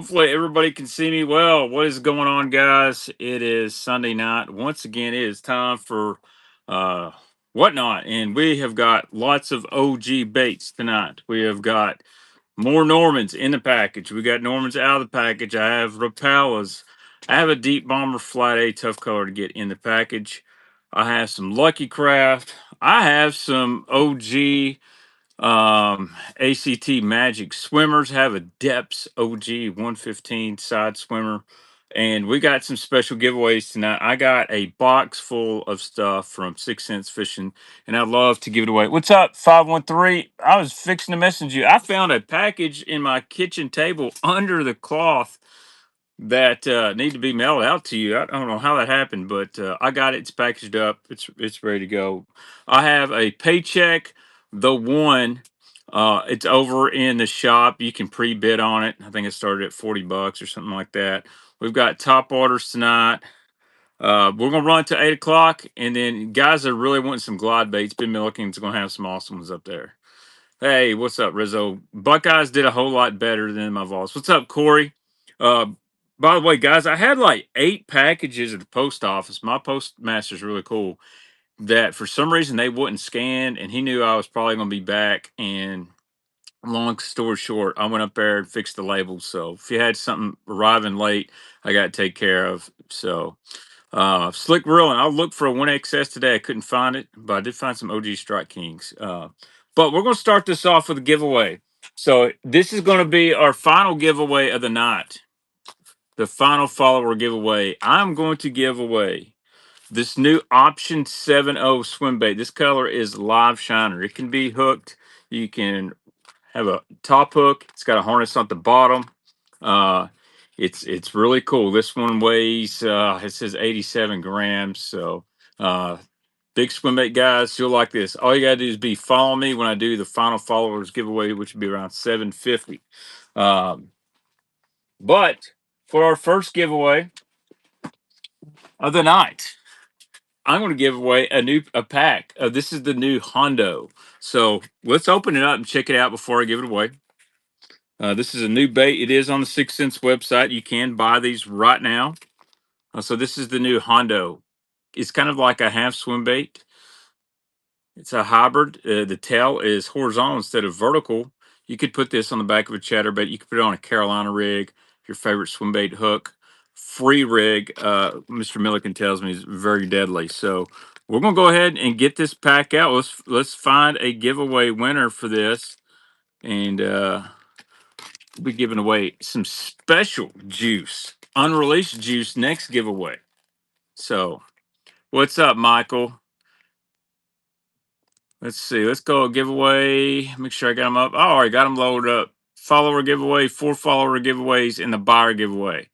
Hopefully everybody can see me well. What is going on, guys? It is Sunday night. Once again, it is time for uh whatnot, and we have got lots of OG baits tonight. We have got more Normans in the package. We got Normans out of the package. I have Rapalas. I have a Deep Bomber Flat A tough color to get in the package. I have some Lucky Craft. I have some OG ACT Magic swimmers. Have a Depths OG 115 side swimmer. And we got some special giveaways tonight. I got a box full of stuff from 6 Cents Fishing, and I'd love to give it away. What's up, 513? I was fixing to message you. I found a package in my kitchen table under the cloth that need to be mailed out to you. I don't know how that happened, but I got it. It's packaged up. It's ready to go. I have a paycheck, the one. It's over in the shop. You can pre-bid on it. I think it started at $40 or something like that. We've got top orders tonight. We're gonna run to 8 o'clock, and then guys that are really wanting some glide baits, Ben Milliken's gonna have some awesome ones up there. Hey, what's up, Rizzo? Buckeyes did a whole lot better than my Vols. What's up, Corey? Uh, by the way, guys, I had like 8 packages at the post office. My postmaster's really cool. That for some reason they wouldn't scan, and he knew I was probably going to be back. And long story short, I went up there and fixed the labels. So if you had something arriving late, I got to take care of. So Slick Reeling. I looked for a 1XS today. I couldn't find it, but I did find some OG Strike Kings. But we're going to start this off with a giveaway. So this is going to be our final giveaway of the night. The final follower giveaway. I'm going to give away this new Option 7.0 swim bait. This color is Live Shiner. It can be hooked. You can have a top hook. It's got a harness on the bottom. Uh, it's really cool. This one weighs it says 87 grams. So big swim bait guys, you'll like this. All you gotta do is be follow me when I do the final followers giveaway, which will be around 750. Um, but for our first giveaway of the night, I'm going to give away a pack. This is the new Hondo. So let's open it up and check it out before I give it away. This is a new bait. It is on the 6 Cents website. You can buy these right now. So this is the new Hondo. It's kind of like a half swim bait. It's a hybrid. The tail is horizontal instead of vertical. You could put this on the back of a chatterbait. You could put it on a Carolina rig, your favorite swim bait hook. Free rig, Mr. Milliken tells me, is very deadly. So we're gonna go ahead and get this pack out. Let's find a giveaway winner for this, and we'll be giving away some special juice, unreleased juice next giveaway. So what's up, Michael? Let's see. Let's go giveaway. Make sure I got them up. Oh, I already got them loaded up. Follower giveaway, 4 follower giveaways, and the buyer giveaway.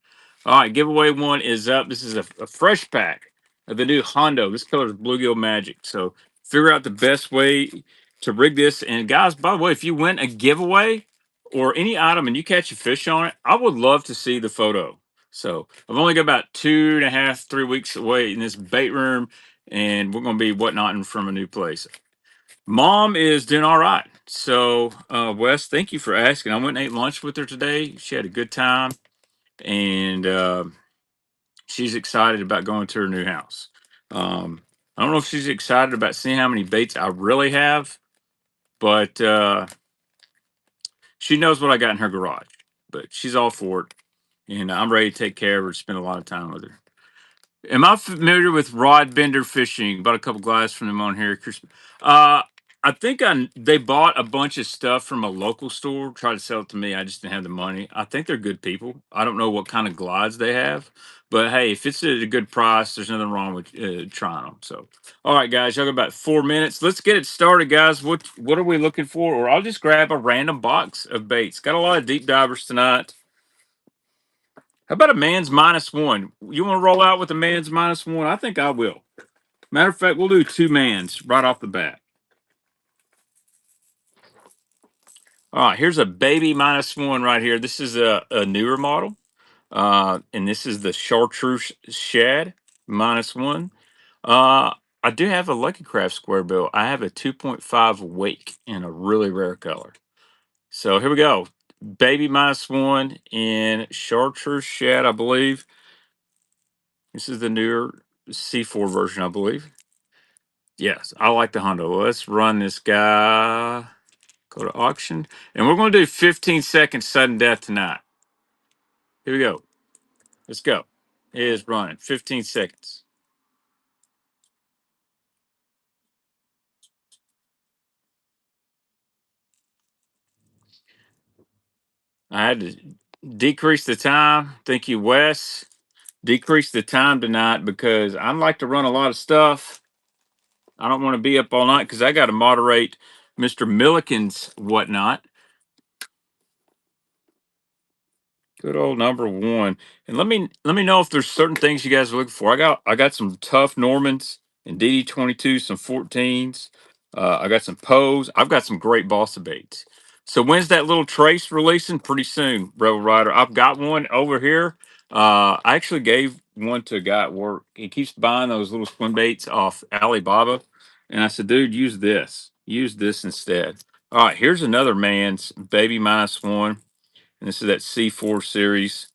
All right, giveaway one is up. This is a fresh pack of the new Hondo. This color is Bluegill Magic. So figure out the best way to rig this. And guys, by the way, if you win a giveaway or any item and you catch a fish on it, I would love to see the photo. So I've only got about 2.5, 3 weeks away in this bait room, and we're going to be whatnotting from a new place. Mom is doing all right. So, Wes, thank you for asking. I went and ate lunch with her today. She had a good time, and she's excited about going to her new house. I don't know if she's excited about seeing how many baits I really have, but she knows what I got in her garage. But she's all for it, and I'm ready to take care of her, spend a lot of time with her. Am I familiar with rod bender fishing? Bought a couple glides from them on here. Uh, I think they bought a bunch of stuff from a local store, tried to sell it to me. I just didn't have the money. I think they're good people. I don't know what kind of glides they have, but hey, if it's at a good price, there's nothing wrong with trying them. So, all right, guys, y'all got about 4 minutes. Let's get it started, guys. What are we looking for? Or I'll just grab a random box of baits. Got a lot of deep divers tonight. How about a man's -1? You want to roll out with a man's -1? I think I will. Matter of fact, we'll do 2 mans right off the bat. All right, here's a baby -1 right here. This is a newer model. And this is the Chartreuse Shad -1. Uh, I do have a Lucky Craft square bill. I have a 2.5 wake in a really rare color. So here we go. baby -1 in chartreuse shad, I believe. This is the newer C4 version, I believe. Yes, I like the Hondo. Let's run this guy. Go to auction. And we're going to do 15 seconds sudden death tonight. Here we go. Let's go. It is running. 15 seconds. I had to decrease the time. Thank you, Wes. Decrease the time tonight because I like to run a lot of stuff. I don't want to be up all night because I got to moderate Mr. Milliken's whatnot. Good old number one. And let me know if there's certain things you guys are looking for. I got some tough Normans and DD22, some 14s. I got some Poes. I've got some great Balsa baits. So when's that little trace releasing? Pretty soon, Rebel Rider. I've got one over here. I actually gave one to a guy at work. He keeps buying those little swim baits off Alibaba. And I said, dude, use this. Use this instead. All right, here's another man's baby -1. And this is that C4 series.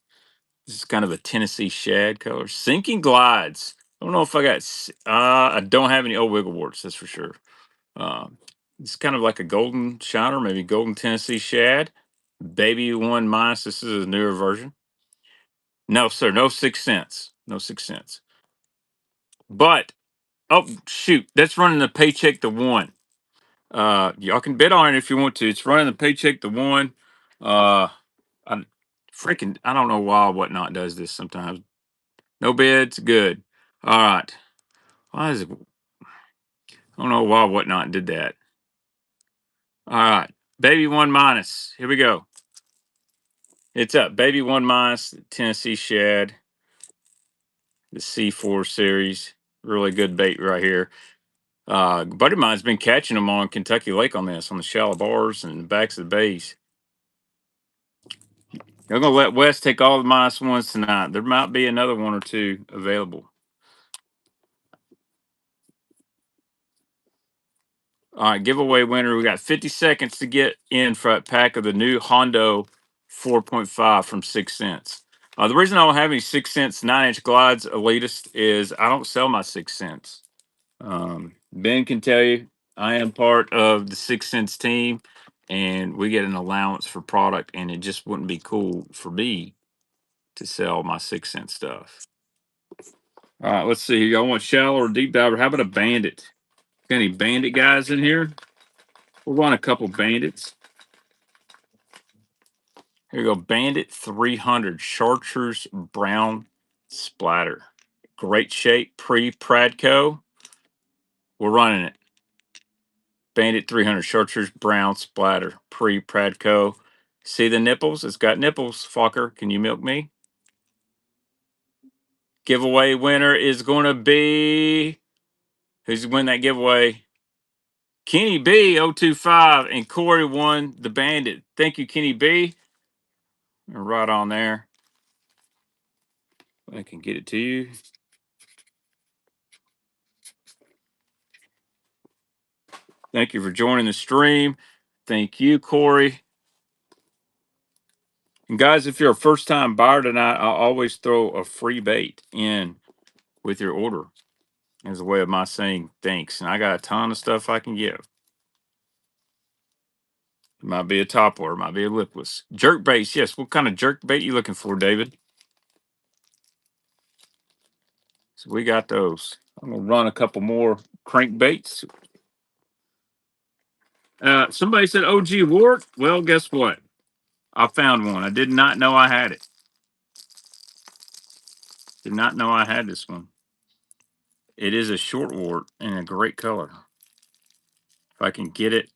This is kind of a Tennessee shad color. Sinking glides. I don't know if I got. I don't have any old wiggle warts. That's for sure. It's kind of like a golden shiner, maybe golden Tennessee shad. Baby one minus. This is a newer version. No, sir. No 6 cents. No 6 cents. But oh shoot, that's running the paycheck to one. Y'all can bet on it if you want to. It's running the paycheck to one. I I don't know why whatnot does this sometimes. No bids, good. All right. Why is it? I don't know why whatnot did that. All right. Baby one minus. Here we go. It's up. Baby one minus. Tennessee shad. The C4 series. Really good bait right here. A buddy of mine's been catching them on Kentucky Lake on this, on the shallow bars and the backs of the bays. You're gonna let Wes take all the -1s tonight. There might be another one or two available. All right, giveaway winner. We got 50 seconds to get in for a pack of the new Hondo 4.5 from 6 cents. The reason I don't have any 6 cents 9-inch glides elitist is I don't sell my 6 cents. Ben can tell you I am part of the 6 cents team and we get an allowance for product, and it just wouldn't be cool for me to sell my 6 cent stuff. All right, let's see. Y'all want shallow or deep diver? How about a bandit? Got any bandit guys in here? We'll run a couple bandits. Here you go. Bandit 300 chartreuse brown splatter. Great shape pre-Pradco. We're running it. Bandit 300 chartreuse brown splatter pre-Pradco. See the nipples? It's got nipples. Fucker, can you milk me? Giveaway winner is going to be. Who's win that giveaway? Kenny B 025, and Corey won the bandit. Thank you, Kenny B. Right on there. I can get it to you. Thank you for joining the stream. Thank you, Corey. And guys, if you're a first time buyer tonight, I'll always throw a free bait in with your order as a way of my saying thanks. And I got a ton of stuff I can give. It might be a topwater, might be a lipless. Jerk baits, yes. What kind of jerk bait you looking for, David? So we got those. I'm gonna run a couple more crankbaits. Somebody said OG wart. Well, guess what? I found one. I did not know I had it. Did not know I had this one. It is a short wart and a great color. If I can get it,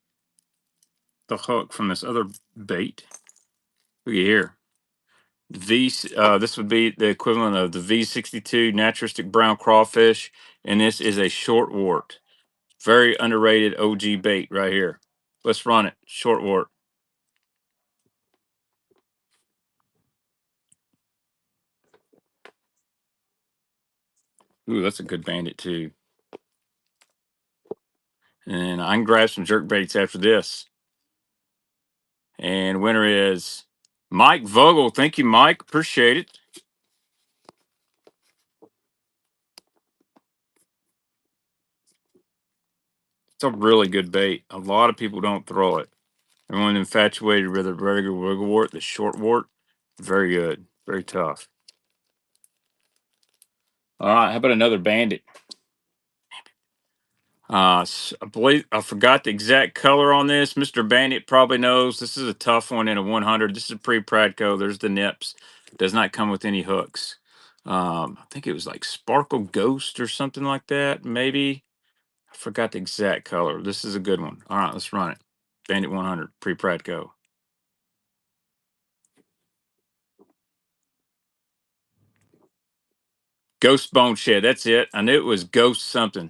the hook from this other bait. Look at here. This would be the equivalent of the V62 naturalistic brown crawfish, and this is a short wart. Very underrated OG bait right here. Let's run it. Short wart. Ooh, that's a good bandit too. And I can grab some jerk baits after this. And winner is Mike Vogel. Thank you, Mike. Appreciate it. It's a really good bait. A lot of people don't throw it. Everyone infatuated with the regular wigglewort, the short wart. Very good. Very tough. All right. How about another bandit? I believe I forgot the exact color on this. Mr. Bandit probably knows. This is a tough one in a 100. This is a pre-Pradco. There's the nips. Does not come with any hooks. I think it was like Sparkle Ghost or something like that. Maybe I forgot the exact color. This is a good one. All right, let's run it. Bandit 100 pre-Pradco. Ghost Bone Shed. That's it. I knew it was Ghost something.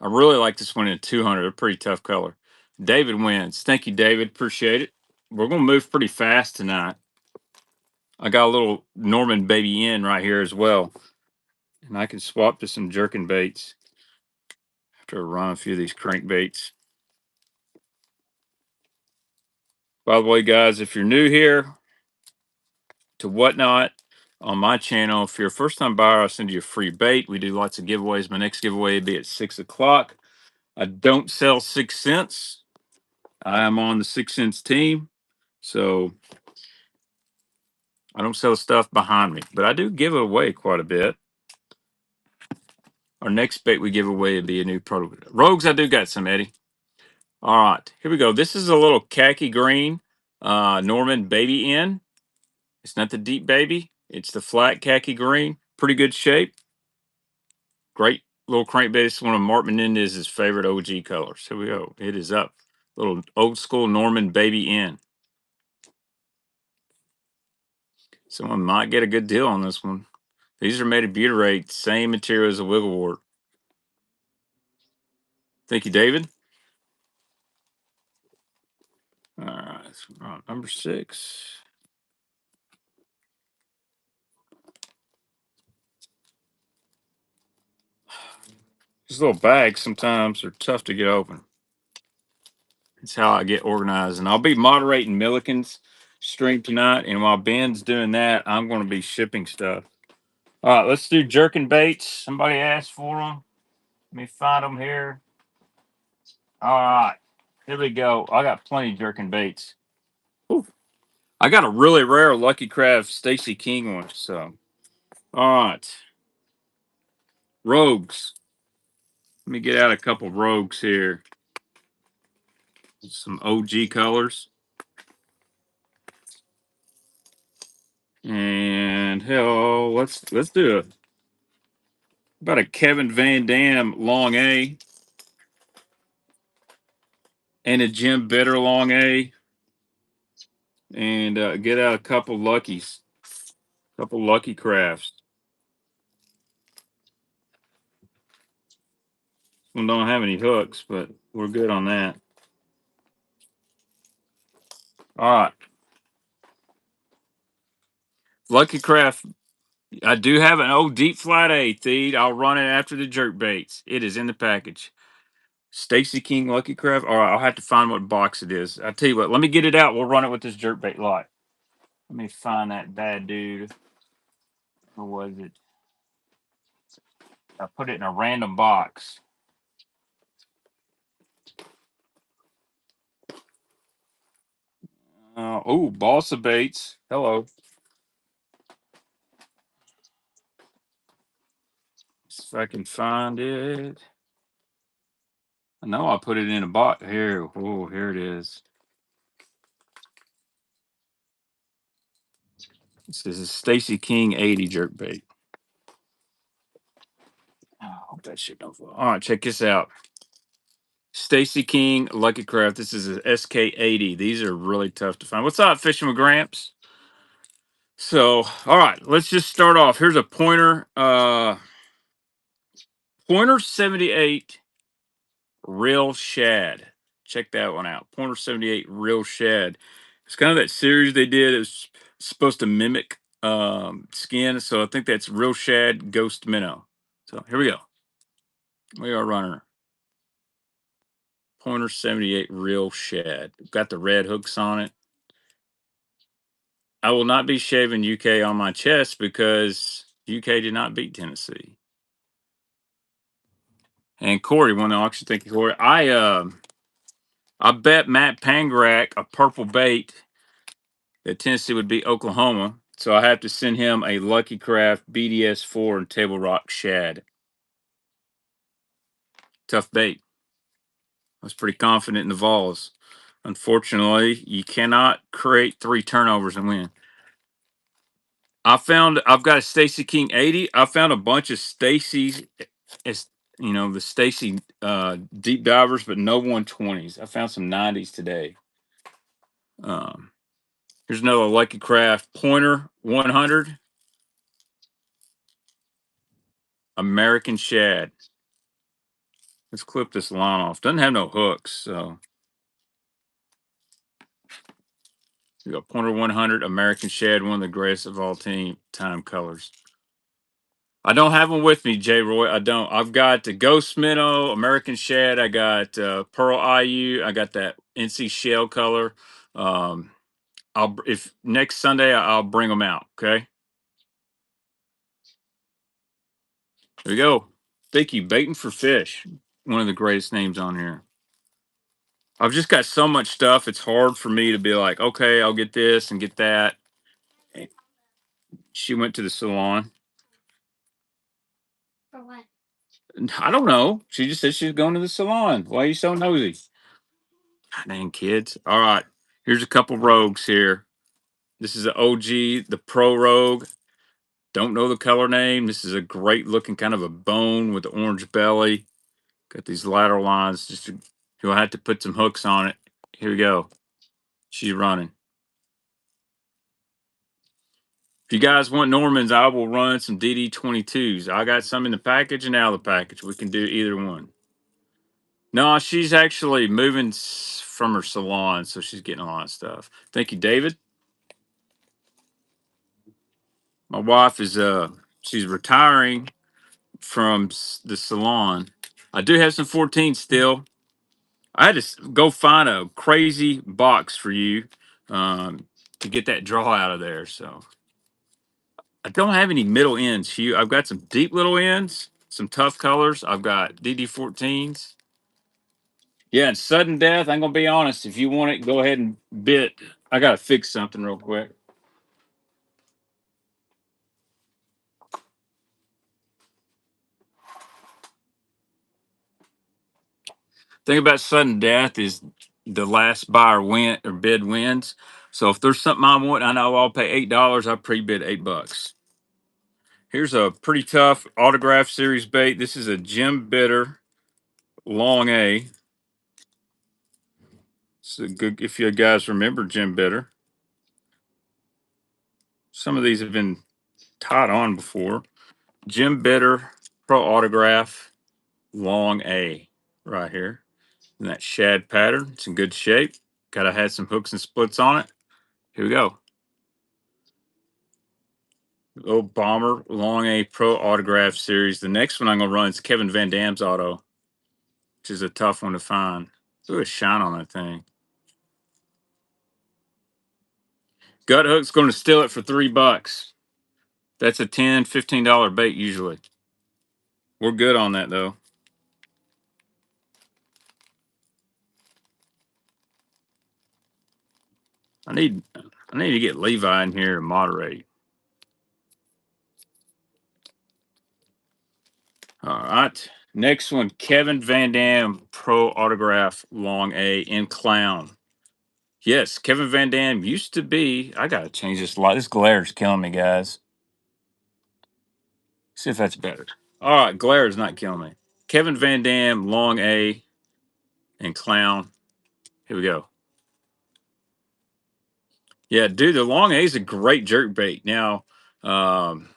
I really like this one in 200. A pretty tough color. David wins. Thank you, David. Appreciate it. We're going to move pretty fast tonight. I got a little Norman Baby N right here as well. And I can swap to some jerking baits after I run a few of these crankbaits. By the way, guys, if you're new here to Whatnot on my channel, if you're a first time buyer, I'll send you a free bait. We do lots of giveaways. My next giveaway will be at 6 o'clock. I don't sell 6 cents. I am on the 6 cents team. So I don't sell stuff behind me, but I do give it away quite a bit. Our next bait we give away would be a new product. Rogues, I do got some, Eddie. All right, here we go. This is a little khaki green Norman Baby N. It's not the deep baby. It's the flat khaki green. Pretty good shape. Great little crankbait. It's one of Mark Menendez's favorite OG colors. Here we go. It is up. Little old school Norman Baby N. Someone might get a good deal on this one. These are made of butyrate, same material as a wigglewort. Thank you, David. All right, number 6. These little bags sometimes are tough to get open. It's how I get organized. And I'll be moderating Milliken's stream tonight. And while Ben's doing that, I'm going to be shipping stuff. All right, let's do jerking baits. Somebody asked for them. Let me find them here. All right, here we go. I got plenty of jerking baits. Ooh. I got a really rare Lucky Craft Stacy King one. So, all right. Rogues. Let me get out a couple rogues here. Some OG colors. And hell, let's do about a Kevin Van Dam long A and a Jim Bitter long A, and get out a couple luckies, couple lucky crafts. We don't have any hooks, but we're good on that. All right, Lucky Craft. I do have an old deep flat A feed. I'll run it after the jerk baits. It is in the package. Stacy King Lucky Craft. All right, I'll have to find what box it is. I'll tell you what. Let me get it out. We'll run it with this Jerkbait Lot. Let me find that bad dude. Or was it? I put it in a random box. Oh, Balsa Baits. Hello. If I can find it. I know I put it in a box. Here. Oh, here it is. This is a Stacy King 80 jerkbait. Oh, I hope that shit don't fall. All right, check this out. Stacy King Lucky Craft. This is a SK80. These are really tough to find. What's up, Fishing with Gramps? So, all right, let's just start off. Here's a pointer. Pointer 78 Real Shad. Check that one out. Pointer 78 Real Shad. It's kind of that series they did. It was supposed to mimic skin. So I think that's Real Shad Ghost Minnow. So here we go. We are running Pointer 78 real shad. Got the red hooks on it. I will not be shaving UK on my chest because UK did not beat Tennessee. And Corey won the auction. Thank you, Corey. I bet Matt Pangrak a purple bait that Tennessee would beat Oklahoma. So I have to send him a Lucky Craft BDS4 and Table Rock shad. Tough bait. I was pretty confident in the Vols. Unfortunately, you cannot create 3 turnovers and win. I've got a Stacy King 80. I found a bunch of Stacy's, it's the Stacy deep divers, but no 120s. I found some 90s today. Here's another Lucky Craft Pointer 100 American shad. Let's clip this line off. Doesn't have no hooks, so we got Pointer 100 American shad, one of the greatest of all time colors. I don't have them with me, J. Roy. I don't. I've got the Ghost Minnow, American Shad. I got Pearl IU. I got that NC Shell color. If next Sunday I'll bring them out. Okay. There we go. Thank you. Baiting for Fish. One of the greatest names on here. I've just got so much stuff. It's hard for me to be like, okay, I'll get this and get that. She went to the salon. For what? I don't know. She just said she's going to the salon. Why are you so nosy? Dang kids. All right. Here's a couple rogues here. This is an OG, the Pro Rogue. Don't know the color name. This is a great looking kind of a bone with the orange belly. Got these lateral lines. You'll have to put some hooks on it. Here we go. She's running. If you guys want Normans, I will run some DD22s. I got some in the package and out of the package. We can do either one. No, she's actually moving from her salon, so she's getting a lot of stuff. Thank you, David. My wife is she's retiring from the salon. I do have some 14 still. I had to go find a crazy box for you to get that draw out of there. So I don't have any middle ends, Hugh. I've got some deep little ends, some tough colors. I've got DD14s. Yeah, and sudden death. I'm gonna be honest. If you want it, go ahead and bid. I gotta fix something real quick. Thing about sudden death is the last buyer win or bid wins. So if there's something I want, I know I'll pay $8. I pre-bid $8. Here's a pretty tough autograph series bait. This is a Jim Bitter Long A. It's a good if you guys remember Jim Bitter. Some of these have been tied on before. Jim Bitter Pro Autograph Long A right here. And that shad pattern. It's in good shape. Gotta have some hooks and splits on it. Here we go. Little Bomber Long A Pro Autograph Series. The next one I'm gonna run is Kevin Van Dam's auto, which is a tough one to find. Look at the shine on that thing. Gut Hook's gonna steal it for $3. That's a $10, $15 bait usually. We're good on that though. I need to get Levi in here to moderate. All right. Next one, Kevin Van Dam Pro Autograph Long A in Clown. Yes, Kevin Van Dam used to be. I gotta change this light. This glare is killing me, guys. See if that's better. All right, glare is not killing me. Kevin Van Dam Long A and Clown. Here we go. Yeah, dude, the Long A is a great jerk bait. Now, um,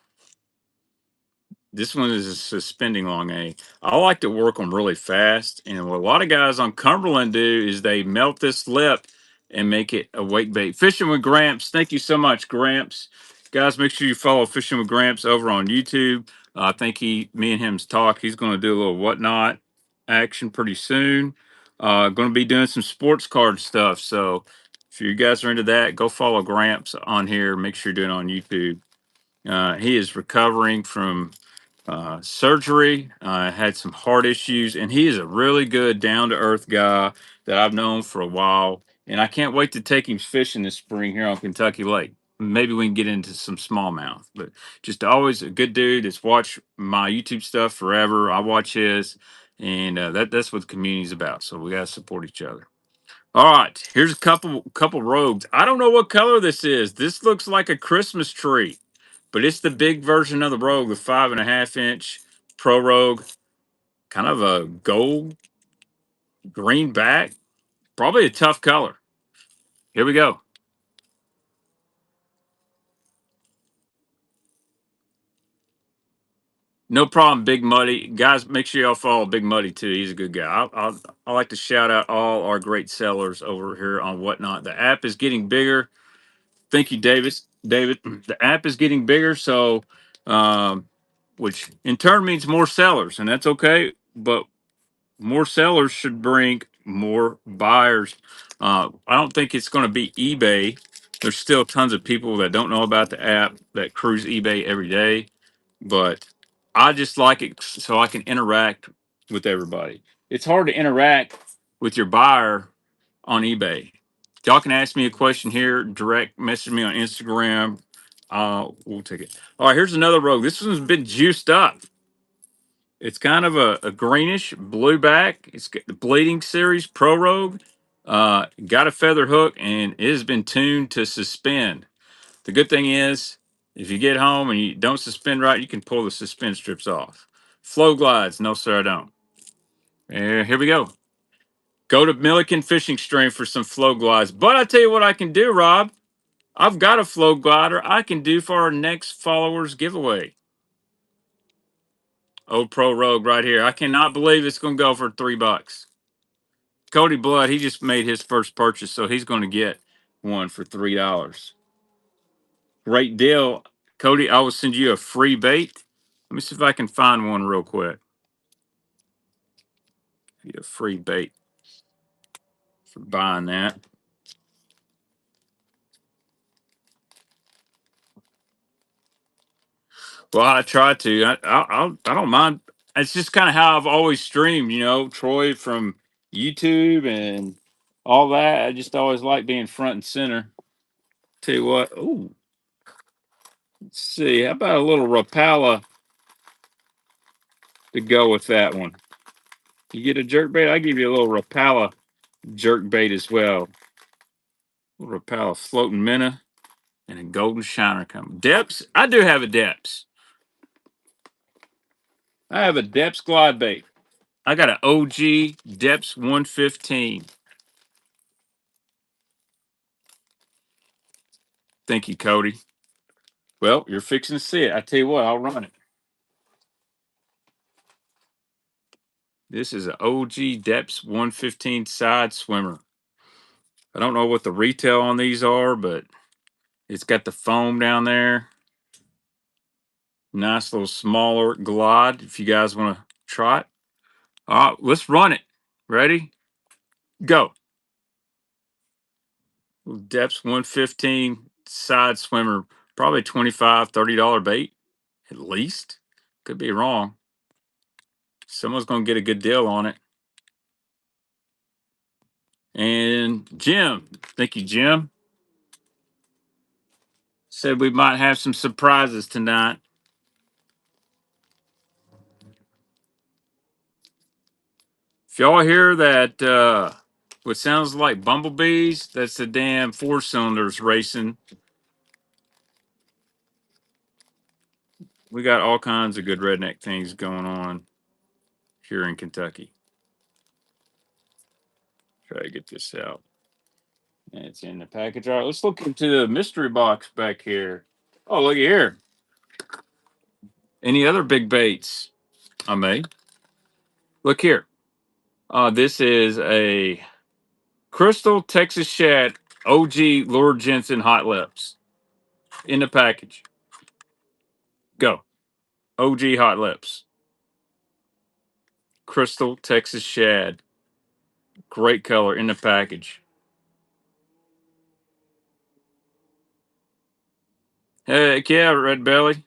this one is a suspending Long A. I like to work them really fast. And what a lot of guys on Cumberland do is they melt this lip and make it a wake bait. Fishing with Gramps. Thank you so much, Gramps. Guys, make sure you follow Fishing with Gramps over on YouTube. I think me and him's talk. He's going to do a little whatnot action pretty soon. Going to be doing some sports card stuff. So if you guys are into that, go follow Gramps on here. Make sure you're doing it on YouTube. He is recovering from surgery, had some heart issues, and he is a really good, down to earth guy that I've known for a while. And I can't wait to take him fishing this spring here on Kentucky Lake. Maybe we can get into some smallmouth, but just always a good dude that's watched my YouTube stuff forever. I watch his, and that's what the community's about. So we gotta support each other. All right, here's a couple rogues. I don't know what color this is. This looks like a Christmas tree, but it's the big version of the Rogue, the 5.5 inch Pro Rogue, kind of a gold green back. Probably a tough color. Here we go. No problem, Big Muddy. Guys, make sure y'all follow Big Muddy too. He's a good guy. I like to shout out all our great sellers over here on Whatnot. The app is getting bigger. Thank you, Davis. David, the app is getting bigger, so which in turn means more sellers, and that's okay. But more sellers should bring more buyers. I don't think it's going to be eBay. There's still tons of people that don't know about the app that cruise eBay every day, but I just like it so I can interact with everybody. It's hard to interact with your buyer on eBay. Y'all can ask me a question here, direct message me on Instagram. We'll take it. All right, here's another rogue. This one's been juiced up. It's kind of a greenish blue back. It's got the Bleeding Series Pro Rogue. Got a feather hook and it has been tuned to suspend. The good thing is, if you get home and you don't suspend right, you can pull the suspend strips off. Flow glides, no sir, I don't. Here we go. Go to Milliken Fishing Stream for some flow glides. But I tell you what I can do, Rob. I've got a flow glider I can do for our next followers giveaway. Old Pro Rogue right here. I cannot believe it's going to go for $3. Cody Blood, he just made his first purchase, so he's going to get one for $3. Great deal. Cody, I will send you a free bait. Let me see if I can find one real quick. Get a free bait for buying that. Well, I try to. I don't mind. It's just kind of how I've always streamed, Troy from YouTube and all that. I just always like being front and center. Tell you what. Oh, let's see. How about a little Rapala to go with that one? You get a jerk bait, I give you a little Rapala jerk bait as well. A little Rapala floating minnow and a golden shiner coming. Depths, I do have a depths. I have a depths glide bait. I got an OG depths 115. Thank you, Cody. Well, you're fixing to see it. I tell you what, I'll run it. This is an OG depths 115 side swimmer. I don't know what the retail on these are, but it's got the foam down there. Nice little smaller glide if you guys want to try it. All right, let's run it. Ready? Go. Depths 115 side swimmer. Probably $25, $30 bait at least. Could be wrong. Someone's going to get a good deal on it. And Jim, thank you, Jim. Said we might have some surprises tonight. If y'all hear that, what sounds like bumblebees, that's the damn four cylinders racing. We got all kinds of good redneck things going on here in Kentucky. Try to get this out. And it's in the package. All right, let's look into the mystery box back here. Oh, look here. Any other big baits I made? Look here. This is a Crystal Texas Shad OG Lord Jensen Hot Lips in the package. Go. OG Hot Lips. Crystal Texas Shad. Great color in the package. Heck yeah, red belly.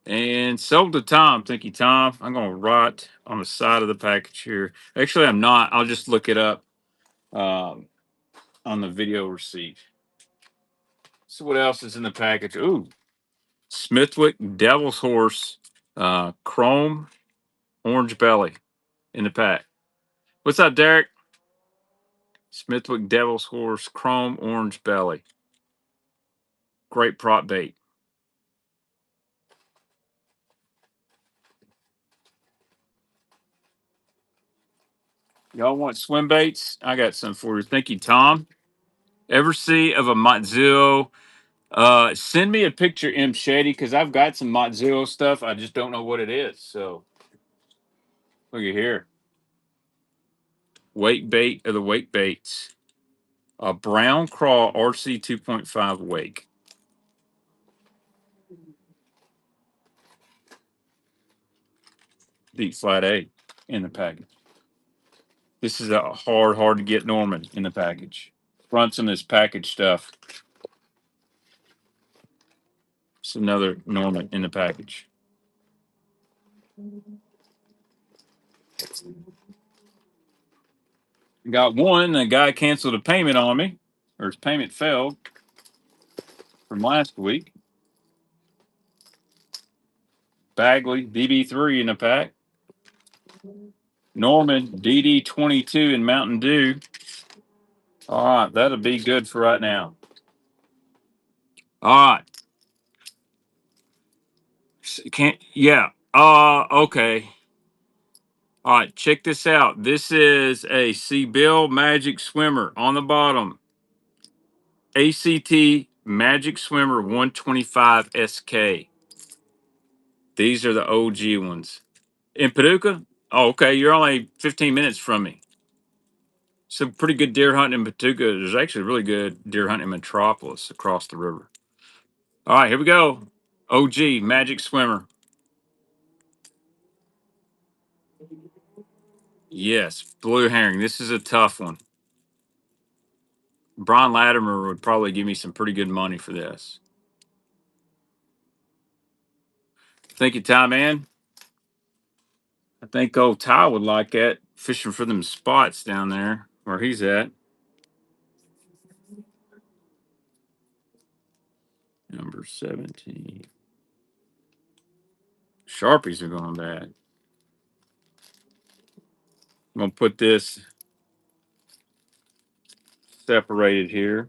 And sold to Tom. Thank you, Tom. I'm going to write on the side of the package here. Actually, I'm not. I'll just look it up um, on the video receipt. So what else is in the package? Ooh, Smithwick Devil's Horse Chrome Orange Belly in the pack. What's up, Derek? Smithwick Devil's Horse Chrome Orange Belly. Great prop bait. Y'all want swim baits? I got some for you. Thank you, Tom. Ever see of a Mott-Zero? Send me a picture, M. Shady, because I've got some Mott-Zero stuff. I just don't know what it is. So look at here. Wake bait of the wake baits. A brown craw RC 2.5 wake. Deep flat A in the package. This is a hard to get Norman in the package. Fronts in this package stuff. It's another Norman in the package. Got one. The guy canceled a payment on me, or his payment failed from last week. Bagley DB3 in the pack. Norman DD22 in Mountain Dew. All right, that'll be good for right now. All right. Can't, yeah. Okay. All right, check this out. This is a Seabill Magic Swimmer on the bottom. ACT Magic Swimmer 125 SK. These are the OG ones. In Paducah? Oh, okay. You're only 15 minutes from me. Some pretty good deer hunting in Paducah. There's actually really good deer hunting in Metropolis across the river. All right, here we go. OG Magic Swimmer. Yes, blue herring. This is a tough one. Brian Latimer would probably give me some pretty good money for this. Thank you, Ty, man. I think old Ty would like that. Fishing for them spots down there where he's at. Number 17. Sharpies are going bad. I'm going to put this separated here.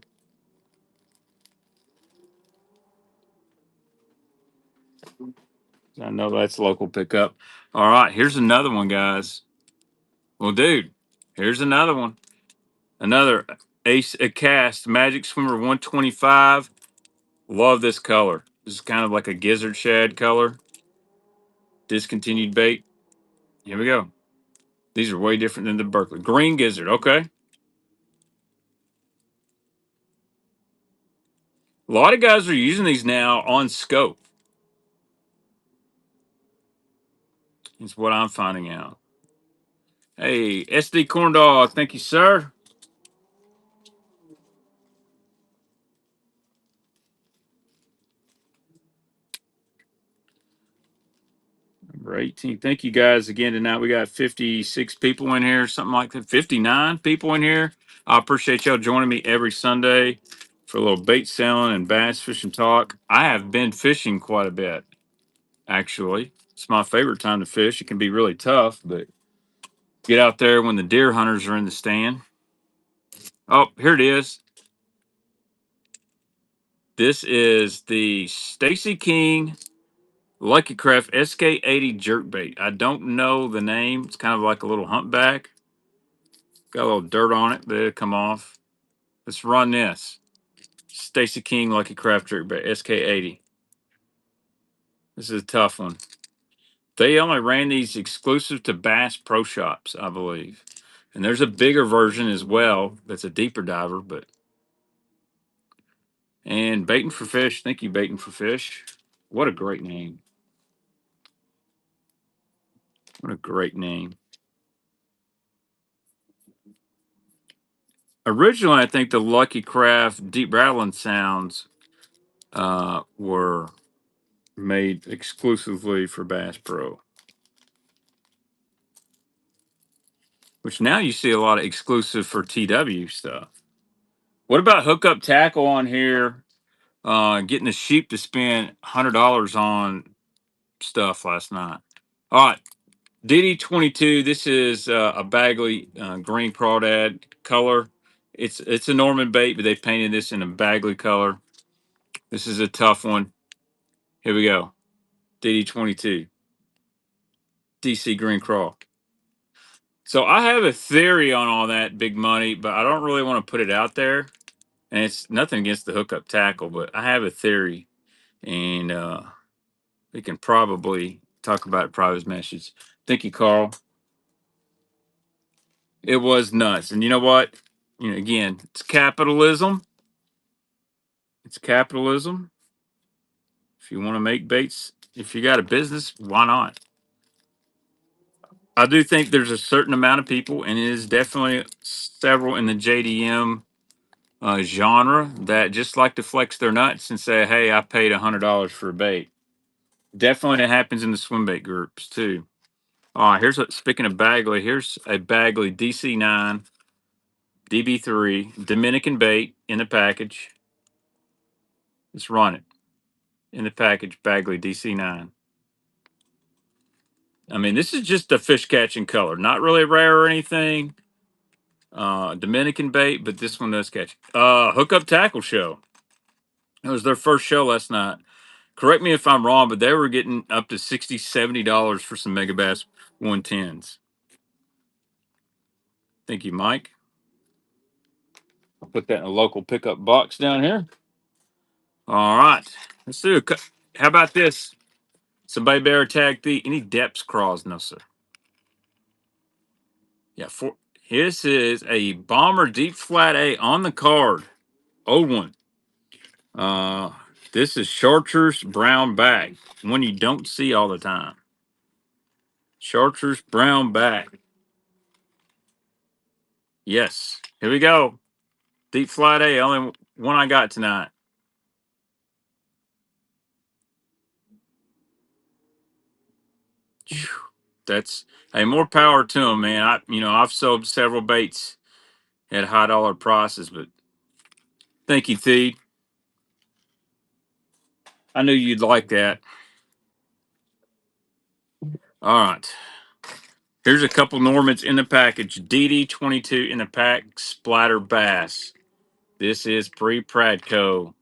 I know that's local pickup. All right, here's another one, guys. Well, dude, here's another one. Another Ace a Cast Magic Swimmer 125. Love this color. This is kind of like a gizzard shad color. Discontinued bait. Here we go. These are way different than the Berkeley. Green gizzard. Okay. A lot of guys are using these now on scope. Is what I'm finding out. Hey, SD Corn Dog. Thank you, sir. Number 18. Thank you guys again tonight. We got 56 people in here, something like that. 59 people in here. I appreciate y'all joining me every Sunday for a little bait selling and bass fishing talk. I have been fishing quite a bit, actually. It's my favorite time to fish. It can be really tough, but get out there when the deer hunters are in the stand. Oh, here it is. This is the Stacy King Lucky Craft SK80 jerkbait. I don't know the name. It's kind of like a little humpback. Got a little dirt on it, but it'll come off. Let's run this. Stacy King Lucky Craft jerkbait SK80. This is a tough one. They only ran these exclusive to Bass Pro Shops, I believe. And there's a bigger version as well that's a deeper diver, but. And Baiting for Fish. Thank you, Baiting for Fish. What a great name. What a great name. Originally, I think the Lucky Craft deep rattling sounds were made exclusively for Bass Pro, which now you see a lot of exclusive for TW stuff. What about hookup tackle on here? Getting the sheep to spend $100 on stuff last night. All right, DD22. This is a Bagley green crawdad color. It's a Norman bait, but they painted this in a Bagley color. This is a tough one. Here we go. DD22. DC green craw. So I have a theory on all that big money, but I don't really want to put it out there. And it's nothing against the hookup tackle, but I have a theory, and we can probably talk about it private message. Thank you, Carl. It was nuts. And you know what? You know, again, it's capitalism. It's capitalism. If you want to make baits, if you got a business, why not? I do think there's a certain amount of people, and it is definitely several in the JDM genre that just like to flex their nuts and say, "Hey, I paid $100 for a bait." Definitely, it happens in the swim bait groups too. Here's a, speaking of Bagley. Here's a Bagley DC9 DB3 Dominican bait in the package. Let's run it in the package. Bagley DC9. I mean, this is just a fish catching color, not really rare or anything. Dominican bait, but this one does catch. Hookup Tackle Show. It was their first show last night. Correct me if I'm wrong, but they were getting up to $60, $70 for some Megabass 110s. Thank you, Mike. I'll put that in a local pickup box down here. All right. Let's do it. How about this? Somebody better tag the any depths craws? No, sir. Yeah, this is a Bomber Deep Flat A on the card. Old one. Uh this is Chartreuse brown bag. One you don't see all the time. Chartreuse brown bag. Yes. Here we go. Deep Flat A, only one I got tonight. Phew. That's hey, more power to them, man. I've sold several baits at high dollar prices, but thank you, T. I knew you'd like that. All right. Here's a couple Normans in the package. DD22 in the pack, Splatter Bass. This is pre-Pradco.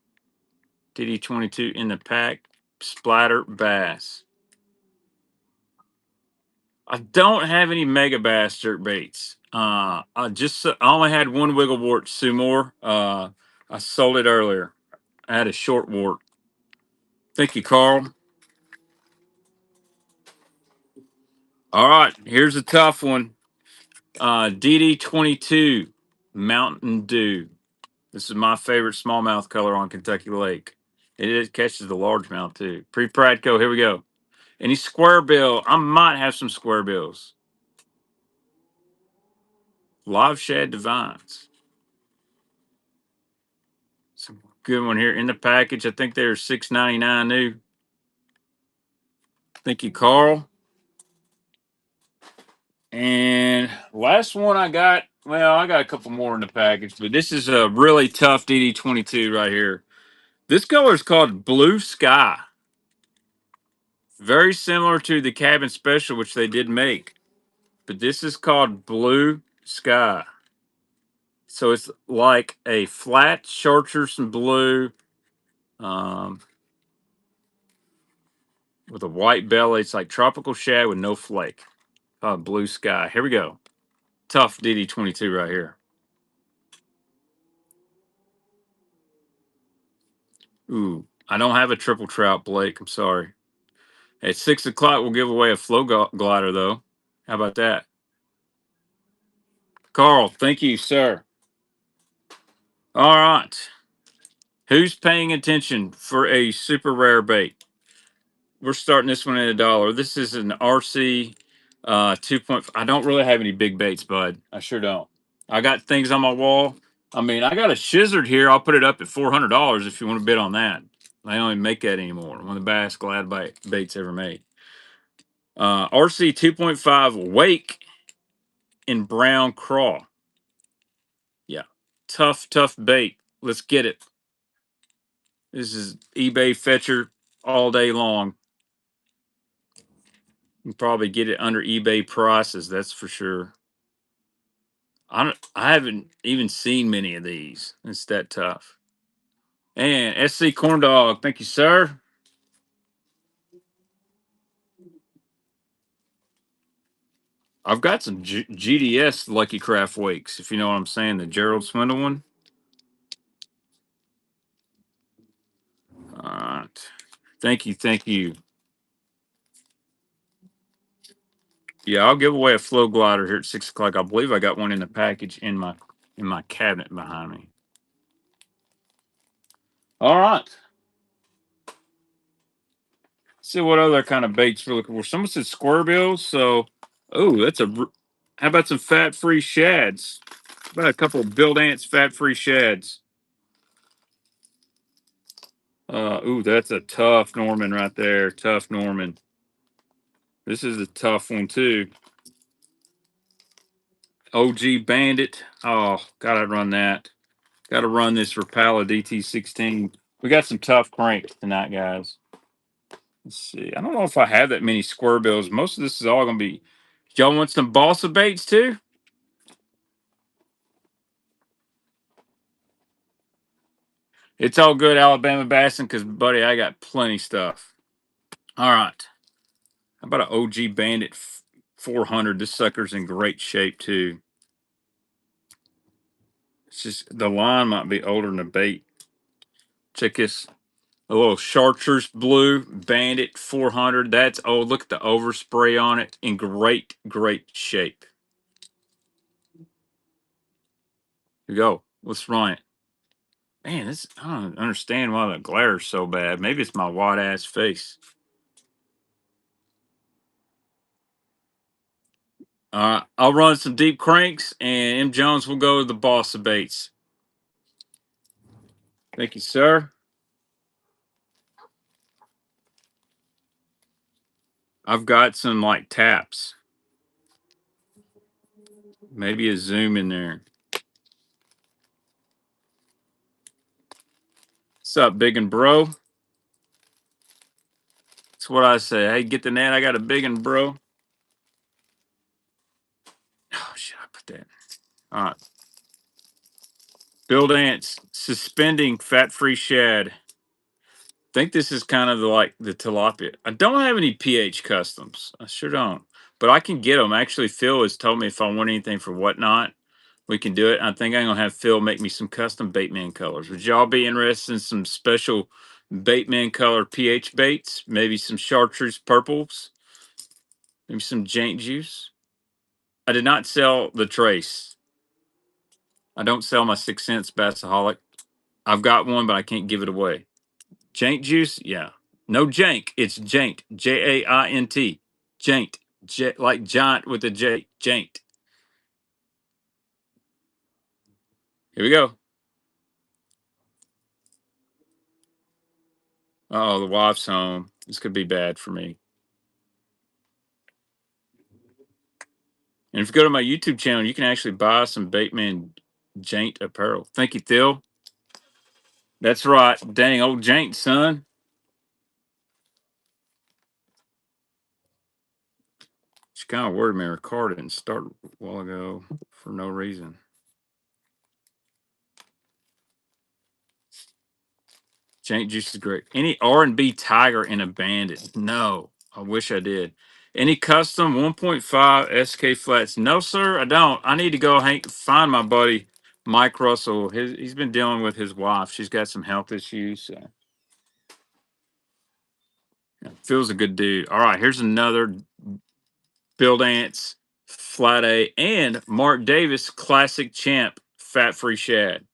DD22 in the pack, Splatter Bass. I don't have any Mega Bass jerk baits. I only had one Wiggle Wart Sumor. I sold it earlier. I had a short wart. Thank you, Carl. All right, here's a tough one. DD22 Mountain Dew. This is my favorite smallmouth color on Kentucky Lake. It catches the largemouth too. Pre-Pradco, here we go. Any square bill? I might have some square bills. Live Shad Divines. Some good one here in the package. I think they're $6.99 new. Thank you, Carl. And last one I got, well, I got a couple more in the package, but this is a really tough DD22 right here. This color is called Blue Sky. Very similar to the Cabin Special, which they did make. But this is called Blue Sky. So it's like a flat chartreuse and blue um, with a white belly. It's like tropical shad with no flake. Blue Sky. Here we go. Tough DD22 right here. Ooh, I don't have a triple trout, Blake. I'm sorry. At 6 o'clock, we'll give away a flow glider, though. How about that? Carl, thank you, sir. All right. Who's paying attention for a super rare bait? We're starting this one at $1. This is an RC 2. I don't really have any big baits, bud. I sure don't. I got things on my wall. I mean, I got a Shizzard here. I'll put it up at $400 if you want to bid on that. They don't even make that anymore. One of the best glad baits ever made. RC 2.5 Wake in brown craw. Yeah. Tough bait. Let's get it. This is eBay fetcher all day long. You can probably get it under eBay prices, that's for sure. I haven't even seen many of these. It's that tough. And SC Corn Dog, thank you, sir. I've got some GDS Lucky Craft Wakes, if you know what I'm saying. The Gerald Swindle one. All right. Thank you. Thank you. Yeah, I'll give away a flow glider here at 6 o'clock. I believe I got one in the package in my cabinet behind me. All right. See what other kind of baits we're looking for. Someone said square bills, so that's how about some fat-free shads? How about a couple of Build Ants fat-free shads? That's a tough Norman right there. Tough Norman. This is a tough one too. OG Bandit. Oh, gotta run that. Gotta run this Rapala DT16. We got some tough cranks tonight, guys. Let's see. I don't know if I have that many square bills. Most of this is all gonna be. Y'all want some balsa baits too? It's all good, Alabama Bassin, because buddy, I got plenty stuff. All right. How about an OG Bandit 400? This sucker's in great shape too. It's just the line might be older than the bait. Check this. A little chartreuse blue Bandit 400. That's look at the overspray on it. In great shape. Here we go. Let's run it. Man, I don't understand why the glare is so bad. Maybe it's my wide ass face. I'll run some deep cranks, and M. Jones will go to the boss of baits. Thank you, sir. I've got some like taps. Maybe a zoom in there. What's up, big and bro? That's what I say. Hey, get the net. I got a big and bro. Oh shit, I put that. All right. Build ants suspending fat-free shad. Think this is kind of like the tilapia. I don't have any pH customs. I sure don't, but I can get them. Actually, Phil has told me if I want anything for whatnot, we can do it. I think I'm gonna have Phil make me some custom baitman colors. Would y'all be interested in some special baitman color pH baits? Maybe some chartreuse purples. Maybe some jank juice. I did not sell the trace. I don't sell my 6 cents Bassaholic. I've got one, but I can't give it away. Jank juice? Yeah. No jank. It's jaint. Jaint. Jaint. Like giant with a J. Jaint. Here we go. Oh, the wife's home. This could be bad for me. And if you go to my YouTube channel, you can actually buy some Bateman Jaint apparel. Thank you, Phil. That's right. Dang old Jaint, son. She kind of worried me. Her car didn't start a while ago for no reason. Jaint juice is great. Any R&B Tiger in a Bandit? No. I wish I did. Any custom 1.5 SK flats? No, sir, I don't. I need to go find my buddy Mike Russell. He's been dealing with his wife. She's got some health issues. So. Yeah, Phil's a good dude. All right, here's another Build Ants Flat A and Mark Davis Classic Champ Fat Free Shad.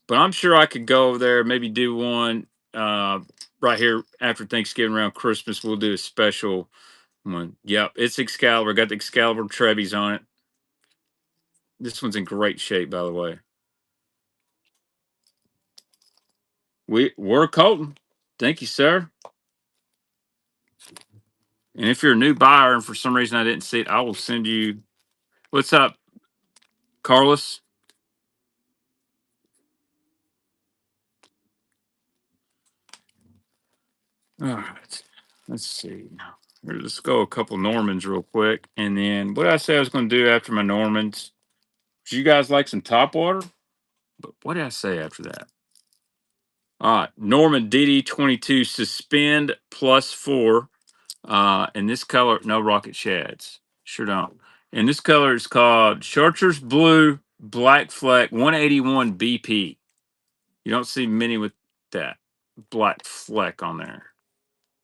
But I'm sure I could go over there, maybe do one right here after Thanksgiving around Christmas. We'll do a special one. Yep, it's Excalibur. Got the Excalibur Trebies on it. This one's in great shape, by the way. We're Colton. Thank you, sir. And if you're a new buyer and for some reason I didn't see it, I will send you. What's up, Carlos? All right. Let's see. Let's go a couple Normans real quick. And then what did I say I was going to do after my Normans? Would you guys like some top water? But what did I say after that? All right. Norman DD22 suspend +4. And this color, no rocket shads. Sure don't. And this color is called Chartreuse Blue Black Fleck 181 BP. You don't see many with that black fleck on there.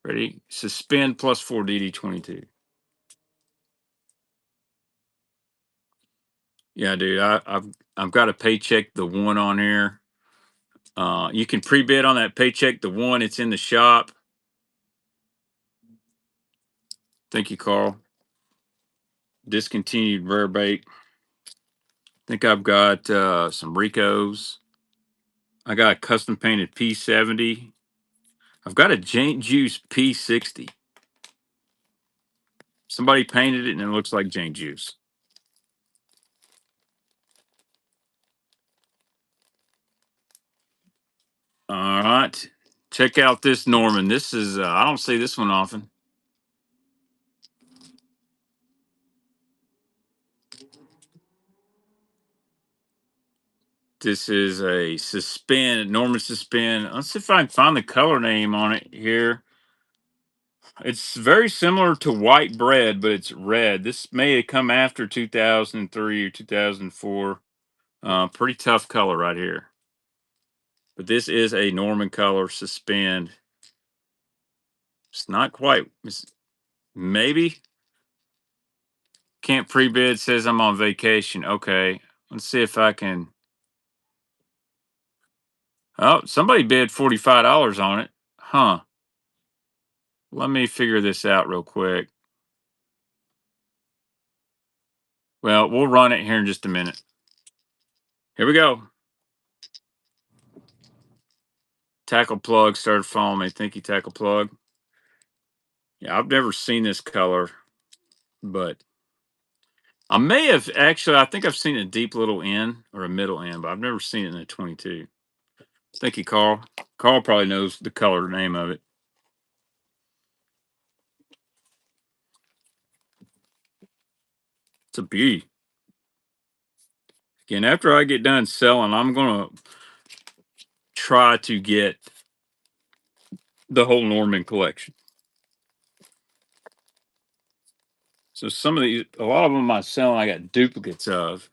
Ready? Suspend +4 DD22. Yeah, dude. I've got a paycheck the one on here. You can pre-bid on that paycheck the one. It's in the shop. Thank you, Carl. Discontinued rare bait. Think I've got some Ricos. I got a custom painted P70. I've got a Jane Juice P60. Somebody painted it and it looks like Jane Juice. All right. Check out this Norman. This is, I don't see this one often. This is a suspend, Norman suspend. Let's see if I can find the color name on it here. It's very similar to white bread, but it's red. This may have come after 2003 or 2004. Pretty tough color right here. But this is a Norman color suspend. It's not quite. It's maybe. Can't pre-bid, says I'm on vacation. Okay. Let's see if I can. Oh, somebody bid $45 on it. Huh. Let me figure this out real quick. Well, we'll run it here in just a minute. Here we go. Tackle plug started following me. Thank you, tackle plug. Yeah, I've never seen this color, but I may have actually. I think I've seen a deep little N or a middle N, but I've never seen it in a 22. Thank you, Carl. Carl probably knows the color name of it. It's a beauty. Again, after I get done selling, I'm gonna try to get the whole Norman collection. So some of these, a lot of them I'm selling, I got duplicates of.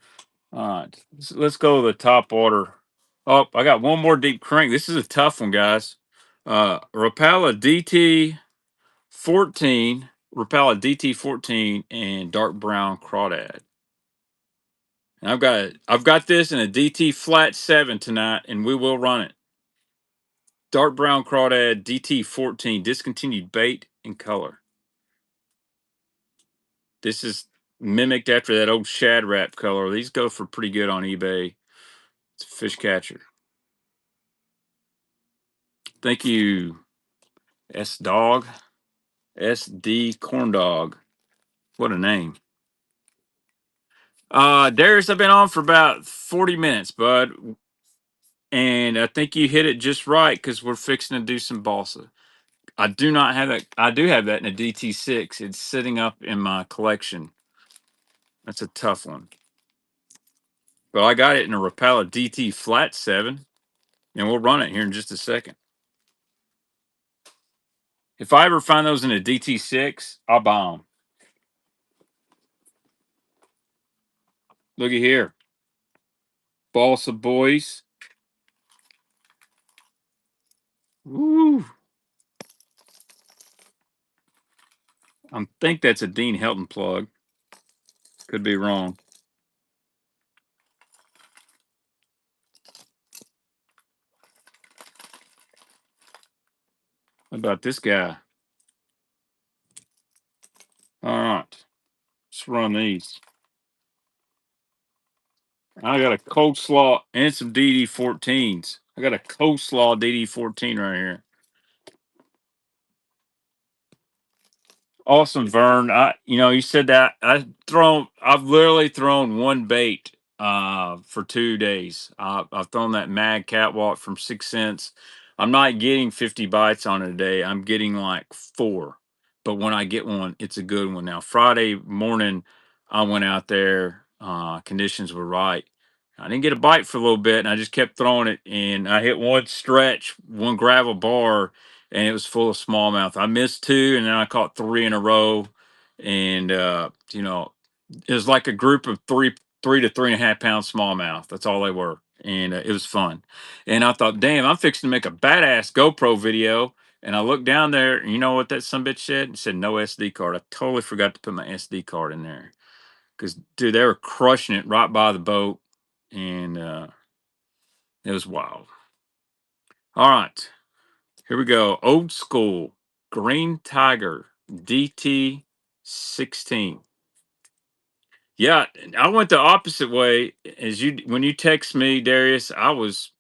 All right, let's go to the top order. Oh, I got one more deep crank. This is a tough one, guys. Rapala DT14, Rapala DT14, and dark brown crawdad. And I've got this in a DT flat 7 tonight, and we will run it. Dark brown crawdad DT14, discontinued bait and color. This is mimicked after that old shad wrap color. These go for pretty good on eBay. It's a fish catcher. Thank you, S Dog. SD Corn Dog. What a name. Darius, I've been on for about 40 minutes, bud. And I think you hit it just right because we're fixing to do some balsa. I do not have that. I do have that in a DT6. It's sitting up in my collection. That's a tough one. But I got it in a Rapala DT flat 7, and we'll run it here in just a second. If I ever find those in a DT6, I'll buy them. Looky here. Balsa boys. Woo. I think that's a Dean Helton plug. Could be wrong. How about this guy? All right. Let's run these. I got a coleslaw and some DD14s. I got a coleslaw DD14 right here. Awesome, Vern. You said that I've literally thrown one bait for 2 days. I've thrown that Mad Catwalk from 6 cents. I'm not getting 50 bites on it a day. I'm getting like four. But when I get one, it's a good one. Now, Friday morning, I went out there, conditions were right. I didn't get a bite for a little bit, and I just kept throwing it, and I hit one stretch, one gravel bar, and it was full of smallmouth. I missed two, and then I caught three in a row, and it was like a group of 3 to 3.5 pound smallmouth. That's all they were, and it was fun. And I thought, damn, I'm fixing to make a badass GoPro video. And I looked down there, and you know what that sumbitch said? It said no SD card. I totally forgot to put my SD card in there because, dude, they were crushing it right by the boat, and it was wild. All right. Here we go. Old school Green Tiger DT16. Yeah, I went the opposite way as you when you text me, Darius. I was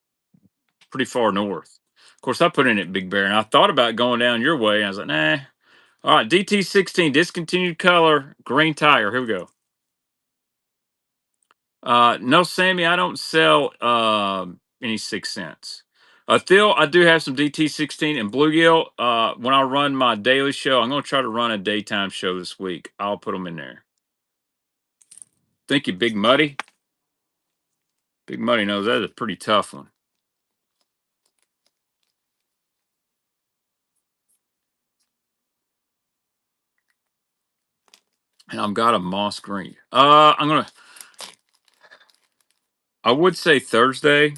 pretty far north. Of course, I put in at Big Bear, and I thought about going down your way. I was like, nah. All right, DT16 discontinued color Green Tiger. Here we go. No, Sammy, I don't sell any 6 cents. Phil, I do have some DT16 and bluegill. When I run my daily show, I'm going to try to run a daytime show this week. I'll put them in there. Thank you, Big Muddy. Big Muddy knows that's a pretty tough one. And I've got a moss green. I would say Thursday.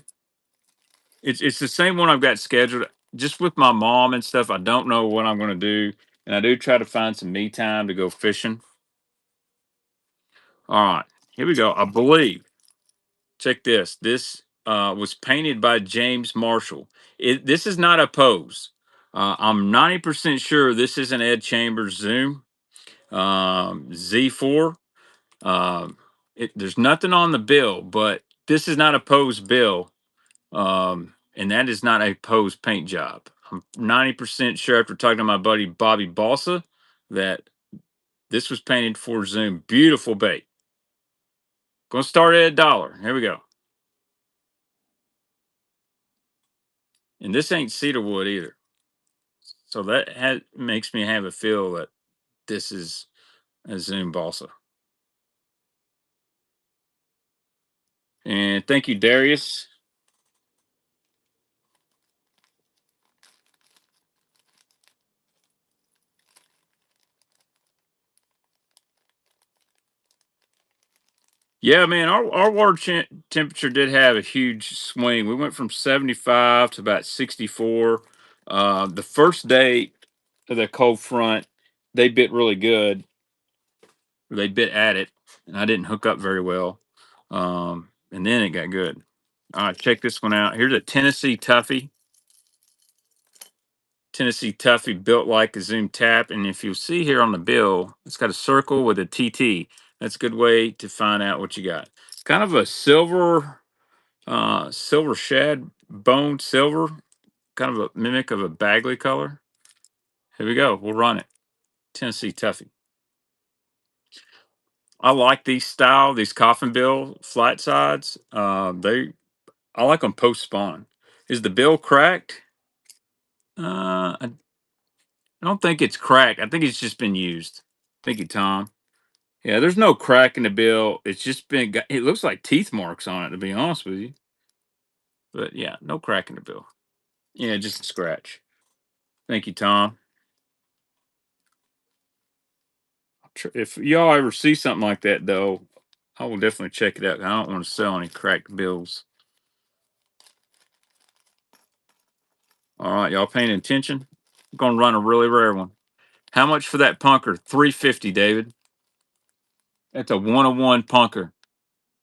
It's the same one I've got scheduled. Just with my mom and stuff, I don't know what I'm gonna do. And I do try to find some me time to go fishing. All right, here we go. I believe. Check this. This was painted by James Marshall. This is not a pose. I'm 90% sure this is an Ed Chambers Zoom Z4. There's nothing on the bill, but this is not a pose bill. And that is not a pose paint job. I'm 90% sure after talking to my buddy Bobby Balsa that this was painted for Zoom. Beautiful bait. Gonna start at $1. Here we go. And this ain't cedar wood either. So that makes me have a feel that this is a Zoom Balsa. And thank you, Darius. Yeah, man, our water temperature did have a huge swing. We went from 75 to about 64. The first day of the cold front, they bit really good. They bit at it, and I didn't hook up very well. And then it got good. All right, check this one out. Here's a Tennessee Toughie. Tennessee Toughie built like a Zoom tap. And if you see here on the bill, it's got a circle with a TT. That's a good way to find out what you got. It's kind of a silver shad bone silver, kind of a mimic of a Bagley color. Here we go. We'll run it. Tennessee Toughie. I like these coffin bill flat sides. I like them post spawn. Is the bill cracked? I don't think it's cracked. I think it's just been used. Thank you, Tom. Yeah, there's no crack in the bill. It's just it looks like teeth marks on it, to be honest with you. But yeah, no crack in the bill. Yeah, just a scratch. Thank you, Tom. If y'all ever see something like that, though, I will definitely check it out. I don't want to sell any cracked bills. All right, y'all paying attention? I'm gonna run a really rare one. How much for that punker? 350, David. That's a 101 punker.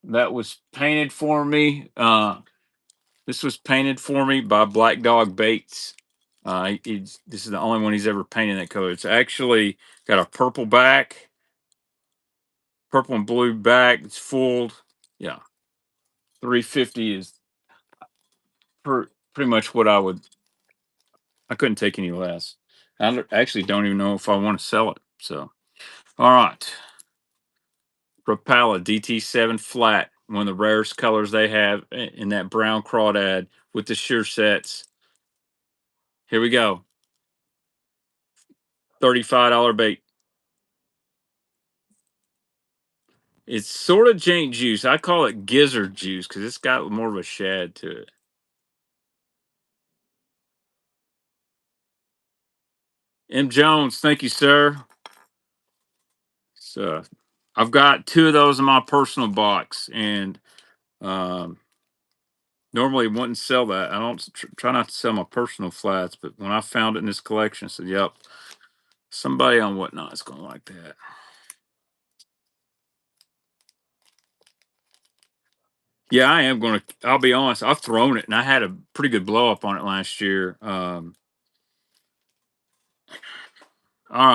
That was painted for me. This was painted for me by Black Dog Baits. This is the only one he's ever painted that color. It's actually got a purple back, purple and blue back. It's full. Yeah. 350 is pretty much what I couldn't take any less. Actually don't even know if I want to sell it. So, all right. Rapala DT7 flat, one of the rarest colors they have in that brown crawdad with the shear sets. Here we go. $35 bait. It's sort of jank juice. I call it gizzard juice because it's got more of a shad to it. M. Jones, thank you, sir. So I've got two of those in my personal box, and um, normally wouldn't sell that. I don't try not to sell my personal flats, but when I found it in this collection, I said, "Yep, somebody on Whatnot is going to like that." Yeah, I am going to. I'll be honest. I've thrown it, and I had a pretty good blow up on it last year. All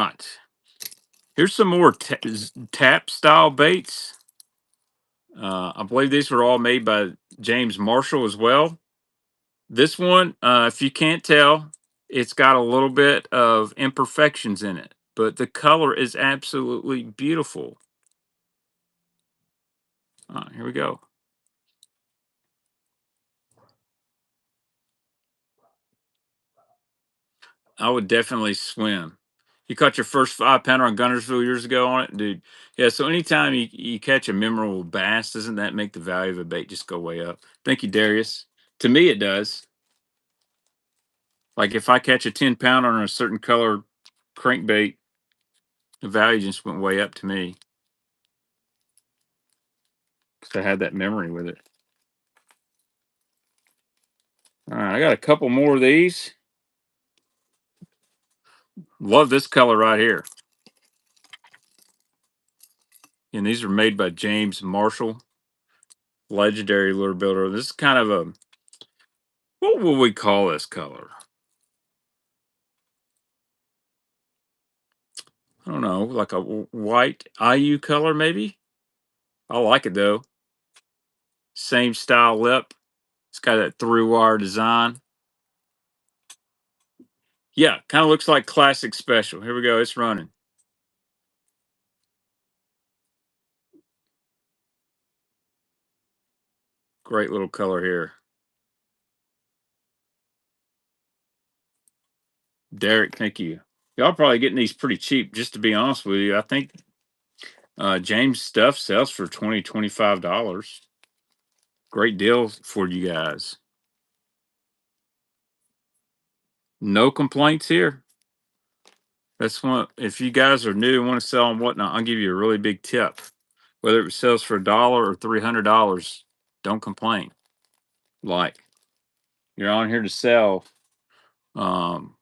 right, here's some more tap style baits. I believe these were all made by James Marshall as well. This one, if you can't tell, it's got a little bit of imperfections in it, but the color is absolutely beautiful. All right, here we go. I would definitely swim. You caught your first 5 pounder on Gunnersville years ago on it, dude. Yeah, so anytime you catch a memorable bass, doesn't that make the value of a bait just go way up? Thank you, Darius. To me, it does. Like if I catch a 10 pounder on a certain color crankbait, the value just went way up to me because I had that memory with it. All right, I got a couple more of these. Love this color right here. And these are made by James Marshall, legendary lure builder. This is kind of a, what would we call this color? I don't know, like a white IU color maybe? I like it though. Same style lip. It's got that through wire design. Yeah, kind of looks like classic special. Here we go. It's running. Great little color here. Derek, thank you. Y'all probably getting these pretty cheap, just to be honest with you. I think James stuff sells for $25. Great deal for you guys. No complaints here. That's one. If you guys are new and want to sell on Whatnot, I'll give you a really big tip. Whether it sells for $1 or $300, don't complain. Like you're on here to sell. Um,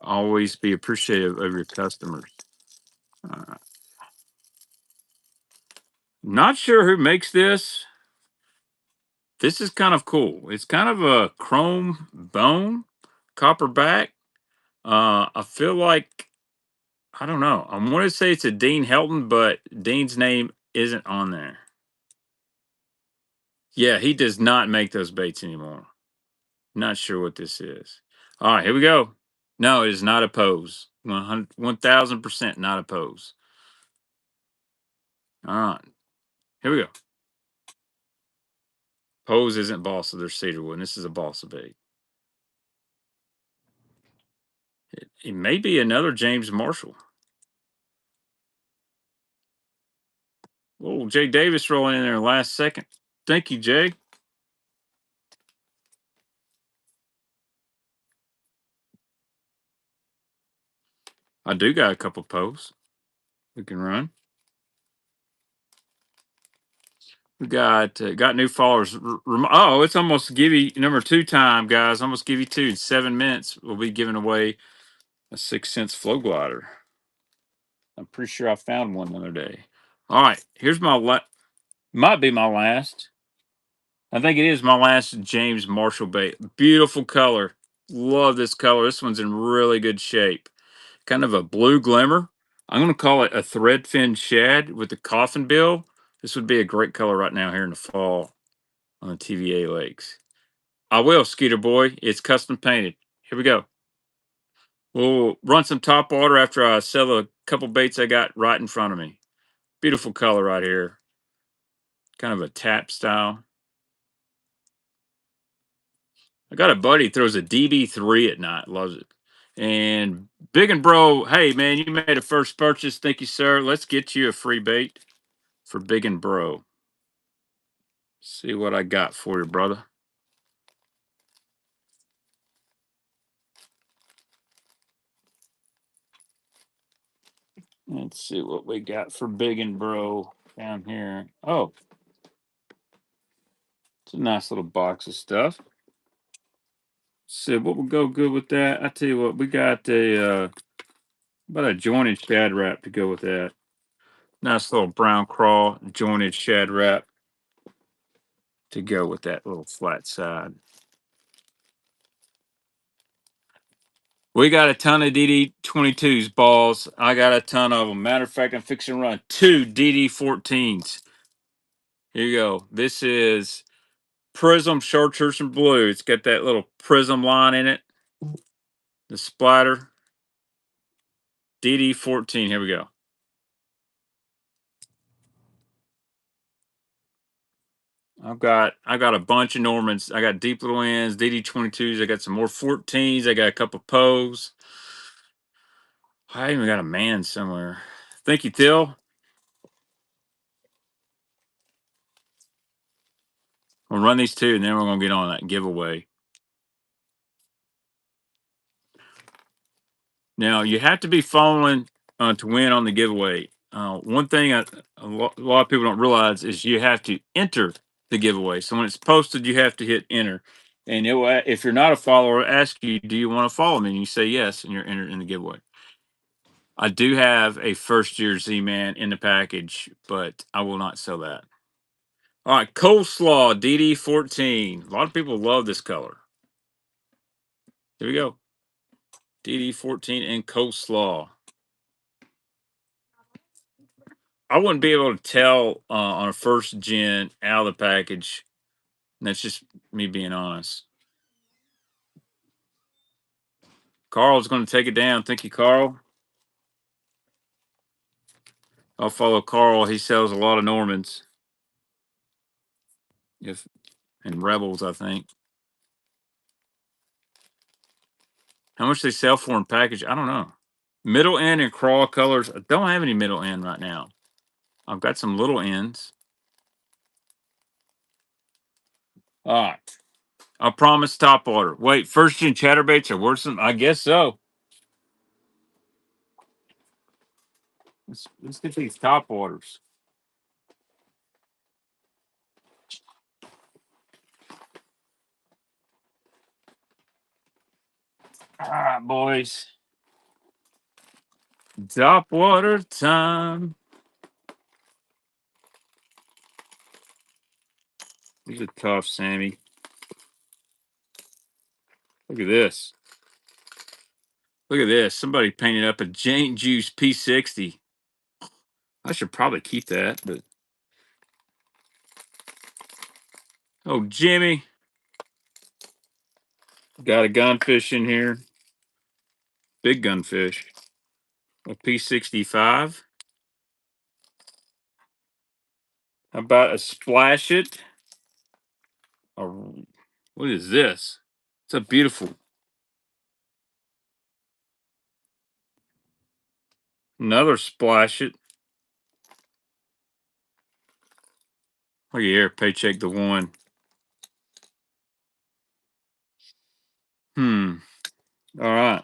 always be appreciative of your customers. Uh, Not sure who makes this. This is kind of cool. It's kind of a chrome bone, copper back. I feel like I don't know. I want to say it's a Dean Helton, but Dean's name isn't on there. Yeah, he does not make those baits anymore. Not sure what this is. All right, here we go. No, it is not a pose. 1000% not a pose. All right, here we go. Pose isn't balsa, there's cedarwood, and this is a balsa bait. It may be another James Marshall. Oh, Jay Davis rolling in there last second. Thank you, Jay. I do got a couple pose we can run. We got new followers. Oh, it's almost give you number 2 time, guys. Almost give you 2 in 7 minutes. We'll be giving away a 6 cents flow glider. I'm pretty sure I found one the other day. All right, here's my might be my last. I think it is my last James Marshall bait. Beautiful color. Love this color. This one's in really good shape. Kind of a blue glimmer. I'm going to call it a thread fin shad with the coffin bill. This would be a great color right now here in the fall on the TVA lakes. I will, Skeeter Boy. It's custom painted. Here we go. We'll run some top water after I sell a couple baits I got right in front of me. Beautiful color right here. Kind of a tap style. I got a buddy throws a DB3 at night. Loves it. And Big and Bro, hey man, you made a first purchase. Thank you, sir. Let's get you a free bait for Big and Bro. See what I got for you, brother. Let's see what we got for Big and Bro down here. Oh, it's a nice little box of stuff. So what would go good with that? I tell you what, we got a about a jointed shad wrap to go with that. Nice little brown crawl jointed shad wrap to go with that little flat side. We got a ton of DD22s balls. I got a ton of them. Matter of fact, I'm fixing to run 2 DD14s. Here you go. This is Prism Chartreuse and Blue. It's got that little prism line in it. The splatter. DD14. Here we go. I got a bunch of Normans. I got deep little ends, DD22s. I got some more 14s. I got a couple Poes. I even got a man somewhere. Thank you, Till. We'll run these two, and then we're gonna get on that giveaway. Now you have to be following to win on the giveaway. One thing a lot of people don't realize is you have to enter the giveaway. So when it's posted, you have to hit enter. And if you're not a follower, it'll ask you, "Do you want to follow me?" And you say yes, and you're entered in the giveaway. I do have a first year Z Man in the package, but I will not sell that. All right, Coleslaw DD14. A lot of people love this color. Here we go. DD14 and Coleslaw. I wouldn't be able to tell on a first gen out of the package. And that's just me being honest. Carl's going to take it down. Thank you, Carl. I'll follow Carl. He sells a lot of Normans. If and Rebels, I think. How much they sell for in package? I don't know. Middle end and crawl colors. I don't have any middle end right now. I've got some little ends. All right. I promise top order. Wait, first gen chatterbaits are worse than I guess so. Let's get these top orders. All right, boys. Top water time. These are tough, Sammy. Look at this. Look at this. Somebody painted up a Jane Juice P60. I should probably keep that, but oh, Jimmy. Got a gunfish in here. Big gunfish. A P65. How about a Splash It? What is this? It's a beautiful. Another Splash It. Look here, Paycheck the one. All right.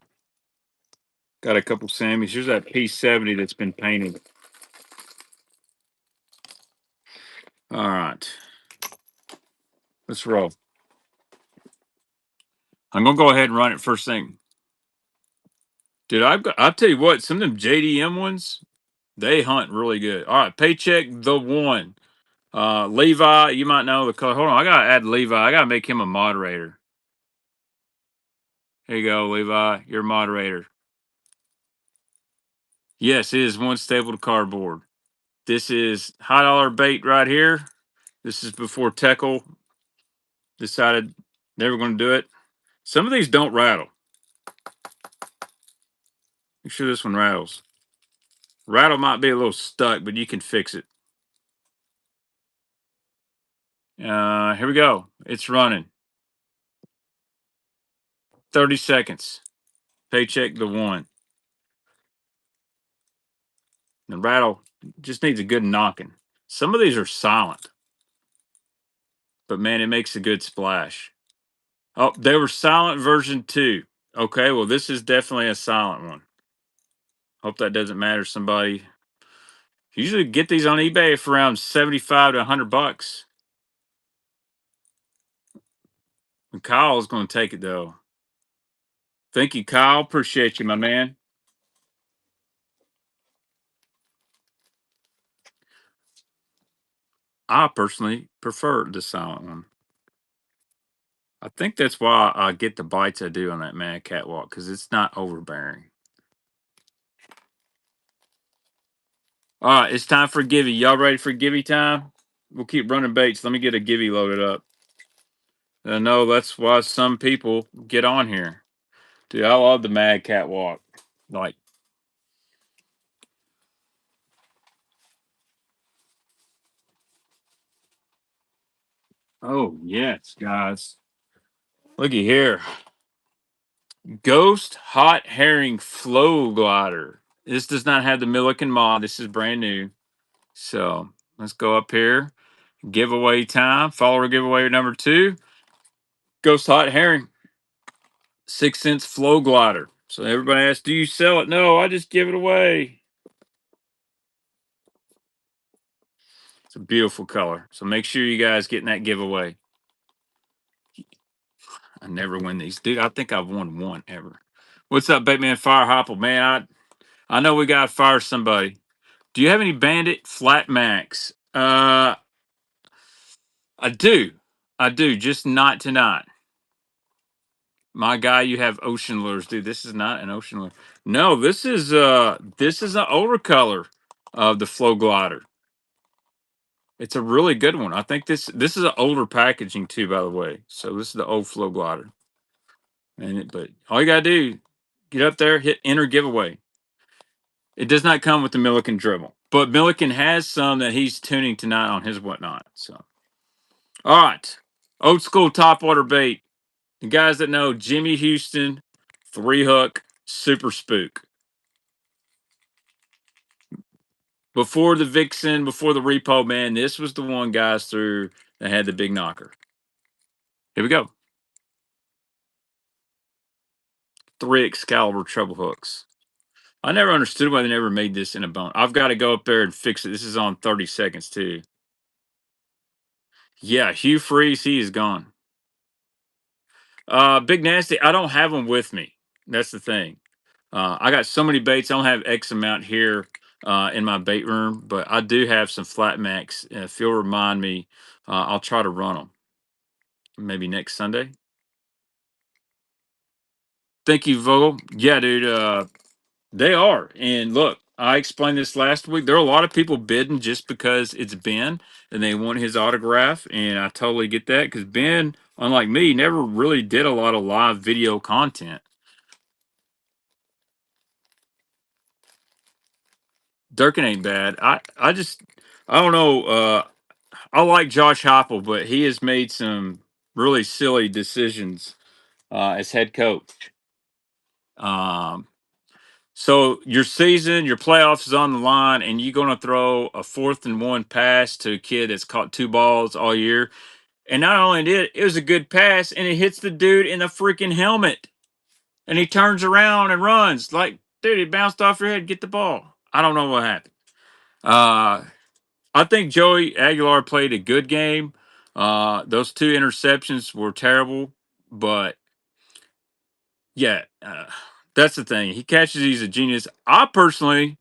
Got a couple Sammys. Here's that P70 that's been painted. All right. Let's roll. I'm gonna go ahead and run it first thing. Dude, I'll tell you what, some of them JDM ones, they hunt really good. All right, Paycheck the one. Levi, you might know the color. Hold on, I gotta add Levi. I gotta make him a moderator. Here you go, Levi. You're a moderator. Yes, it is one staple to cardboard. This is high dollar bait right here. This is before Teckle decided they were going to do it. Some of these don't rattle. Make sure this one rattles. Rattle might be a little stuck, but you can fix it. Here we go. It's running. 30 seconds. Paycheck the one. The rattle just needs a good knocking. Some of these are silent, but man, it makes a good splash. Oh, they were silent version 2. Okay, well, this is definitely a silent one. Hope that doesn't matter to somebody. Usually get these on eBay for around 75 to 100 bucks. And Kyle's going to take it though. Thank you, Kyle. Appreciate you, my man. I personally prefer the silent one. I think that's why I get the bites I do on that Mad Catwalk, because it's not overbearing. All right, it's time for Givey. Y'all ready for Givey time? We'll keep running baits. Let me get a Givey loaded up. I know that's why some people get on here. Dude, I love the Mad Catwalk. Like, oh, yes, guys. Looky here. Ghost Hot Herring Flow Glider. This does not have the Milliken mod. This is brand new. So let's go up here. Giveaway time. Follower giveaway number 2. Ghost Hot Herring. 6 cents Flow Glider. So everybody asks, do you sell it? No, I just give it away. It's a beautiful color. So make sure you guys get in that giveaway. I never win these. Dude, I think I've won one ever. What's up, Bateman Fire Hopple? Man, I know we gotta fire somebody. Do you have any Bandit Flat Max? I do. I do, just not tonight. My guy, you have ocean lures, dude. This is not an ocean lure. No, this is an older color of the Flow Glider. It's a really good one. I think this is an older packaging too, by the way. So this is the old Flow Glider. But all you gotta do, get up there, hit enter giveaway. It does not come with the Milliken dribble, but Milliken has some that he's tuning tonight on his whatnot. So, all right, old school topwater bait. The guys that know Jimmy Houston, 3 hook, super spook. Before the Vixen, before the Repo, man, this was the one guys threw that had the big knocker. Here we go. 3 Excalibur treble hooks. I never understood why they never made this in a bone. I've got to go up there and fix it. This is on 30 seconds too. Yeah, Hugh Freeze, he is gone. Big Nasty, I don't have them with me. That's the thing. I got so many baits. I don't have X amount here in my bait room, but I do have some flat max. If you'll remind me, I'll try to run them. Maybe next Sunday. Thank you, Vogel. Yeah, dude. They are. And look, I explained this last week. There are a lot of people bidding just because it's Ben and they want his autograph. And I totally get that because Ben, unlike me, never really did a lot of live video content. Durkin ain't bad. I don't know. I like Josh Heupel, but he has made some really silly decisions as head coach. Um, So your season, your playoffs is on the line, and you're going to throw a 4th-and-1 pass to a kid that's caught 2 balls all year. And not only did it was a good pass, and it hits the dude in the freaking helmet, and he turns around and runs like, dude, it bounced off your head. Get the ball. I don't know what happened. I think Joey Aguilar played a good game. Those 2 interceptions were terrible, but yeah, that's the thing. He catches. He's a genius. I personally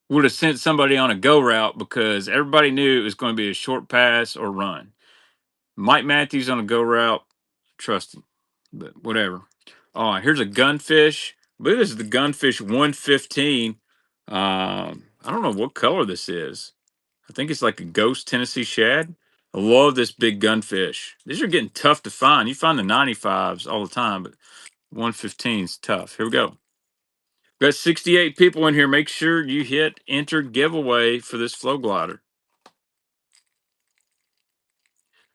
would have sent somebody on a go route because everybody knew it was going to be a short pass or run. Mike Matthews on a go route, trust him, but whatever. All right, here's a gunfish. I believe this is the gunfish 115. I don't know what color this is. I think it's like a ghost Tennessee shad. I love this big gunfish. These are getting tough to find. You find the 95s all the time, but 115 is tough. Here we go. Got 68 people in here. Make sure you hit enter giveaway for this flow glider.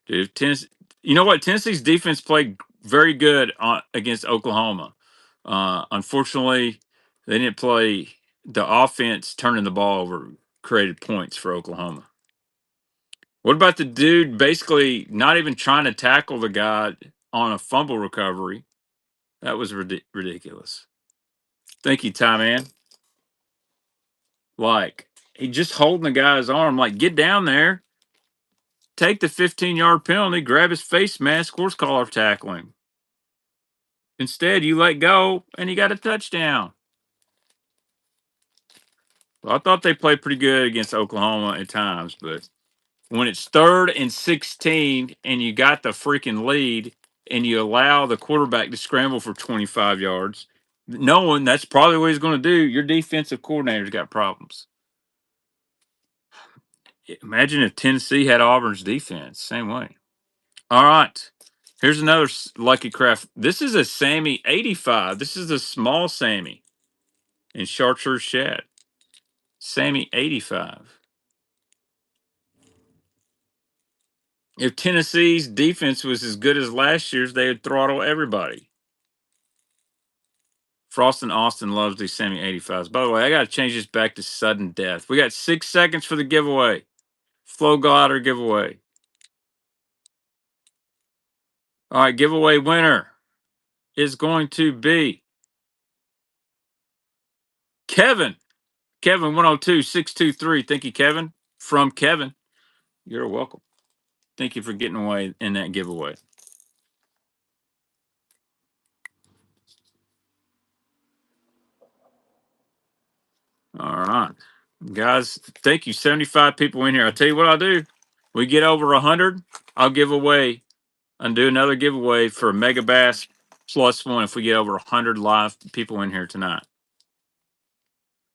Dude, Tennessee, you know what? Tennessee's defense played very good against Oklahoma. Unfortunately, they didn't play the offense turning the ball over, created points for Oklahoma. What about the dude basically not even trying to tackle the guy on a fumble recovery? That was ridiculous. Thank you, Ty Man. Like, he just holding the guy's arm, like, get down there, take the 15-yard penalty, grab his face mask, horse collar tackle him. Instead, you let go and you got a touchdown. Well, I thought they played pretty good against Oklahoma at times, but when it's 3rd and 16 and you got the freaking lead and you allow the quarterback to scramble for 25 yards, knowing that's probably what he's going to do, your defensive coordinator's got problems. Imagine if Tennessee had Auburn's defense, same way. All right. Here's another Lucky Craft. This is a Sammy 85. This is a small Sammy in chartreuse shad. Sammy 85. If Tennessee's defense was as good as last year's, they would throttle everybody. Frost and Austin loves these Sammy 85s. By the way, I got to change this back to sudden death. We got 6 seconds for the giveaway. Flow glider giveaway. All right, giveaway winner is going to be Kevin. Kevin 102623. Thank you, Kevin. From Kevin. You're welcome. Thank you for getting away in that giveaway. All right. Guys, thank you. 75 people in here. I'll tell you what I'll do. We get over 100, I'll give away and do another giveaway for a Mega Bass plus one if we get over 100 live people in here tonight.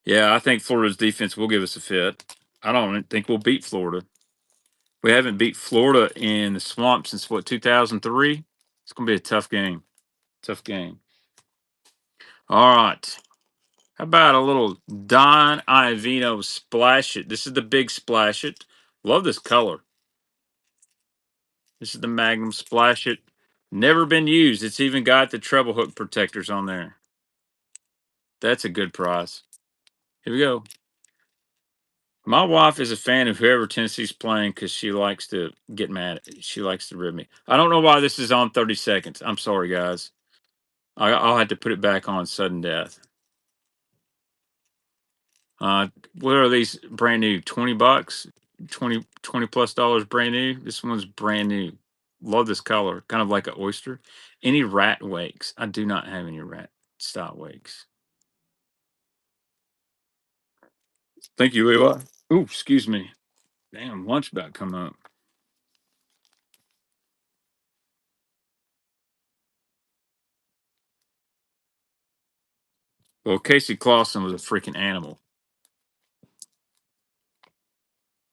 Yeah, I think Florida's defense will give us a fit. I don't think we'll beat Florida. We haven't beat Florida in the swamp since what, 2003? It's going to be a tough game. Tough game. All right. How about a little Don Iovino Splash It? This is the big Splash It. Love this color. This is the Magnum Splash It. Never been used. It's even got the treble hook protectors on there. That's a good prize. Here we go. My wife is a fan of whoever Tennessee's playing because she likes to get mad at me. She likes to rib me. I don't know why this is on 30 seconds. I'm sorry, guys. I'll have to put it back on sudden death. What are these brand new? 20 bucks? 20 plus dollars brand new? This one's brand new. Love this color. Kind of like an oyster. Any rat wakes? I do not have any rat style wakes. Thank you, Levi. Ooh, excuse me. Damn, lunch about come up. Well, Casey Clausen was a freaking animal.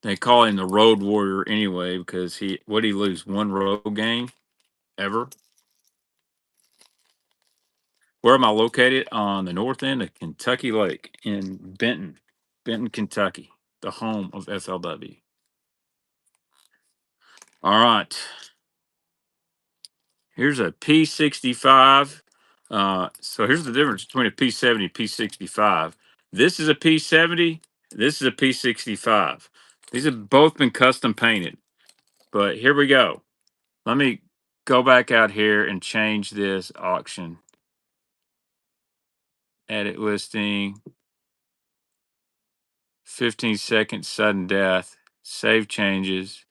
They call him the road warrior anyway because he lose one road game ever. Where am I located? On the north end of Kentucky Lake in Benton, Kentucky, the home of FLW. All right. Here's a P65. So here's the difference between a P70 and P65. This is a P70. This is a P65. These have both been custom painted. But here we go. Let me go back out here and change this auction. Edit listing. 15-second sudden death. Save changes.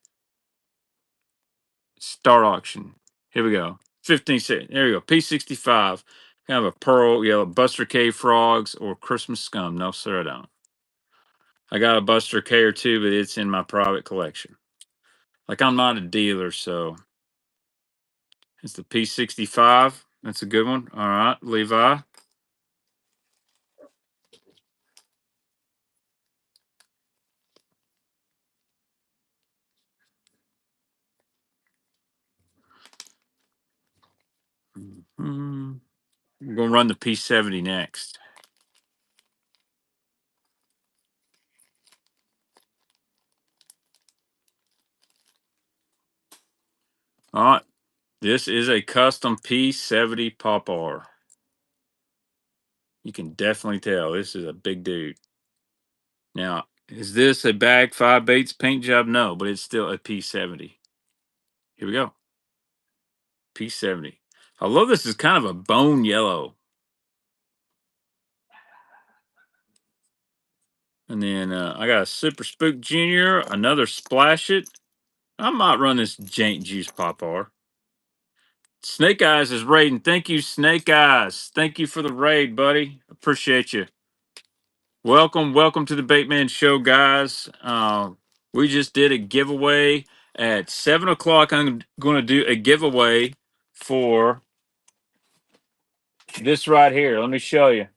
Start auction. Here we go. 15 seconds. There we go. P65. Kind of a pearl yellow. Buster K frogs or Christmas scum. No, sir, I don't. I got a Buster K or two, but it's in my private collection. Like, I'm not a dealer, so it's the P65. That's a good one. All right, Levi. We're gonna run the P70 next. All right, this is a custom P70 popper. You can definitely tell this is a big dude. Now, is this a bag 5 baits paint job? No, but it's still a P70. Here we go. P70. I love this. Is kind of a bone yellow. And then I got a Super Spook Junior, another Splash It. I might run this Jank Juice Popper. Snake Eyes is raiding. Thank you, Snake Eyes. Thank you for the raid, buddy. Appreciate you. Welcome to the Baitman Show, guys. We just did a giveaway at 7 o'clock. I'm going to do a giveaway for this right here. Let me show you.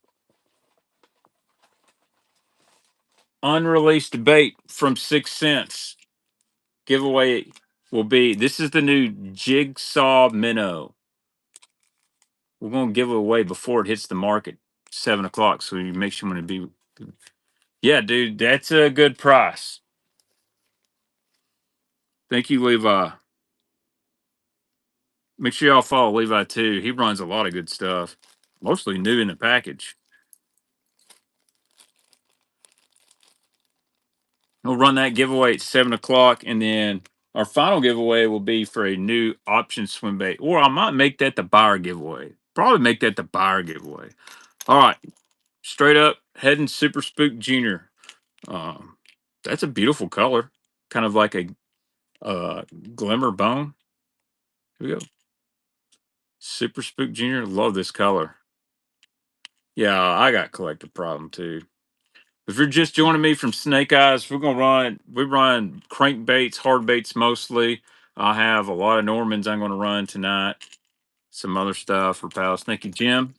Unreleased bait from 6 cents. Giveaway will be, this is the new Jigsaw Minnow. We're going to give it away before it hits the market, 7 o'clock. So you make sure you want to be. Yeah, dude, that's a good price. Thank you, Levi. Make sure y'all follow Levi too. He runs a lot of good stuff, mostly new in the package. We'll run that giveaway at 7 o'clock, and then our final giveaway will be for a new option swim bait. Or I might make that the buyer giveaway. Probably make that the buyer giveaway. All right, straight up heading Super Spook Junior. That's a beautiful color, kind of like a glimmer bone. Here we go. Super Spook Junior. Love this color. Yeah, I got collector problem too. If you're just joining me from Snake Eyes, we run crankbaits, hard baits mostly. I have a lot of Normans I'm going to run tonight. Some other stuff for pals. Thank you, Jim.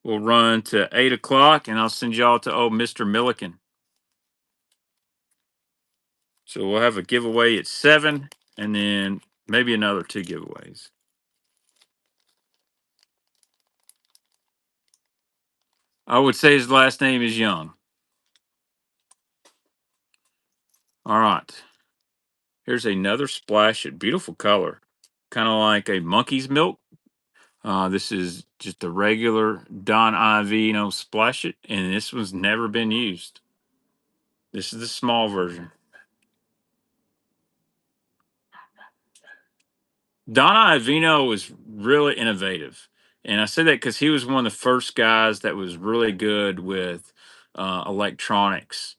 We'll run to 8 o'clock, and I'll send y'all to Mr. Milliken. So we'll have a giveaway at 7, and then maybe another 2 giveaways. I would say his last name is Young. All right. Here's another splash. Beautiful color. Kind of like a monkey's milk. This is just a regular Don Ivino Splash It, and this one's never been used. This is the small version. Don Ivino was really innovative. And I say that because he was one of the first guys that was really good with electronics.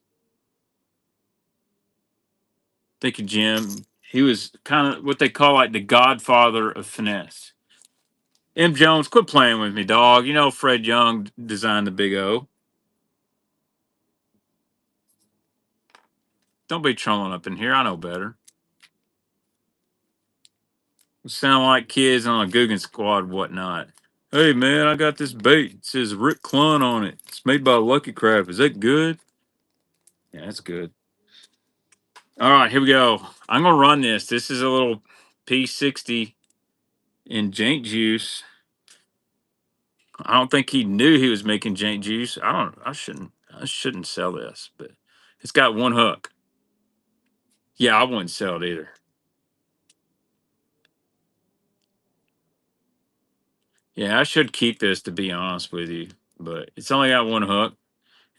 Thank you, Jim. He was kind of what they call like the godfather of finesse. M. Jones, quit playing with me, dog. You know Fred Young designed the Big O. Don't be trolling up in here. I know better. We sound like kids on a Guggen Squad, whatnot. Hey, man, I got this bait. It says Rick Clun on it. It's made by Lucky Crab. Is that good? Yeah, that's good. All right, here we go. I'm going to run this. This is a little P60 in jank juice. I don't think he knew he was making jank juice. I shouldn't sell this, but it's got one hook. Yeah, I wouldn't sell it either. Yeah, I should keep this, to be honest with you, but it's only got one hook,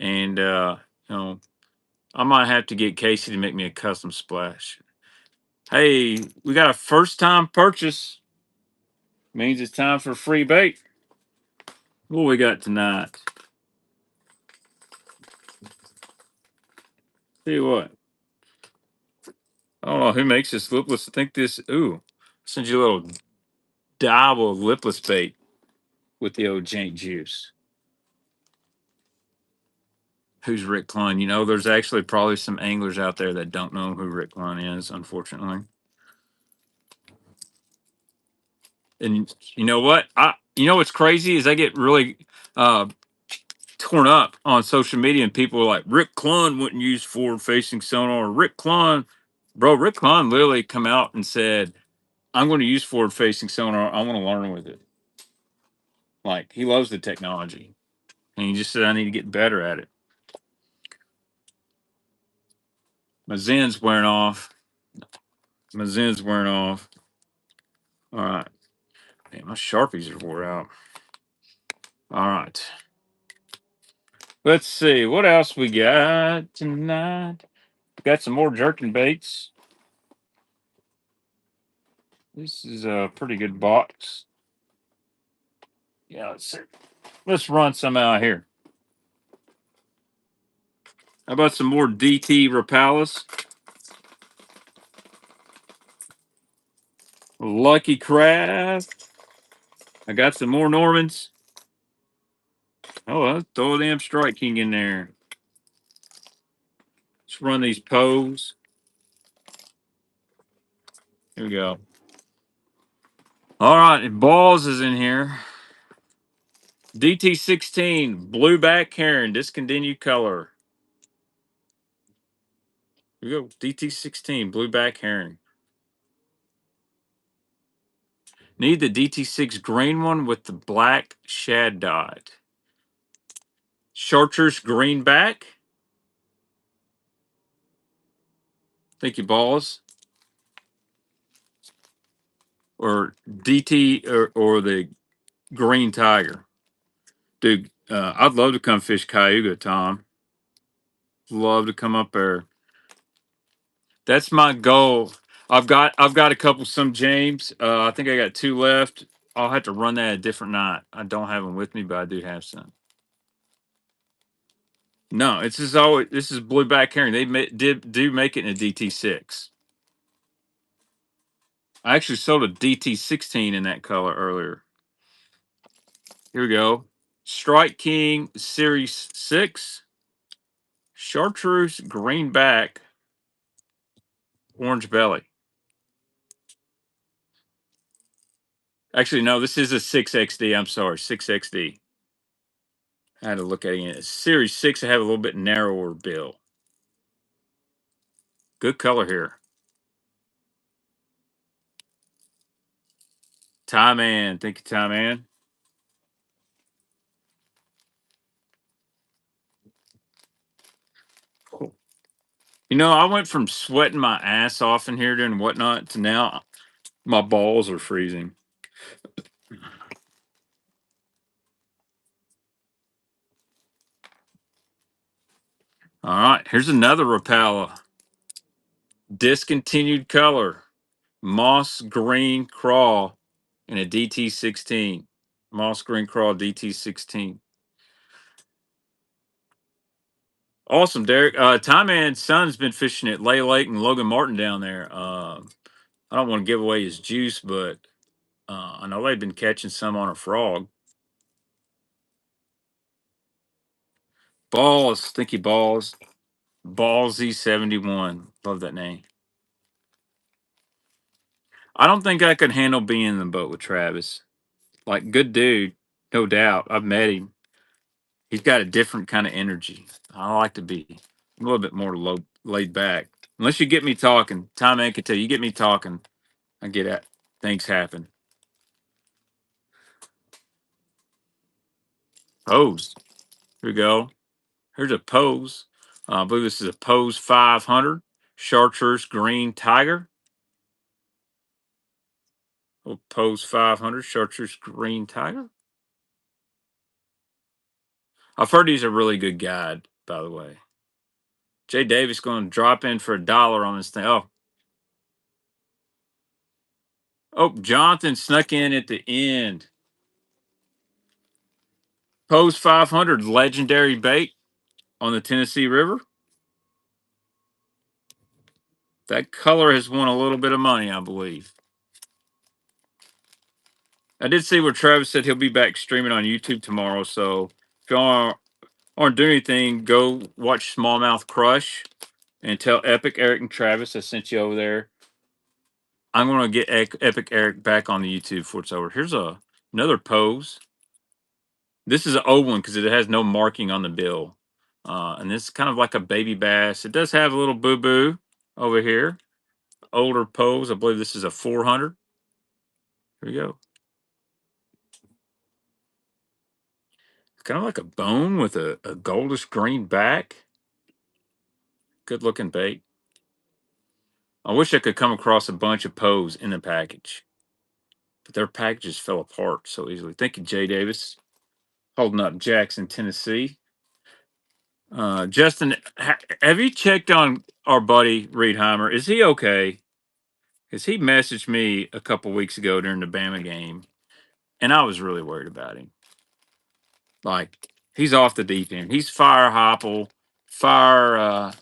and you know, I might have to get Casey to make me a custom splash. Hey, we got a first time purchase. Means it's time for free bait. What we got tonight? Tell you what. I don't know who makes this lipless. I think this. Ooh, send you a little dab of lipless bait with the old jank juice. Who's Rick Clun? You know, there's actually probably some anglers out there that don't know who Rick Clun is, unfortunately. And you know what? You know what's crazy is I get really uh, torn up on social media, and people are like, Rick Clun wouldn't use forward facing sonar. Rick Clun, bro, Rick Clun literally come out and said I'm going to use forward facing sonar. I want to learn with it. Like, he loves the technology, and he just said I need to get better at it. My Zen's wearing off. My Zen's wearing off. All right. Man, my Sharpies are wore out. All right. Let's see what else we got tonight. Got some more jerking baits. This is a pretty good box. Yeah, let's see. Let's run some out here. How about some more DT Rapalas? Lucky Craft. I got some more Normans. Oh, let's throw a damn Strike King in there. Let's run these Poes. Here we go. All right, Balls is in here. DT16, Blueback Heron, discontinued color. Here we go. DT16, Blueback Heron. Need the DT6 green one with the black shad dot. Chartreuse greenback. Thank you, Balls. Or DT or the green tiger. Dude, I'd love to come fish Cayuga, Tom. Love to come up there. That's my goal. I've got a couple some James. I think I got two left. I'll have to run that a different night. I don't have them with me, but I do have some. No, it's just always this is blueback herring. They do make it in a DT6. I actually sold a DT16 in that color earlier. Here we go. Strike King Series 6. Chartreuse greenback orange belly. Actually, no, this is a 6XD. I'm sorry, 6XD. I had to look at it. Series 6, I have a little bit narrower bill. Good color here. Ty Man. Thank you, Ty Man. Cool. You know, I went from sweating my ass off in here doing whatnot to now my balls are freezing. All right, here's another Rapala. Discontinued color. Moss green crawl in a DT16. Moss green crawl DT16. Awesome, Derek. Ty Man's son's been fishing at Lay Lake and Logan Martin down there. I don't want to give away his juice, but I know they've been catching some on a frog. Balls. Thank you, Balls. Ballsy71. Love that name. I don't think I could handle being in the boat with Travis. Like, good dude, no doubt. I've met him. He's got a different kind of energy. I like to be a little bit more laid back. Unless you get me talking. Tom Man can tell you, you get me talking, I get at things happen. Pose. Here we go. Here's a pose. I believe this is a Pose 500 Chartreuse Green Tiger. Oh, Pose 500 Chartreuse Green Tiger. I've heard he's a really good guide, by the way. Jay Davis going to drop in for $1 on this thing. Oh, Jonathan snuck in at the end. Pose 500 legendary bait on the Tennessee River. That color has won a little bit of money, I believe. I did see where Travis said he'll be back streaming on YouTube tomorrow. So if y'all aren't doing anything, go watch Smallmouth Crush and tell Epic Eric and Travis I sent you over there. I'm going to get Epic Eric back on the YouTube before it's over. Here's another pose. This is an old one because it has no marking on the bill. And this is kind of like a baby bass. It does have a little boo-boo over here. Older pose. I believe this is a 400. Here we go. It's kind of like a bone with a goldish green back. Good looking bait. I wish I could come across a bunch of Poes in the package, but their packages fell apart so easily. Thank you, Jay Davis. Holding up Jackson, Tennessee. Justin, have you checked on our buddy Reedheimer? Is he okay? Because he messaged me a couple weeks ago during the Bama game, and I was really worried about him. Like, he's off the deep end. He's fire Hopple, fire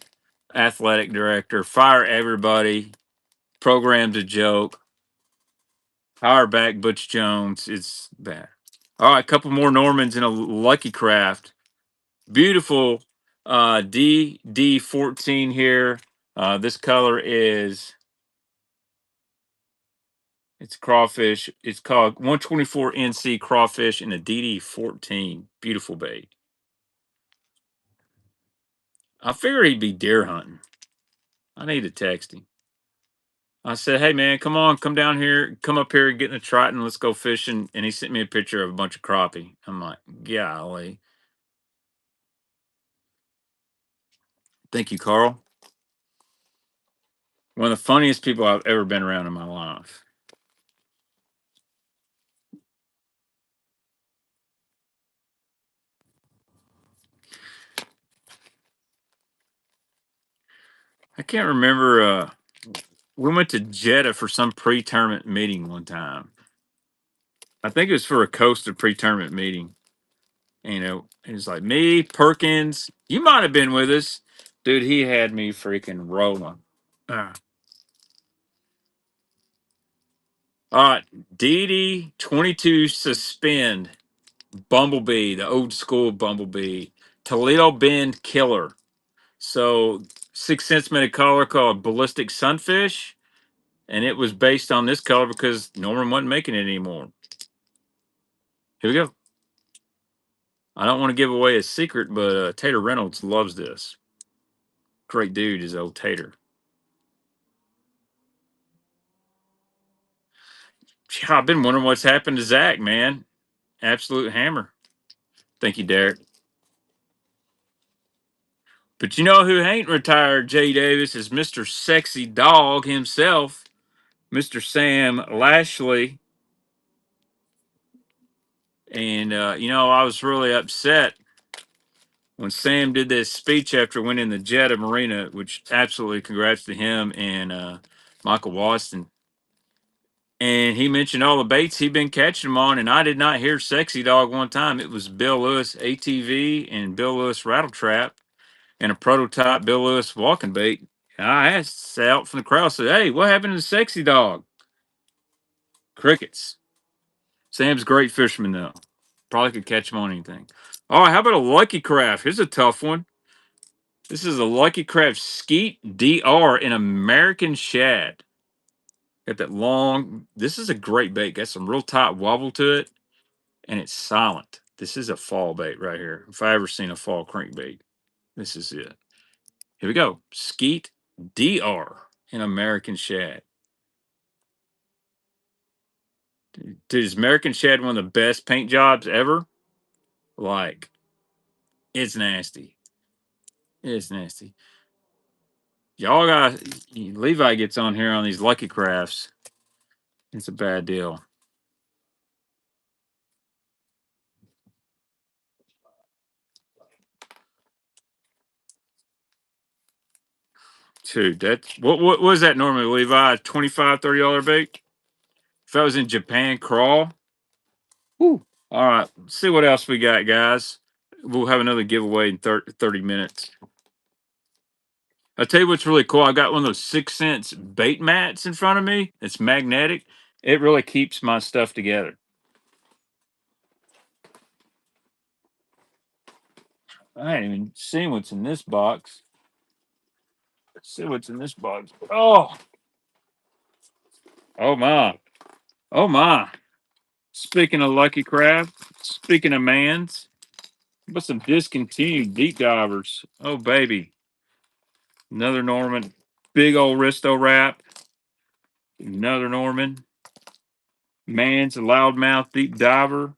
athletic director, fire everybody. Program's a joke. Hire back Butch Jones. It's bad. All right, a couple more Normans in a Lucky Craft. Beautiful DD14 here. This color is, it's crawfish. It's called 124 NC crawfish in a DD14. Beautiful bait. I figured he'd be deer hunting. I need to text him. I said, "Hey man, come on, come down here, come up here, get in a Triton, let's go fishing." And he sent me a picture of a bunch of crappie. I'm like, golly. Thank you, Carl. One of the funniest people I've ever been around in my life. I can't remember. We went to Jeddah for some pre-tournament meeting one time. I think it was for a Costa pre-tournament meeting. You know, it was like me, Perkins. You might have been with us, dude. He had me freaking rolling. Ah. All right, DD22 suspend Bumblebee, the old school Bumblebee, Toledo Bend Killer. So 6 cents made a color called Ballistic Sunfish, and it was based on this color because Norman wasn't making it anymore. Here we go. I don't want to give away a secret, but Tater Reynolds loves this. Great dude is old Tater. I've been wondering what's happened to Zach, man. Absolute hammer. Thank you, Derek. But you know who ain't retired, Jay Davis, is Mr. Sexy Dog himself, Mr. Sam Lashley. And, you know, I was really upset when Sam did this speech after winning the Jeddah Marina, which absolutely congrats to him and Michael Waston. And he mentioned all the baits he'd been catching them on, and I did not hear Sexy Dog one time. It was Bill Lewis ATV and Bill Lewis Rattle Trap and a prototype Bill Lewis walking bait. And I asked out from the crowd, said, "Hey, what happened to the Sexy Dog?" Crickets. Sam's a great fisherman, though. Probably could catch him on anything. All right, how about a Lucky Craft? Here's a tough one. This is a Lucky Craft Skeet DR in American Shad. Got that long. This is a great bait. Got some real tight wobble to it, and it's silent. This is a fall bait right here. If I ever seen a fall crankbait, this is it. Here we go. Skeet DR in American Shad. Dude, is American Shad one of the best paint jobs ever? Like, it's nasty. It's nasty. Y'all got Levi gets on here on these Lucky Crafts. It's a bad deal. Dude, that's what was that normally, Levi? $25, $30 bait? If I was in Japan, crawl. Woo. All right. Let's see what else we got, guys. We'll have another giveaway in 30 minutes. I'll tell you what's really cool. I got one of those 6 cents bait mats in front of me. It's magnetic. It really keeps my stuff together. I ain't even seen what's in this box. Let's see what's in this box. Oh, oh my. Oh my. Speaking of Lucky Craft, speaking of mans, but some discontinued deep divers. Oh baby. Another Norman. Big old Risto wrap. Another Norman. Man's Loudmouth Deep Diver.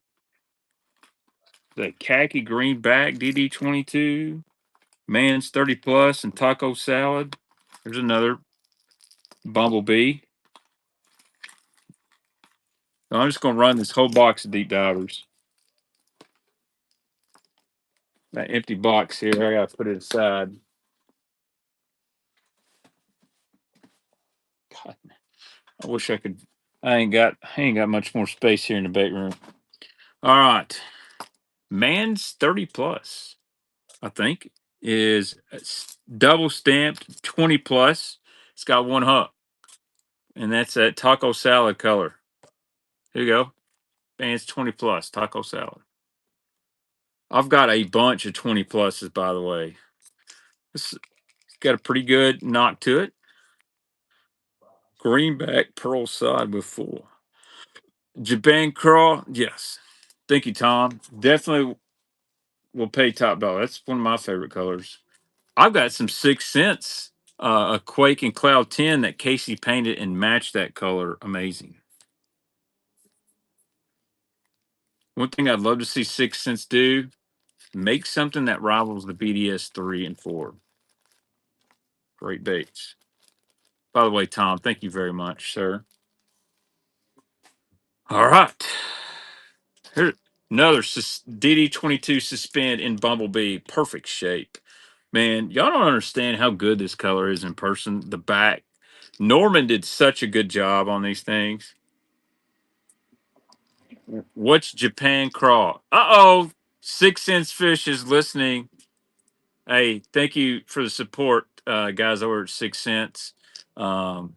The khaki greenback DD22. Man's 30 plus and taco salad. There's another bumblebee. So I'm just going to run this whole box of deep divers. That empty box here, I got to put it aside. God, I wish I could. I ain't got much more space here in the bait room. All right. Man's 30 plus, I think, is double stamped 20 plus. It's got one hook. And that's that taco salad color. Here you go. Man's 20 plus taco salad. I've got a bunch of 20 pluses, by the way. It's got a pretty good knock to it. Greenback pearl side with full. Japan crawl, yes. Thank you, Tom. Definitely will pay top dollar. That's one of my favorite colors. I've got some 6 cents, a Quake and Cloud 10 that Casey painted and matched that color. Amazing. One thing I'd love to see 6 cents do, make something that rivals the BDS 3 and 4. Great baits. By the way, Tom, thank you very much, sir. All right. Here, another DD22 suspend in Bumblebee. Perfect shape. Man, y'all don't understand how good this color is in person. The back. Norman did such a good job on these things. What's Japan crawl? Uh-oh. 6 cents fish is listening. Hey, thank you for the support, guys over at 6 cents. You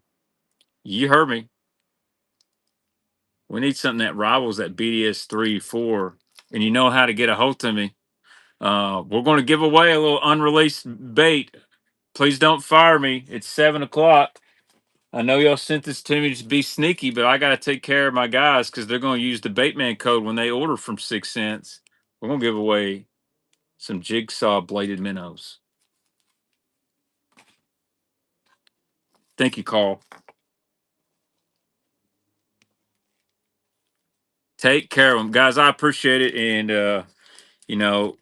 heard me. We need something that rivals that BDS 3, 4. And you know how to get a hold of me. We're going to give away a little unreleased bait. Please don't fire me. It's 7 o'clock. I know y'all sent this to me to be sneaky, but I got to take care of my guys because they're going to use the Baitman code when they order from 6 cents. We're going to give away some jigsaw bladed minnows. Thank you, Carl. Take care of them, guys. I appreciate it. And, you know,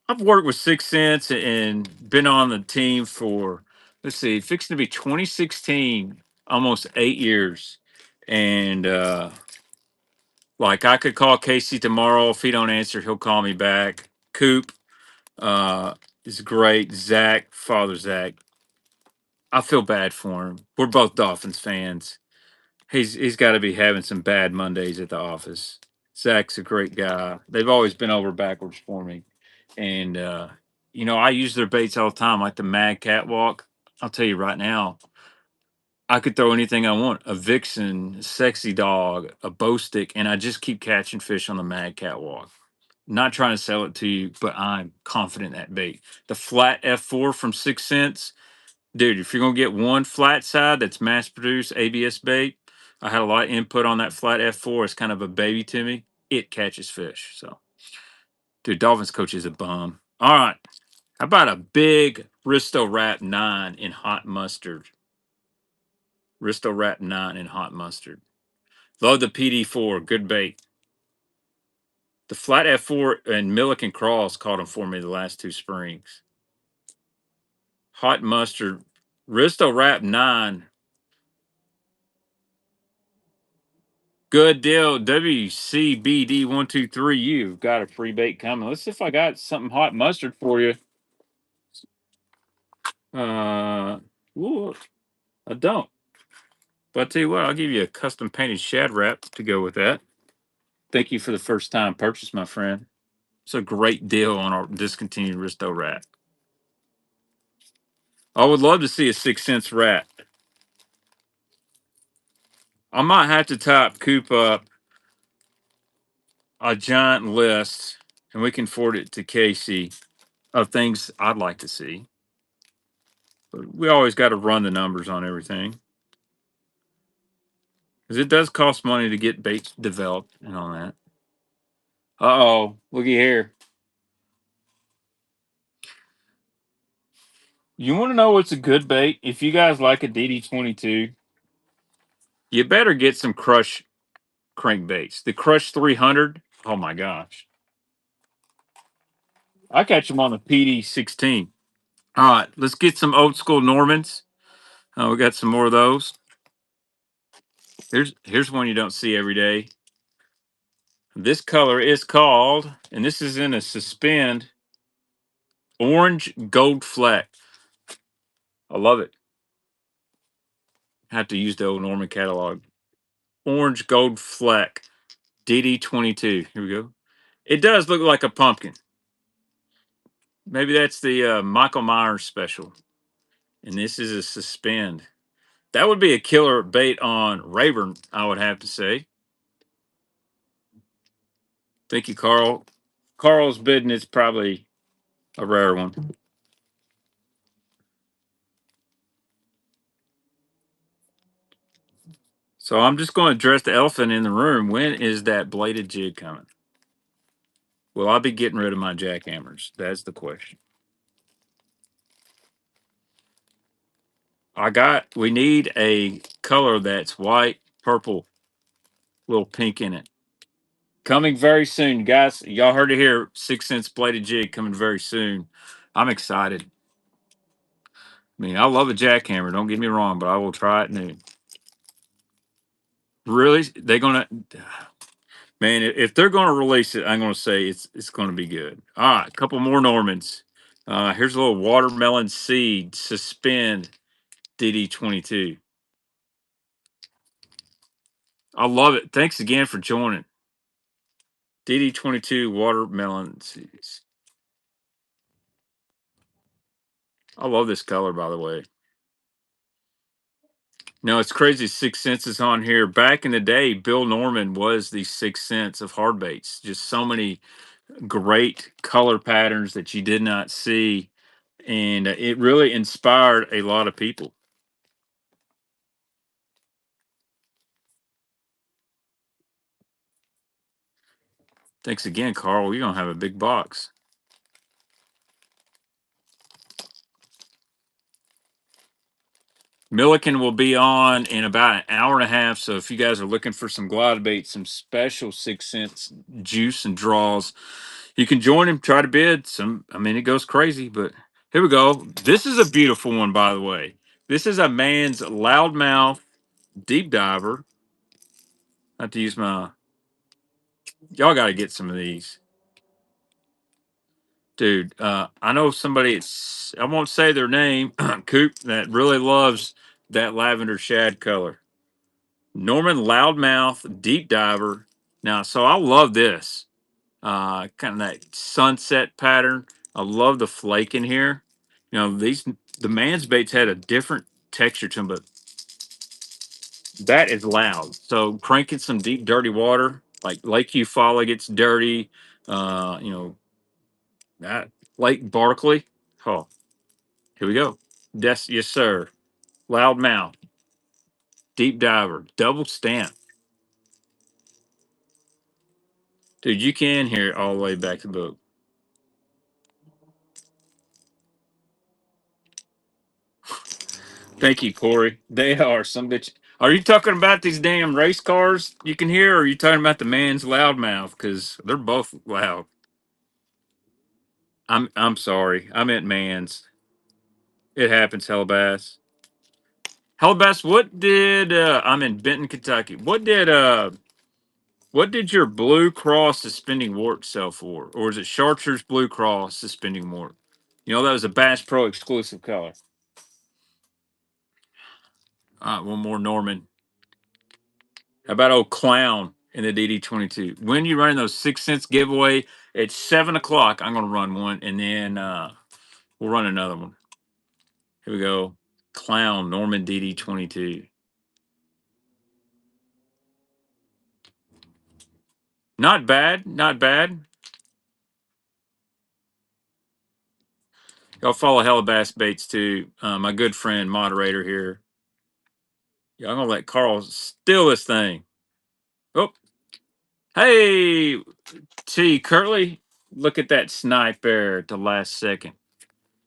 I've worked with 6 cents and been on the team for, let's see, fixing to be 2016, almost 8 years. And, like I could call Casey tomorrow. If he don't answer, he'll call me back. Coop is great. Zach, Father Zach. I feel bad for him. We're both Dolphins fans. He's got to be having some bad Mondays at the office. Zach's a great guy. They've always been over backwards for me. And you know, I use their baits all the time, like the Mad Catwalk. I'll tell you right now, I could throw anything I want, a vixen, a sexy dog, a bow stick, and I just keep catching fish on the Mad Catwalk. Not trying to sell it to you, but I'm confident in that bait. The flat F4 from 6 cents, dude, if you're going to get one flat side that's mass produced ABS bait, I had a lot of input on that flat F4. It's kind of a baby to me. It catches fish. So, dude, Dolphins coach is a bum. All right. How about a big Risto Wrap 9 in hot mustard? Risto Wrap 9 in hot mustard. Love the PD4. Good bait. The flat F4 and Milliken Cross caught them for me the last 2 springs. Hot mustard. Risto Wrap 9. Good deal. WCBD123. You've got a free bait coming. Let's see if I got something hot mustard for you. Ooh, I don't. But I tell you what, I'll give you a custom painted shad wrap to go with that. Thank you for the first time purchase, my friend. It's a great deal on our discontinued Risto wrap. I would love to see a 6 cents wrap. I might have to type Coop up a giant list and we can forward it to Casey of things I'd like to see. But we always got to run the numbers on everything. Because it does cost money to get baits developed and all that. Uh-oh, looky here. You want to know what's a good bait? If you guys like a DD22, you better get some crush crankbaits. The Crush 300. Oh my gosh. I catch them on the PD 16. All right, let's get some old school Normans. We got some more of those. Here's one you don't see every day. This color is called, and this is in a suspend, orange gold fleck. I love it. Have to use the old Norman catalog. Orange gold fleck, DD22. Here we go. It does look like a pumpkin. Maybe that's the Michael Myers special. And this is a suspend. That would be a killer bait on Rayburn, I would have to say. Thank you, Carl. Carl's bidding it's probably a rare one. So I'm just going to address the elephant in the room. When is that bladed jig coming? Will I be getting rid of my jackhammers? That's the question. We need a color that's white, purple, little pink in it. Coming very soon, guys. Y'all heard it here. 6 cents bladed jig coming very soon. I'm excited. I mean, I love a jackhammer. Don't get me wrong, but I will try it new. Really? They're gonna, man. If they're gonna release it, I'm gonna say it's gonna be good. All right, a couple more Normans. Here's a little watermelon seed suspend DD22. I love it. Thanks again for joining. DD22 watermelon seeds. I love this color, by the way. No, it's crazy. 6 cents is on here. Back in the day, Bill Norman was the 6 cents of hard baits. Just so many great color patterns that you did not see. And it really inspired a lot of people. Thanks again, Carl. You're going to have a big box. Milliken will be on in about an hour and a half. So if you guys are looking for some glide bait, some special 6 cents juice and draws, you can join him, try to bid. I mean, it goes crazy, but here we go. This is a beautiful one, by the way. This is a man's loudmouth deep diver. I have to use my, y'all got to get some of these. Dude, I know somebody, I won't say their name, Coop, that really loves that lavender shad color. Norman Loudmouth Deep Diver. Now, so I love this. Kind of that sunset pattern. I love the flake in here. You know, the man's baits had a different texture to them, but that is loud. So cranking some deep, dirty water, like Lake Eufaula gets dirty. You know, that Lake Barkley. Oh, here we go. Yes, sir. Loudmouth, deep diver, double stamp. Dude, you can hear it all the way back to the boat. Thank you, Corey. They are some bitch. Are you talking about these damn race cars you can hear, or are you talking about the man's loudmouth? Because they're both loud. I'm sorry. I meant man's. It happens, Hellabass. Hellabass, I'm in Benton, Kentucky. What did your Blue Cross suspending wart sell for? Or is it Chartreuse Blue Cross suspending wart? You know, that was a Bass Pro exclusive color. All right, one more Norman. How about old Clown in the DD22? When you run those 6 cents giveaway at 7 o'clock, I'm going to run one, and then we'll run another one. Here we go. Clown Norman DD22. Not bad. Not bad. Y'all follow Hella Bass Baits too. My good friend, moderator here. Yeah, I'm going to let Carl steal this thing. Oh, hey, T. Curley. Look at that snipe there at the last second.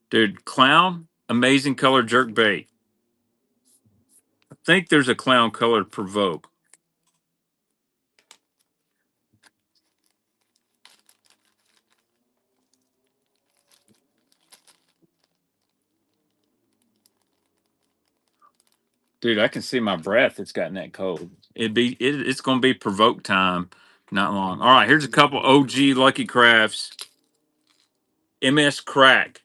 Dude, Clown, amazing color jerk bait. I think there's a clown colored provoke. Dude, I can see my breath. It's gotten that cold. It's gonna be provoke time. Not long. All right, here's a couple OG Lucky Crafts. MS Crack.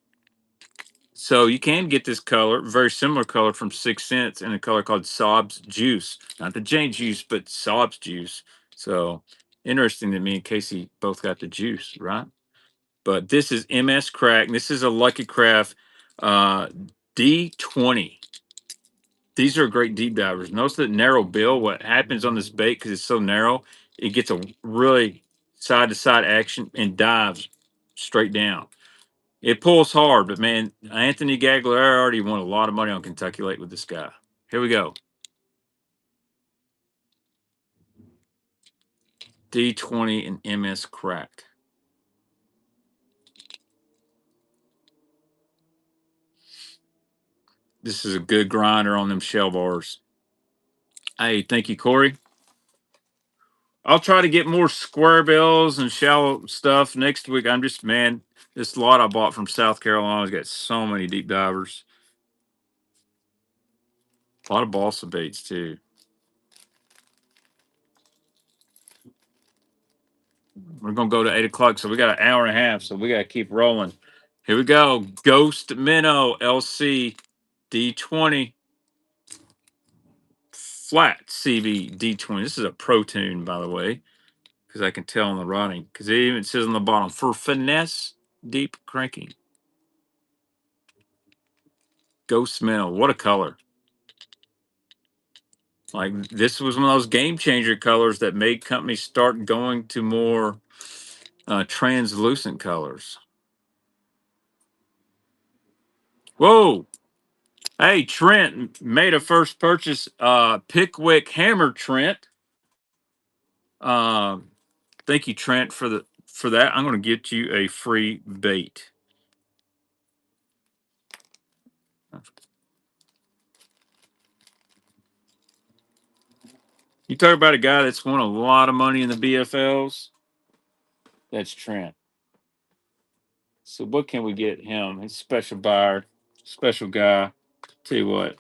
So you can get this color, very similar color from 6 Cents, in a color called Sob's Juice. Not the Jane Juice, but Sob's Juice. So interesting that me and Casey both got the juice, right? But this is MS Crack. This is a Lucky Craft D20. These are great deep divers. Notice that narrow bill. What happens on this bait, because it's so narrow, it gets a really side to side action and dives straight down. It pulls hard, but man, Anthony Gagliardi already won a lot of money on Kentucky Lake with this guy. Here we go. D20 and MS Crack. This is a good grinder on them shell bars. Hey, thank you, Corey. I'll try to get more square bills and shallow stuff next week. I'm just, man, this lot I bought from South Carolina's got so many deep divers. A lot of balsa baits, too. We're going to go to 8 o'clock, so we got an hour and a half, so we got to keep rolling. Here we go. Ghost Minnow LC D20. Flat CV D20. This is a pro tune, by the way, because I can tell on the writing. Because it even says on the bottom, for finesse deep cranking. Ghost Minnow. What a color. Like, this was one of those game changer colors that made companies start going to more translucent colors. Whoa. Hey, Trent made a first purchase. Pickwick Hammer Trent. Uh, thank you, Trent, for that. I'm going to get you a free bait. You talk about a guy that's won a lot of money in the BFLs. That's Trent. So what can we get him? He's a special buyer, special guy. Tell you what.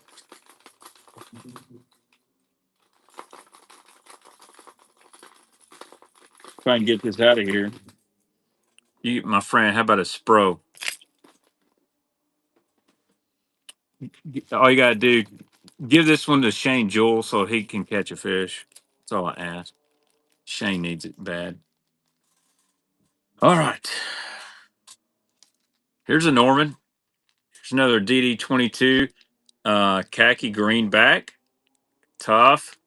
Try and get this out of here. You, my friend, how about a Spro? All you gotta do, give this one to Shane Jewell so he can catch a fish. That's all I ask. Shane needs it bad. All right. Here's a Norman. Here's another DD22. Khaki green back. Tough.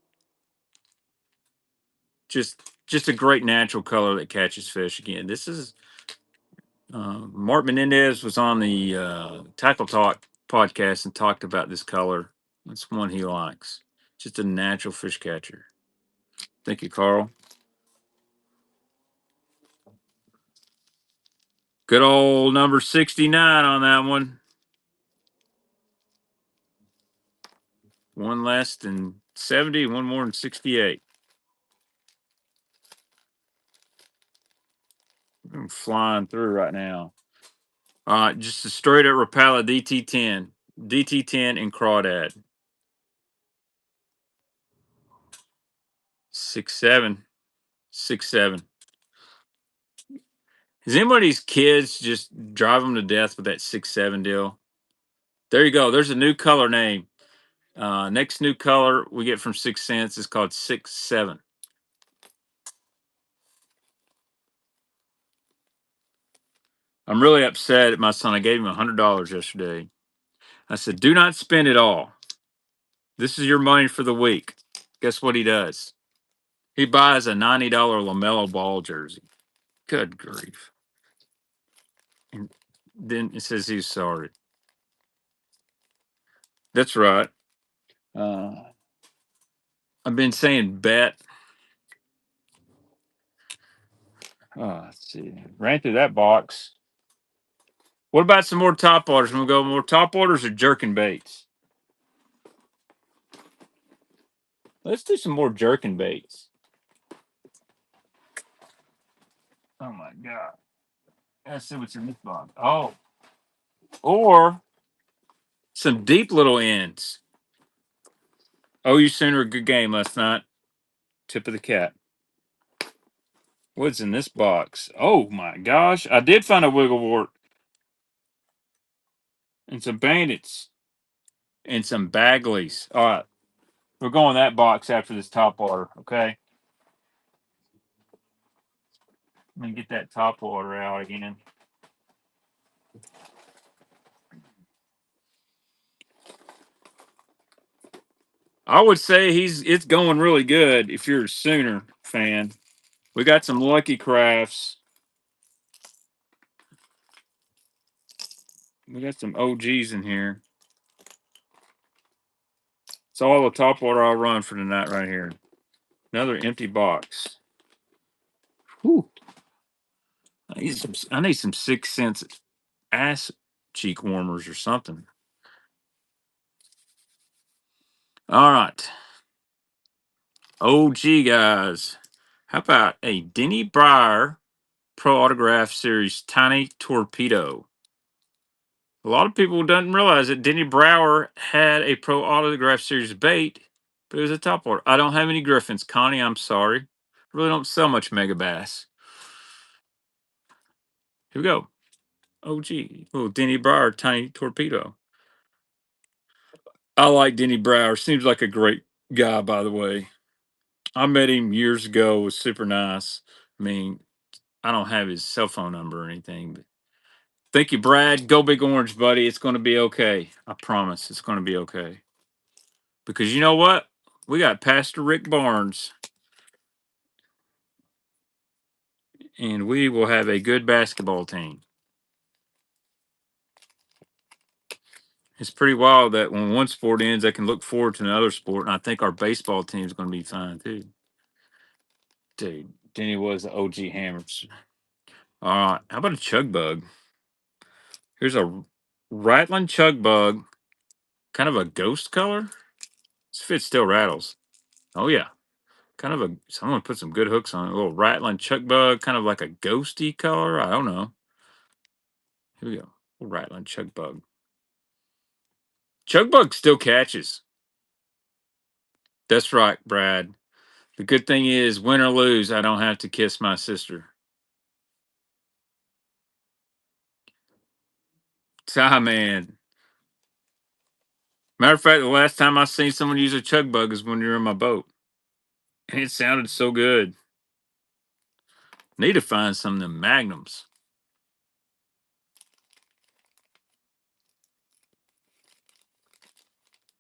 Just a great natural color that catches fish again. This is Mark Menendez was on the Tackle Talk podcast and talked about this color. It's one he likes. Just a natural fish catcher. Thank you, Carl. Good old number 69 on that one. One less than 70, one more than 68. I'm flying through right now. Just a straight up Rapala DT10. DT10 and Crawdad. 6'7". 6'7". Does anybody's kids just drive them to death with that 6'7" deal? There you go. There's a new color name. Next new color we get from 6 Cents is called 6'7". I'm really upset at my son. I gave him $100 yesterday. I said, do not spend it all. This is your money for the week. Guess what he does? He buys a $90 LaMelo Ball jersey. Good grief. And then it says he's sorry. That's right. Uh, I've been saying bet. Let's see. Ran through that box. What about some more top orders? We'll go more top orders or jerking baits? Let's do some more jerking baits. Oh my God. Let's see what's in this box. Oh. Or some deep little ends. OU Sooner, a good game last night. Tip of the cap. What's in this box? Oh my gosh. I did find a wigglewort and some bandits and some Bagleys. All right. We're going that box after this top water, okay? Let me get that top water out again. I would say it's going really good if you're a Sooner fan. We got some Lucky Crafts. We got some OGs in here. It's all the top water I'll run for tonight right here. Another empty box. Whew. I need some 6 cents ass cheek warmers or something. All right. OG guys. How about a Denny Breyer Pro Autograph Series Tiny Torpedo? A lot of people don't realize that Denny Brower had a Pro Autograph Series bait, but it was a top water. I don't have any Griffins. Connie, I'm sorry. Really don't sell much Mega Bass. Here we go. OG. Oh, Denny Brower Tiny Torpedo. I like Denny Brower. Seems like a great guy, by the way. I met him years ago. Was super nice. I mean, I don't have his cell phone number or anything, but thank you, Brad. Go Big Orange, buddy. It's going to be okay. I promise it's going to be okay. Because you know what? We got Pastor Rick Barnes, and we will have a good basketball team. It's pretty wild that when one sport ends, I can look forward to another sport, and I think our baseball team is going to be fine too. Dude, Denny was the OG Hammers. All right, how about a chug bug? Here's a rattling chug bug, kind of a ghost color. This fit still rattles. Oh yeah, kind of a. Someone put some good hooks on it. A little rattling chug bug, kind of like a ghosty color. I don't know. Here we go. A rattling chug bug. Chug bug still catches. That's right, Brad. The good thing is, win or lose, I don't have to kiss my sister. Man. Matter of fact, the last time I seen someone use a chug bug is when you were in my boat. And it sounded so good. Need to find some of them magnums.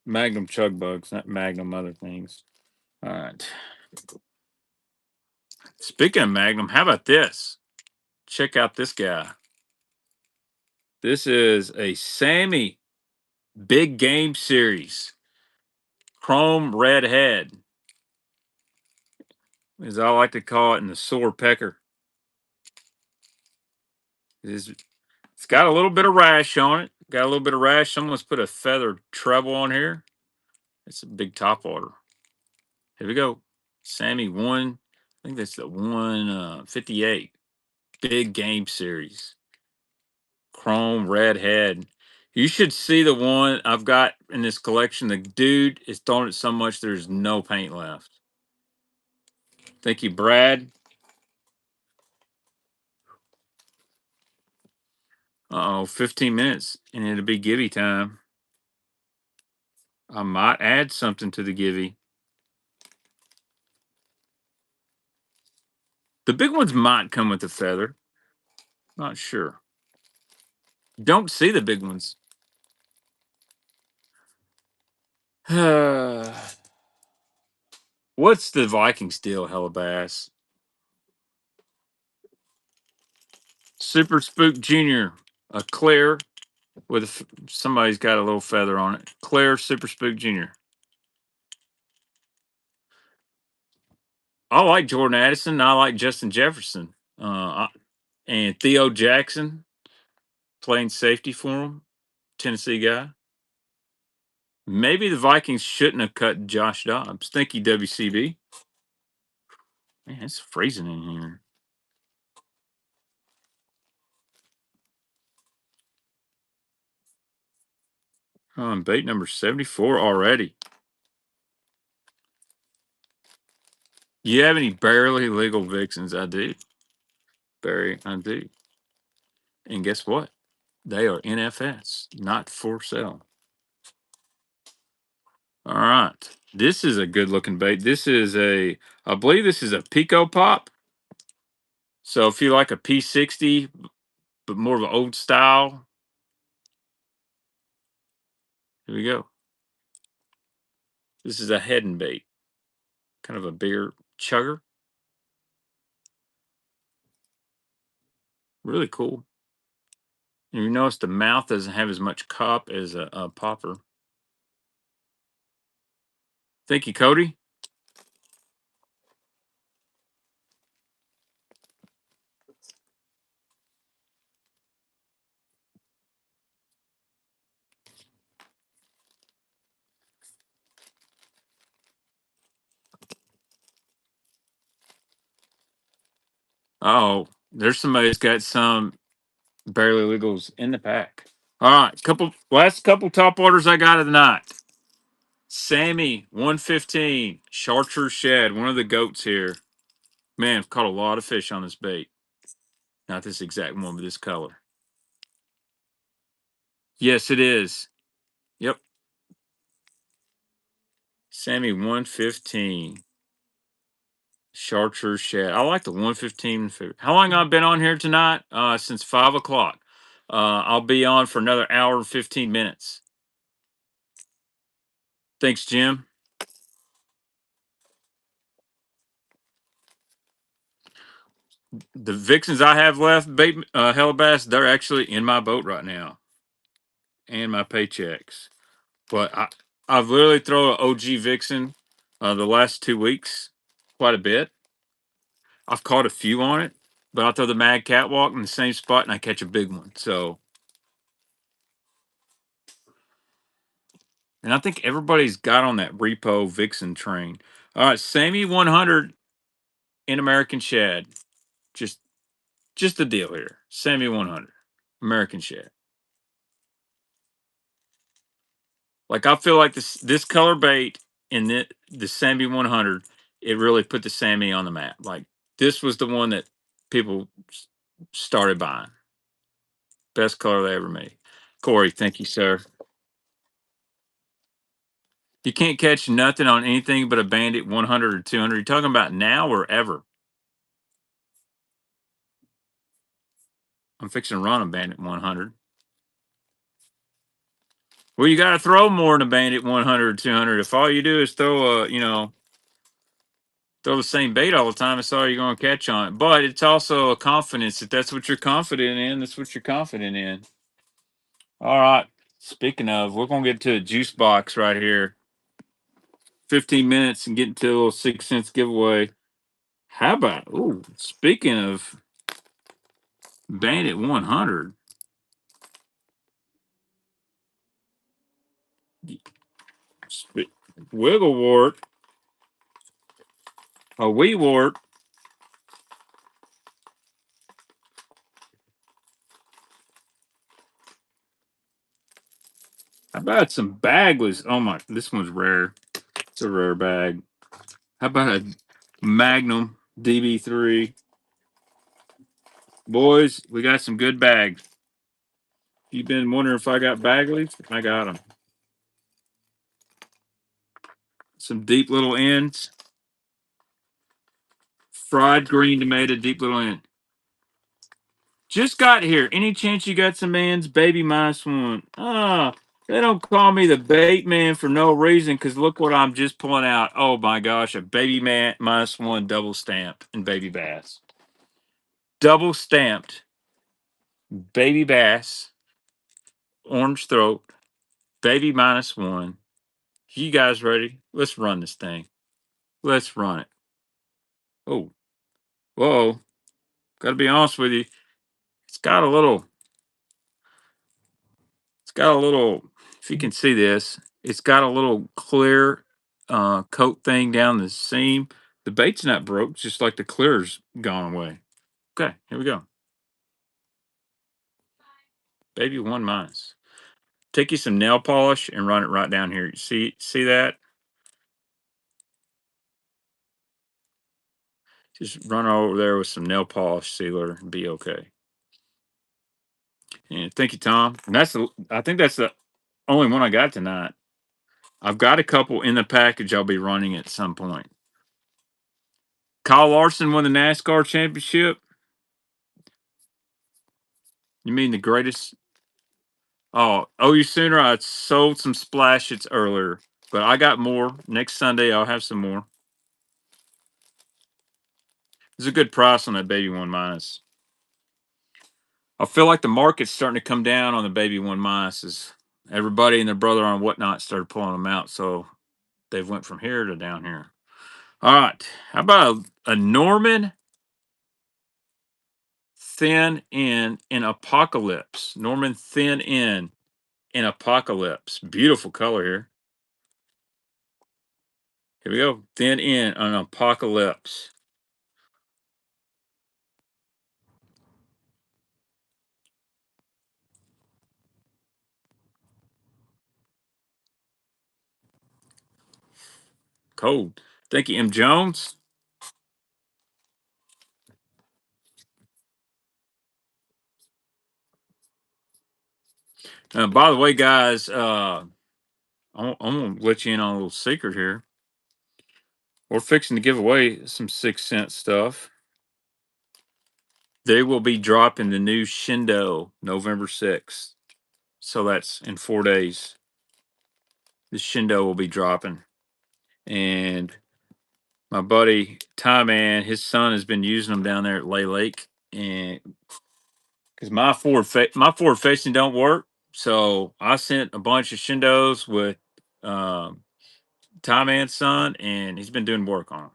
Magnum chug bugs, not magnum other things. All right. Speaking of magnum, how about this? Check out this guy. This is a Sammy Big Game Series Chrome Red Head, as I like to call it in the sore pecker. It's got a little bit of rash on it. Got a little bit of rash. Someone's put a feathered treble on here. It's a big top water. Here we go. Sammy one. I think that's the 158. Big Game Series. Chrome red head. You should see the one I've got in this collection. The dude is throwing it so much there's no paint left. Thank you, Brad. Uh oh, 15 minutes and it'll be givey time. I might add something to the givey. The big ones might come with a feather. Not sure. Don't see the big ones. What's the Vikings deal, Hellabass? Super Spook Jr. A clear with somebody's got a little feather on it. Clear Super Spook Jr. I like Jordan Addison. I like Justin Jefferson. And Theo Jackson playing safety for him. Tennessee guy. Maybe the Vikings shouldn't have cut Josh Dobbs. Thank you, WCB. Man, it's freezing in here. Oh, I'm bait number 74 already. You have any barely legal vixens? I do. I do. And guess what? They are NFS, not for sale. All right. This is a good looking bait. I believe this is a Pico Pop. So if you like a P60, but more of an old style, here we go. This is a heading bait, kind of a bigger chugger. Really cool. And you notice the mouth doesn't have as much cup as a popper. Thank you, Cody. Oh, there's somebody that's got some barely legals in the pack. All right, last couple top orders I got of the night. Sammy 115 Chartreuse Shad, one of the goats here. Man, I've caught a lot of fish on this bait. Not this exact one, but this color. Yes, it is. Yep. Sammy 115 Chartreuse Shad. I like the 115. How long I've been on here tonight? Since 5 o'clock. I'll be on for another hour and 15 minutes. Thanks, Jim. The Vixens I have left, Hellabass, they're actually in my boat right now, and my paychecks. But I've literally thrown an OG Vixen the last 2 weeks, quite a bit. I've caught a few on it, but I'll throw the Mad Catwalk in the same spot and I catch a big one. So, and I think everybody's got on that repo Vixen train. All right, Sammy 100 in American Shad. Just, just the deal here. Sammy 100 American Shad. Like I feel like this color bait in the Sammy 100, it really put the Sammy on the map. Like this was the one that people started buying. Best color they ever made. Corey, thank you, sir. You can't catch nothing on anything but a Bandit 100 or 200. You're talking about now or ever? I'm fixing to run a Bandit 100. Well, you got to throw more than a Bandit 100 or 200. If all you do is throw the same bait all the time, it's all you're going to catch on it. But it's also a confidence. If that's what you're confident in, that's what you're confident in. All right. Speaking of, we're going to get to a juice box right here. 15 minutes and get into a little 6 cents giveaway. How about, ooh, speaking of Bandit 100, Wiggle Wart, a Wee Wart. How about some bagless? Oh my, this one's rare. It's a rare bag. How about a Magnum DB3? Boys, we got some good bags. You've been wondering if I got baglies? I got them. Some deep little ends. Fried green tomato, deep little end. Just got here. Any chance you got some ends? Baby minus one. Ah, they don't call me the bait man for no reason because look what I'm just pulling out. Oh my gosh, a baby man minus one double stamp and baby bass. Double stamped baby bass, orange throat, baby minus one. You guys ready? Let's run this thing. Let's run it. Oh, whoa. Gotta be honest with you. It's got a little, it's got a little, if you can see this, it's got a little clear coat thing down the seam. The bait's not broke, just like the clear's gone away. Okay, here we go. Baby one minus. Take you some nail polish and run it right down here. See that? Just run over there with some nail polish sealer and be okay. And thank you, Tom. And I think that's the only one I got tonight. I've got a couple in the package I'll be running at some point. Kyle Larson won the NASCAR championship. You mean the greatest? Oh, you sooner. I sold some splashes earlier, but I got more. Next Sunday, I'll have some more. It's a good price on that baby 1-. I feel like the market's starting to come down on the baby 1-. As everybody and their brother on whatnot started pulling them out, so they've went from here to down here. All right, how about a Norman thin end in Apocalypse? Norman thin end in Apocalypse. Beautiful color here. Here we go. Thin end on Apocalypse. Cold. Thank you, M. Jones. By the way, guys, I'm going to let you in on a little secret here. We're fixing to give away some 6 cent stuff. They will be dropping the new Shindo November 6th. So that's in 4 days. The Shindo will be dropping. And my buddy Ty Man, his son has been using them down there at Lay Lake. And because my forward facing don't work. So I sent a bunch of Shindos with Ty Man's son, and he's been doing work on them.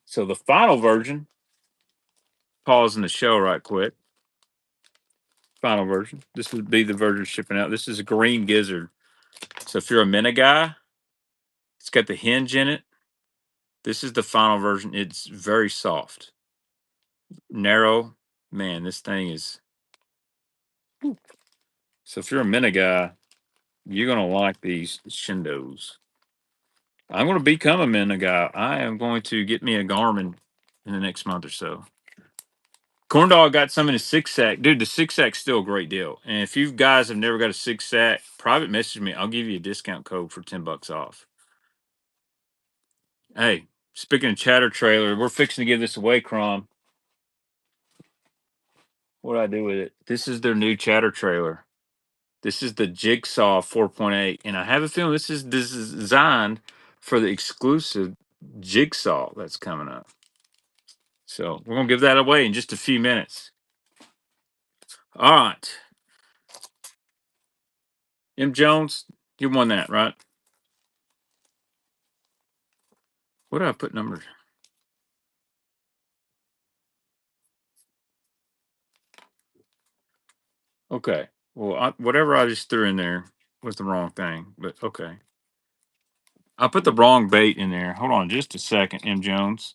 So the final version, pausing the show right quick. Final version. This would be the version shipping out. This is a green gizzard. So if you're a Mena guy, it's got the hinge in it. This is the final version. It's very soft, narrow. Man, this thing is. So if you're a Mena guy, you're gonna like these Shindos. I'm gonna become a Mena guy. I am going to get me a Garmin in the next month or so. Corndog got some in a 6-sack. Dude, the 6-sack's still a great deal. And if you guys have never got a 6-sack, private message me. I'll give you a discount code for $10 off. Hey, speaking of chatter trailer, we're fixing to give this away, Crom. What do I do with it? This is their new chatter trailer. This is the Jigsaw 4.8. And I have a feeling this is designed for the exclusive Jigsaw that's coming up. So we're going to give that away in just a few minutes. All right. M. Jones, you won that, right? What did I put numbers? Okay. Well, whatever I just threw in there was the wrong thing, but okay. I put the wrong bait in there. Hold on just a second, M. Jones.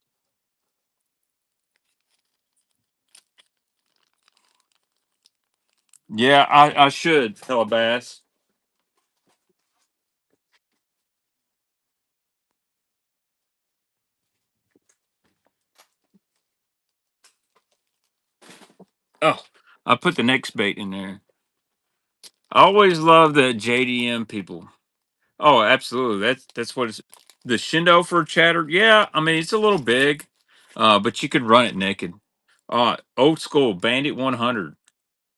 Yeah, I should, Bass. Oh, I put the next bait in there. I always love the JDM people. Oh, absolutely. That's what it's the Shindo for chatter. Yeah, I mean it's a little big, but you could run it naked. Old school Bandit 100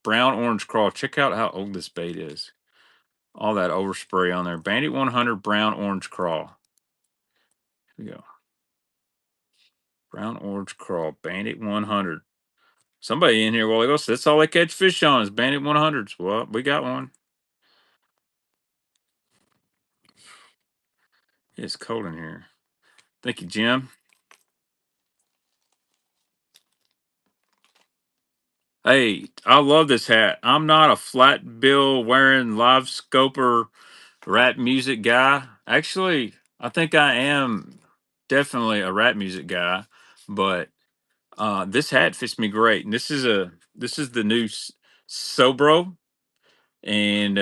brown orange crawl. Check out how old this bait is. All that overspray on there. Bandit 100 brown orange crawl. Here we go. Brown orange crawl. Bandit 100. Somebody in here, well, goes, that's all they catch fish on is Bandit 100s. Well, we got one. It's cold in here. Thank you, Jim. Hey, I love this hat. I'm not a flat bill wearing live scoper rap music guy. Actually, I think I am definitely a rap music guy, but this hat fits me great. And this is the new Sobro, and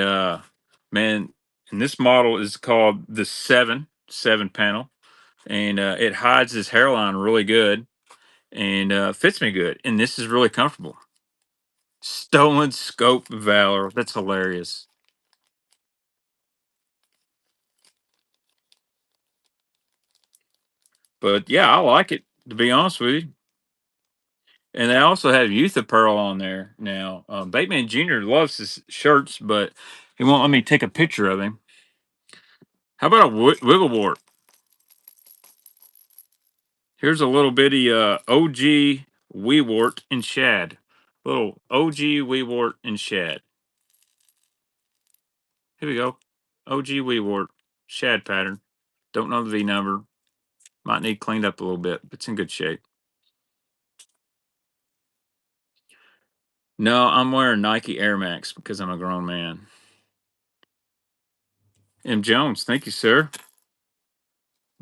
man, and this model is called the 7 panel, and it hides his hairline really good. and fits me good. And this is really comfortable. Stolen Scope Valor. That's hilarious. But yeah, I like it, to be honest with you. And they also have Youth Apparel on there now. Bateman Jr. loves his shirts, but he won't let me take a picture of him. How about a Wigglewort? Here's a little bitty OG Weewort and Shad. Little OG Weewort and Shad. Here we go. OG Weewort. Shad pattern. Don't know the V number. Might need cleaned up a little bit, but it's in good shape. No, I'm wearing Nike Air Max because I'm a grown man. M. Jones, thank you, sir.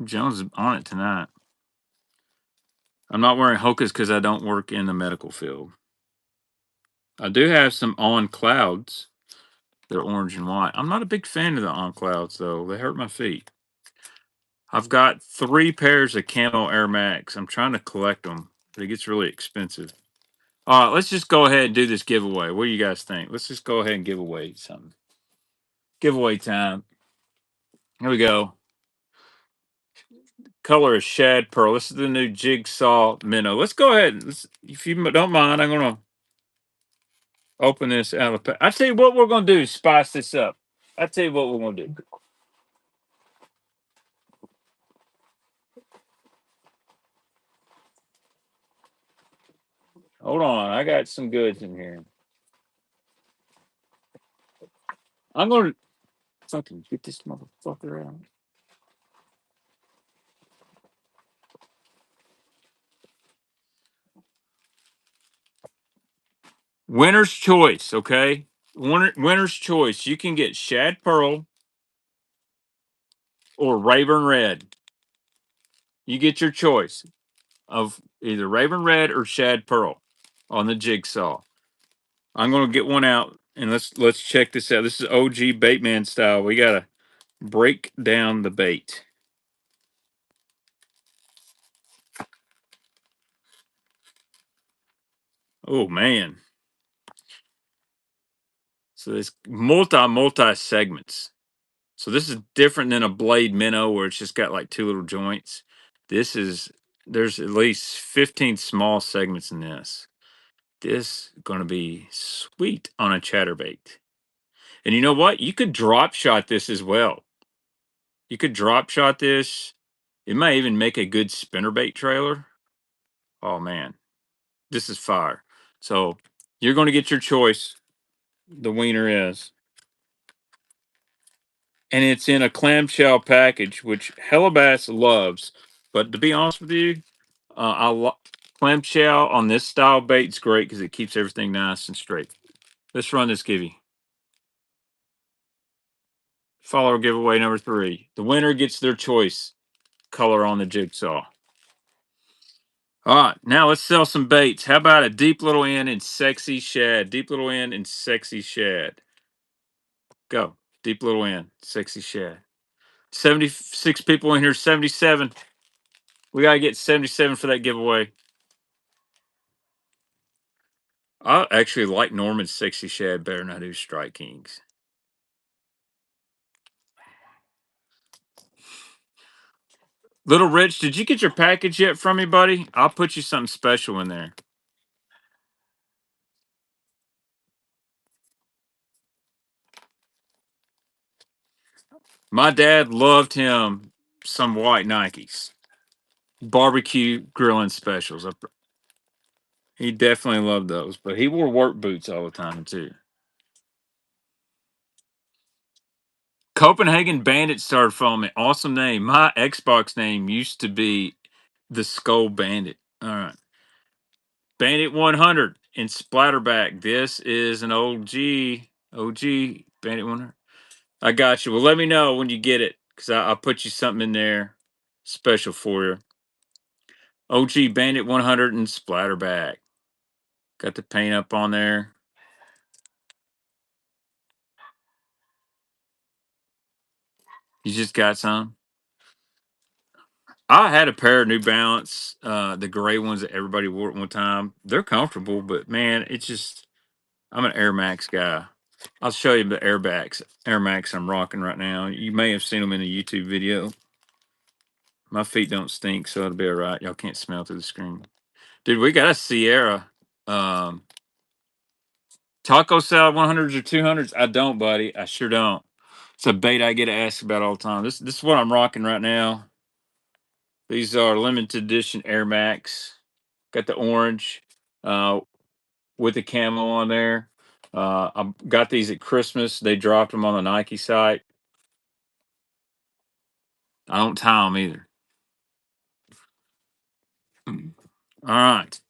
M. Jones is on it tonight. I'm not wearing Hokas because I don't work in the medical field. I do have some On Clouds. They're orange and white. I'm not a big fan of the On Clouds, though. They hurt my feet. I've got 3 pairs of Camo Air Max. I'm trying to collect them, but it gets really expensive. All right, let's just go ahead and do this giveaway. What do you guys think? Let's just go ahead and give away something. Giveaway time. Here we go. Color is Shad Pearl. This is the new Jigsaw Minnow. Let's go ahead. If you don't mind, I'm going to open this out of the pack. I tell you what we're going to do. Spice this up. I tell you what we're going to do. Hold on. I got some goods in here. I'm going to fucking get this motherfucker out. Winner's choice, okay? Winner's choice. You can get Shad Pearl or Raven Red. You get your choice of either Raven Red or Shad Pearl on the Jigsaw. I'm gonna get one out and let's check this out. This is OG Baitman style. We gotta break down the bait. Oh man. So it's multi segments. So this is different than a blade minnow where it's just got like 2 little joints. This is there's at least 15 small segments in this. This is gonna be sweet on a chatterbait. And you know what? You could drop shot this as well. You could drop shot this. It might even make a good spinnerbait trailer. Oh man, this is fire. So you're going to get your choice. The wiener is, and it's in a clamshell package, which Hellabass loves. But to be honest with you, clamshell on this style bait is great because it keeps everything nice and straight. Let's run this givey. Follower giveaway number 3. The winner gets their choice color on the jigsaw. All right, now let's sell some baits. How about a deep little N and sexy shad? Deep little N and sexy shad. Go. Deep little N, sexy shad. 76 people in here, 77. We got to get 77 for that giveaway. I actually like Norman's sexy shad better than I do Strike Kings. Little Rich, did you get your package yet from me, buddy? I'll put you something special in there. My dad loved him some white Nikes. Barbecue grilling specials. He definitely loved those, but he wore work boots all the time too. Copenhagen Bandit started following me. Awesome name. My Xbox name used to be the Skull Bandit. All right. Bandit 100 in Splatterback. This is an OG Bandit 100. I got you. Well, let me know when you get it because I'll put you something in there special for you. OG Bandit 100 in Splatterback. Got the paint up on there. You just got some? I had a pair of New Balance, the gray ones that everybody wore at one time. They're comfortable, but man, it's just I'm an Air Max guy. I'll show you the Air Max I'm rocking right now. You may have seen them in a YouTube video. My feet don't stink, so it'll be all right. Y'all can't smell through the screen. Dude, we got a Sierra. Um, Taco salad 100s or 200s? I don't, buddy. I sure don't. It's a bait I get asked about all the time. This is what I'm rocking right now. These are limited edition Air Max. Got the orange uh, with the camo on there. I got these at Christmas. They dropped them on the Nike site. I don't tie them either. All right.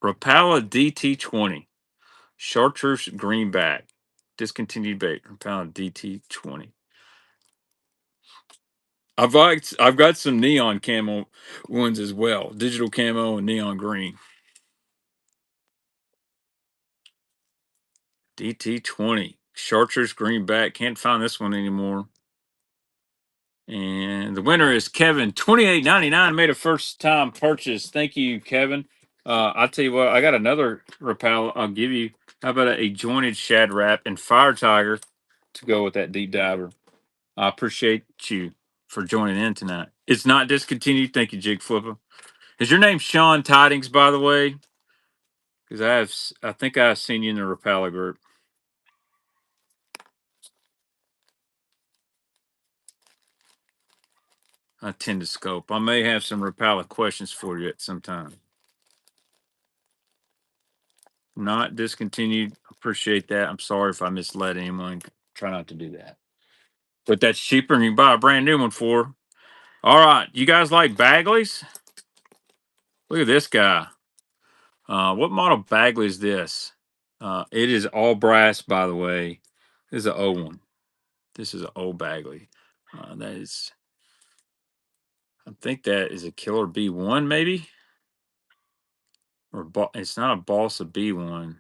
Rapala DT20. Chartreuse greenback. Discontinued bait. Rapala DT20. I've got some neon camo ones as well. Digital camo and neon green. DT20. Chartreuse greenback. Can't find this one anymore. And the winner is Kevin, 28.99. Made a first time purchase. Thank you, Kevin. I'll tell you what, I got another Rapala I'll give you. How about a jointed shad wrap and fire tiger to go with that deep diver? I appreciate you for joining in tonight. It's not discontinued. Thank you, Jig Flipper. Is your name Sean Tidings, by the way? Because I think I've seen you in the Rapala group. I tend to scope. I may have some Rapala questions for you at some time. Not discontinued. Appreciate that. I'm sorry if I misled anyone. Try not to do that. But that's cheaper than you can buy a brand new one for. All right. You guys like Bagleys? Look at this guy. What model Bagley is this? It is all brass, by the way. This is an old one. This is an old Bagley. That is, I think that is a Killer B1, maybe? Or it's not a Balsa B1.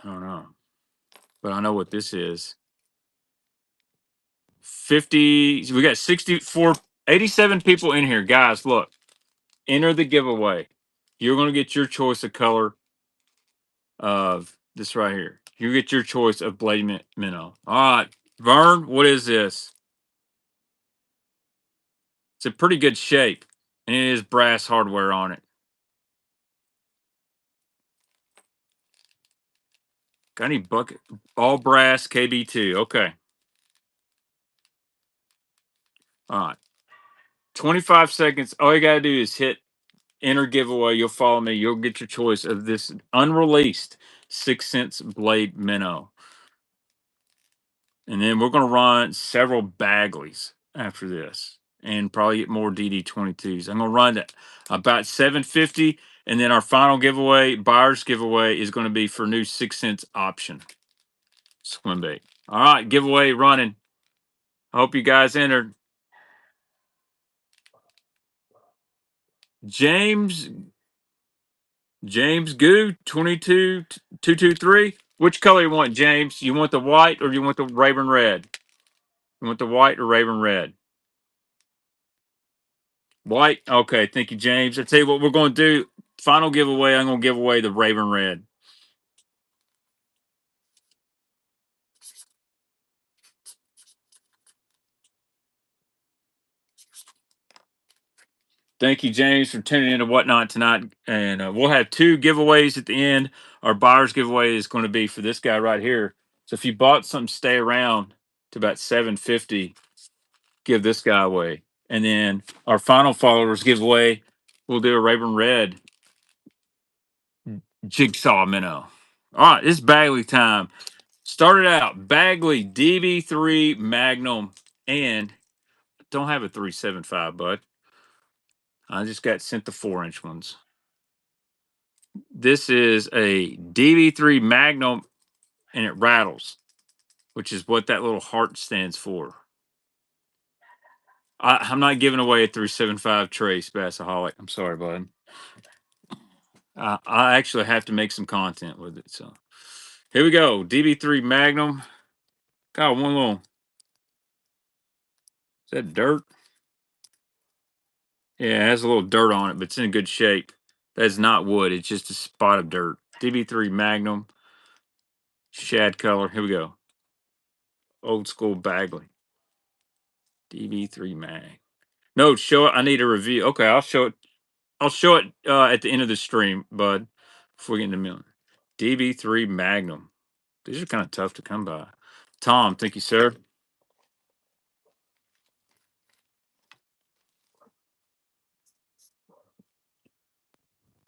I don't know. But I know what this is. 50, we got 64, 87 people in here. Guys, look, enter the giveaway. You're going to get your choice of color of this right here. You get your choice of blade minnow. All right, Vern, what is this? It's a pretty good shape, and it is brass hardware on it. Got any bucket? All brass KB2. Okay. All right. 25 seconds. All you got to do is hit enter giveaway. You'll follow me. You'll get your choice of this unreleased 6 cents blade minnow. And then we're going to run several Bagleys after this and probably get more DD22s. I'm going to run that about 750. And then our final giveaway, buyer's giveaway, is going to be for new 6 cents option swim bait. All right, giveaway running. I hope you guys entered. James Goo 22223. Which color you want, James? You want the white or you want the Raven red? You want the white or Raven red? White. Okay, thank you, James. I tell you what we're going to do. Final giveaway. I'm going to give away the Raven red. Thank you, James, for tuning in to Whatnot tonight. And we'll have two giveaways at the end. Our buyer's giveaway is going to be for this guy right here. So if you bought something, stay around to about 750. Give this guy away. And then our final followers giveaway, we'll do a Raven red jigsaw minnow. All right, it's Bagley time. Started out Bagley DB3 Magnum, and don't have a 375, bud. I just got sent the 4-inch ones. This is a DB3 Magnum, and it rattles, which is what that little heart stands for. I'm not giving away a 375 Trace Bassaholic. I'm sorry, bud. I actually have to make some content with it. So here we go. DB3 Magnum. Got one little Is that dirt? Yeah, it has a little dirt on it, but it's in good shape. That's not wood. It's just a spot of dirt. DB3 Magnum, shad color. Here we go. Old school Bagley. DB3 Mag. No, show it. I need a review. Okay, I'll show it. I'll show it at the end of the stream, bud. Before we get into the middle. DB3 Magnum. These are kind of tough to come by. Tom, thank you, sir.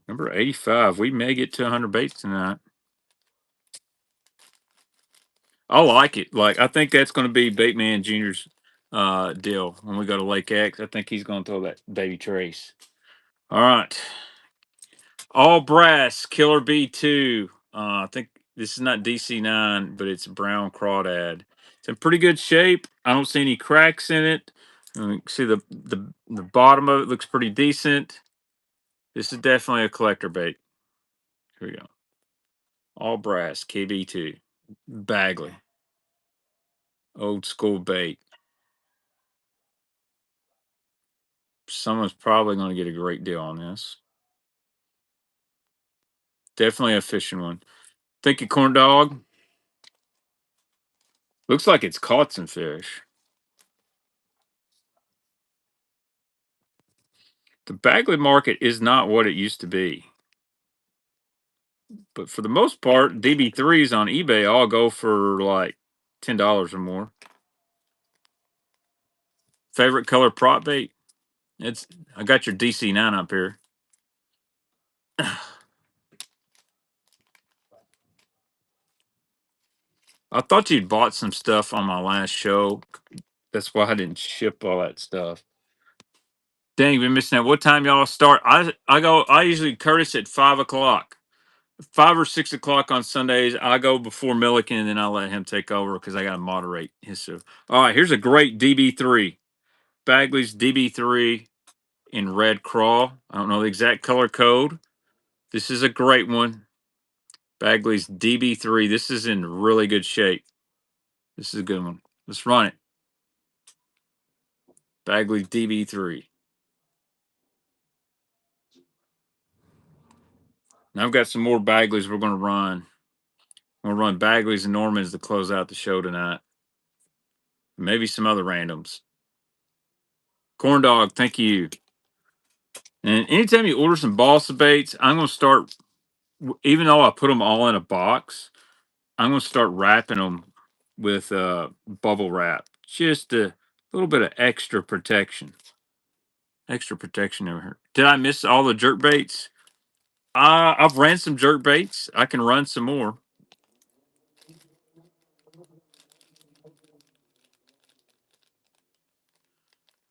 Number 85. We may get to 100 baits tonight. I like it. Like, I think that's going to be Baitman Jr.'s deal when we go to Lake X. I think he's going to throw that baby trace. All right. All brass Killer B2. I think this is not DC9, but it's brown crawdad. It's in pretty good shape. I don't see any cracks in it. You can see the bottom of it looks pretty decent. This is definitely a collector bait. Here we go. All brass KB2. Bagley. Old school bait. Someone's probably going to get a great deal on this. Definitely a fishing one. Thank you, corn dog. Looks like it's caught some fish. The Bagley market is not what it used to be. But for the most part, DB3s on eBay all go for like $10 or more. Favorite color prop bait? I got your DC9 up here. I thought you'd bought some stuff on my last show. That's why I didn't ship all that stuff. Dang, been missing that. What time y'all start? I usually Curtis at 5 o'clock. 5 or 6 o'clock on Sundays. I go before Milliken and then I let him take over because I gotta moderate his show. All right, here's a great DB3. Bagley's DB3 in red crawl. I don't know the exact color code. This is a great one. Bagley's DB3. This is in really good shape. This is a good one. Let's run it. Bagley's DB3. Now I've got some more Bagleys we're going to run. We're going to run Bagleys and Normans to close out the show tonight. Maybe some other randoms. Corn dog, thank you. And anytime you order some balsa baits, I'm going to start, even though I put them all in a box, I'm going to start wrapping them with bubble wrap. Just a little bit of extra protection. Extra protection over here. Did I miss all the jerk baits? I've ran some jerk baits. I can run some more.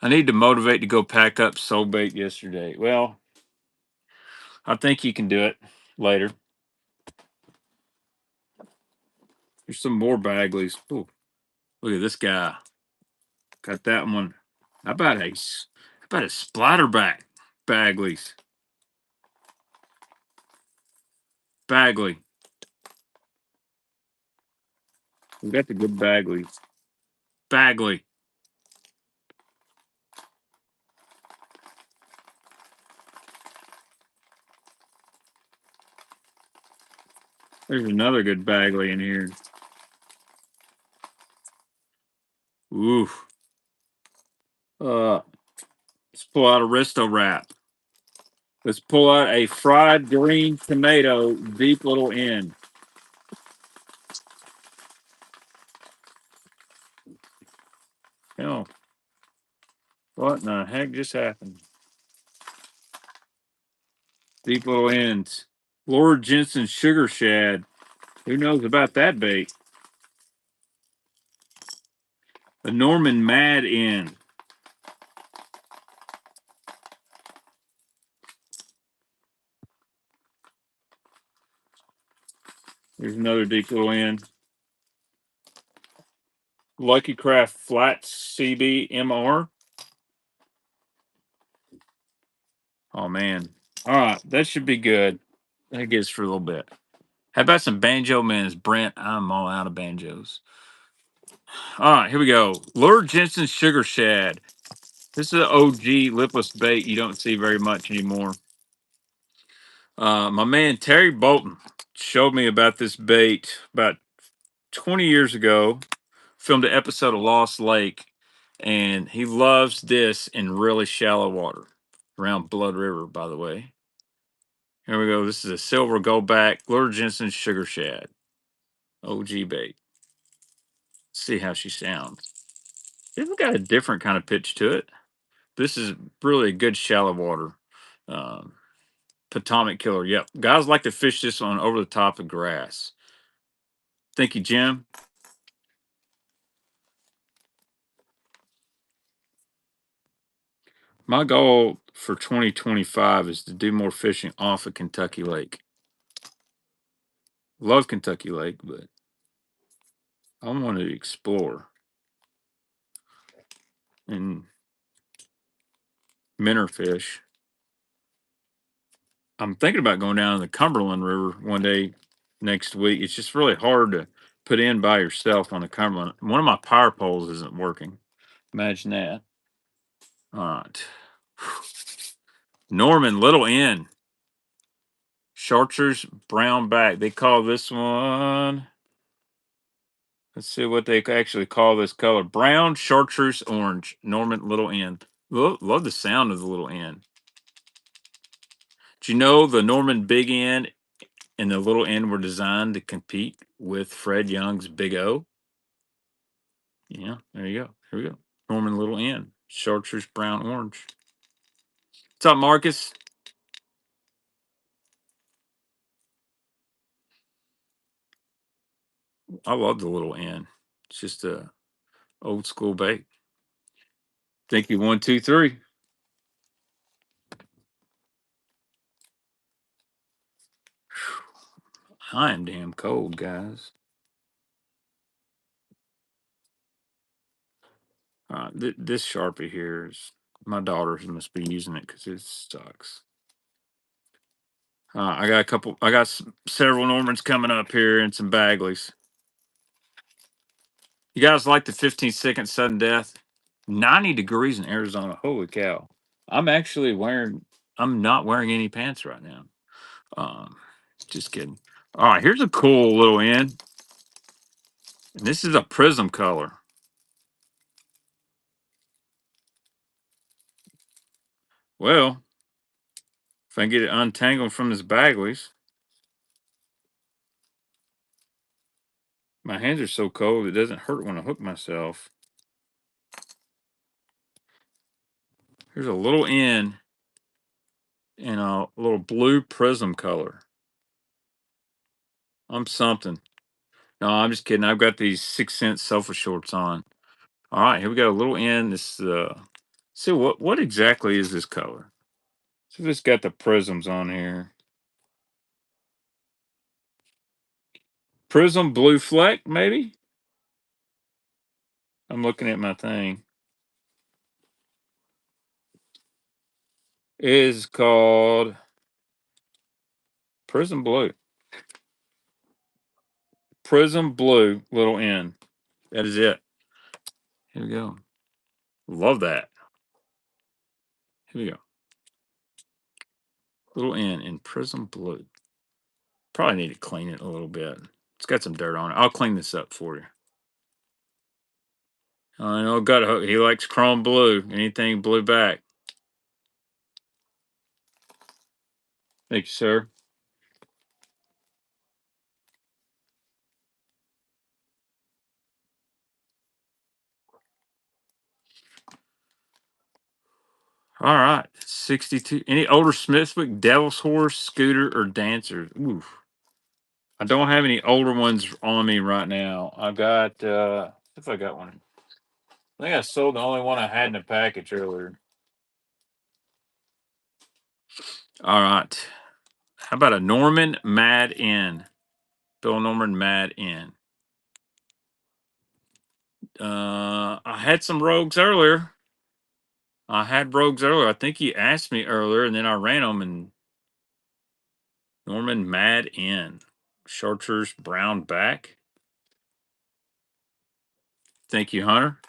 I need to motivate to go pack up soul bait yesterday. Well, I think you can do it later. There's some more Bagleys. Ooh, look at this guy. Got that one. How about a splatterback Bagleys? Bagley. We got the good Bagleys. Bagley. There's another good Bagley in here. Ooh. Let's pull out a Risto wrap. Let's pull out a fried green tomato deep little end. Oh, what in the heck just happened? Deep little ends. Lord Jensen sugar shad. Who knows about that bait? A Norman mad end. There's another deep little end. Lucky Craft flat CB MR. Oh man. All right, that should be good. That gets for a little bit. How about some banjo mins, Brent? I'm all out of banjos. All right, here we go. Lure Jensen Sugar Shad. This is an OG lipless bait you don't see very much anymore. My man Terry Bolton showed me about this bait about 20 years ago. Filmed an episode of Lost Lake, and he loves this in really shallow water around Blood River, by the way. Here we go. This is a silver goldback Lure Jensen Sugar Shad. OG bait. Let's see how she sounds. It's got a different kind of pitch to it. This is really a good shallow water. Um, Potomac killer. Yep. Guys like to fish this one over the top of grass. Thank you, Jim. My goal for 2025 is to do more fishing off of Kentucky Lake. Love Kentucky Lake, but I want to explore and minnow fish. I'm thinking about going down to the Cumberland River one day next week. It's just really hard to put in by yourself on the Cumberland. One of my power poles isn't working. Imagine that. All right. Norman, little N. Chartreuse brown back. They call this one. Let's see what they actually call this color. Brown chartreuse orange. Norman little N. Love the sound of the little N. Do you know the Norman Big N and the little N were designed to compete with Fred Young's Big O? Yeah, there you go. Here we go. Norman little N. Chartreuse brown orange. What's up, Marcus? I love the little N. It's just a old school bait. Thank you. 1, 2, 3. I am damn cold, guys. This Sharpie here is my daughter's must be using it because it sucks. I got a couple. I got several Normans coming up here and some Bagleys. You guys like the 15-second sudden death? 90 degrees in Arizona. Holy cow! I'm actually wearing. I'm not wearing any pants right now. Um, just kidding. All right, here's a cool little end. And this is a prism color. Well, if I can get it untangled from this Bagleys. My hands are so cold it doesn't hurt when I hook myself. Here's a little N in a little blue prism color. I'm something. No, I'm just kidding. I've got these 6 cent sofa shorts on. All right, here we go. A little N. This see what exactly is this color? So this got the prisms on here. Prism blue fleck, maybe? I'm looking at my thing. It is called Prism Blue. Prism Blue, little N. That is it. Here we go. Love that. Here we go. Little N in Prism Blue. Probably need to clean it a little bit. It's got some dirt on it. I'll clean this up for you. I know Gut Hook. He likes chrome blue. Anything blue back. Thank you, sir. All right. 62. Any older Smithwick, Devil's Horse, Scooter, or Dancer? Oof. I don't have any older ones on me right now. I've got if I got one. I think I sold the only one I had in the package earlier. All right. How about a Norman Mad Inn? Bill Norman Mad Inn. I had some rogues earlier. I think he asked me earlier, and then I ran them. And Norman Mad Inn, Chartreuse brown back. Thank you, Hunter.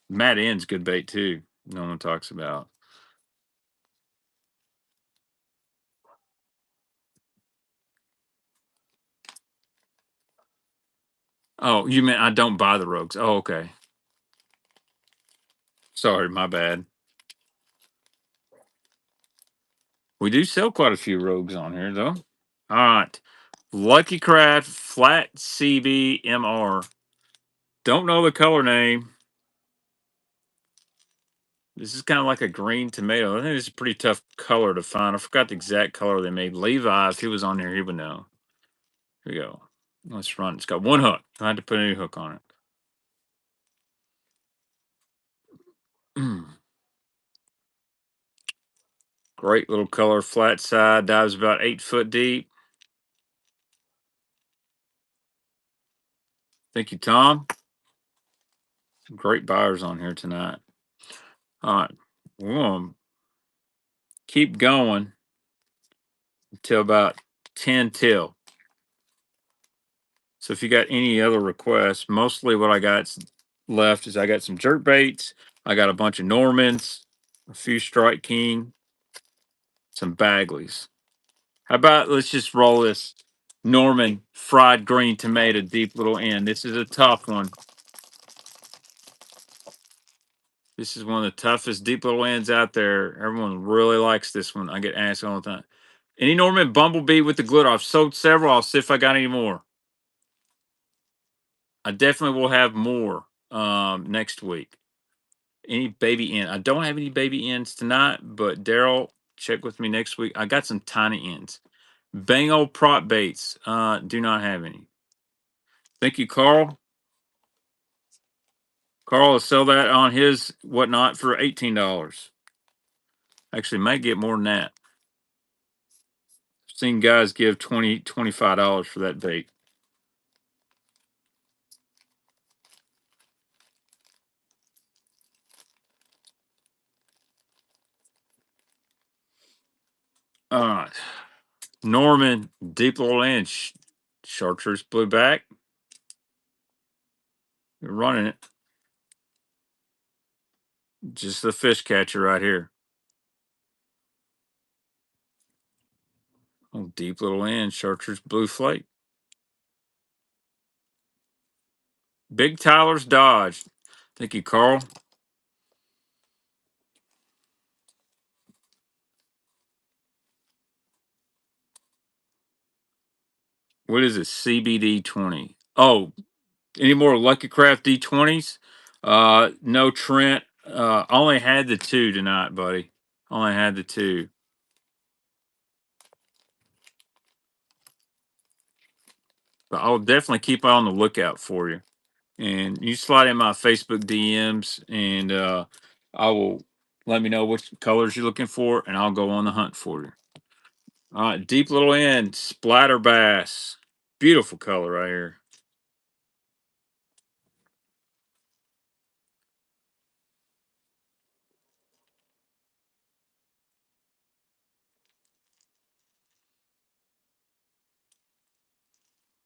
Matt End's good bait too. No one talks about. Oh, you meant I don't buy the rogues. Oh, okay. Sorry, my bad. We do sell quite a few rogues on here, though. All right. Lucky Craft Flat CB MR. Don't know the color name. This is kind of like a green tomato. I think it's a pretty tough color to find. I forgot the exact color they made. Levi, if he was on there, he would know. Here we go. Let's run. It's got one hook. I had to put a new hook on it. Great little color, flat side, dives about 8 foot deep. Thank you, Tom. Some great buyers on here tonight. All right. We're going to keep going until about 10 till. So if you got any other requests, mostly what I got left is I got some jerk baits. I got a bunch of Normans, a few Strike King, some Bagleys. How about let's just roll this Norman fried green tomato deep little end. This is a tough one. This is one of the toughest deep little ends out there. Everyone really likes this one. I get asked all the time. Any Norman Bumblebee with the glitter? I've sold several. I'll see if I got any more. I definitely will have more next week. Any baby end? I don't have any baby ends tonight, but Daryl, check with me next week. I got some tiny ends. Bang old prop baits. Do not have any. Thank you, Carl. Carl will sell that on his whatnot for $18. Actually, might get more than that. I've seen guys give $25 for that bait. All right. Norman, deep little end, chartreuse blue back. You're running it. Just the fish catcher right here. Oh, deep little end, chartreuse blue flake. Big Tyler's Dodge. Thank you, Carl. What is it? CBD 20. Oh, any more Lucky Craft D20s? No, Trent. Only had the two tonight, buddy. Only had the two. But I'll definitely keep on the lookout for you. And you slide in my Facebook DMs, and I will let me know which colors you're looking for, and I'll go on the hunt for you. All right, deep little end, splatter bass. Beautiful color right here.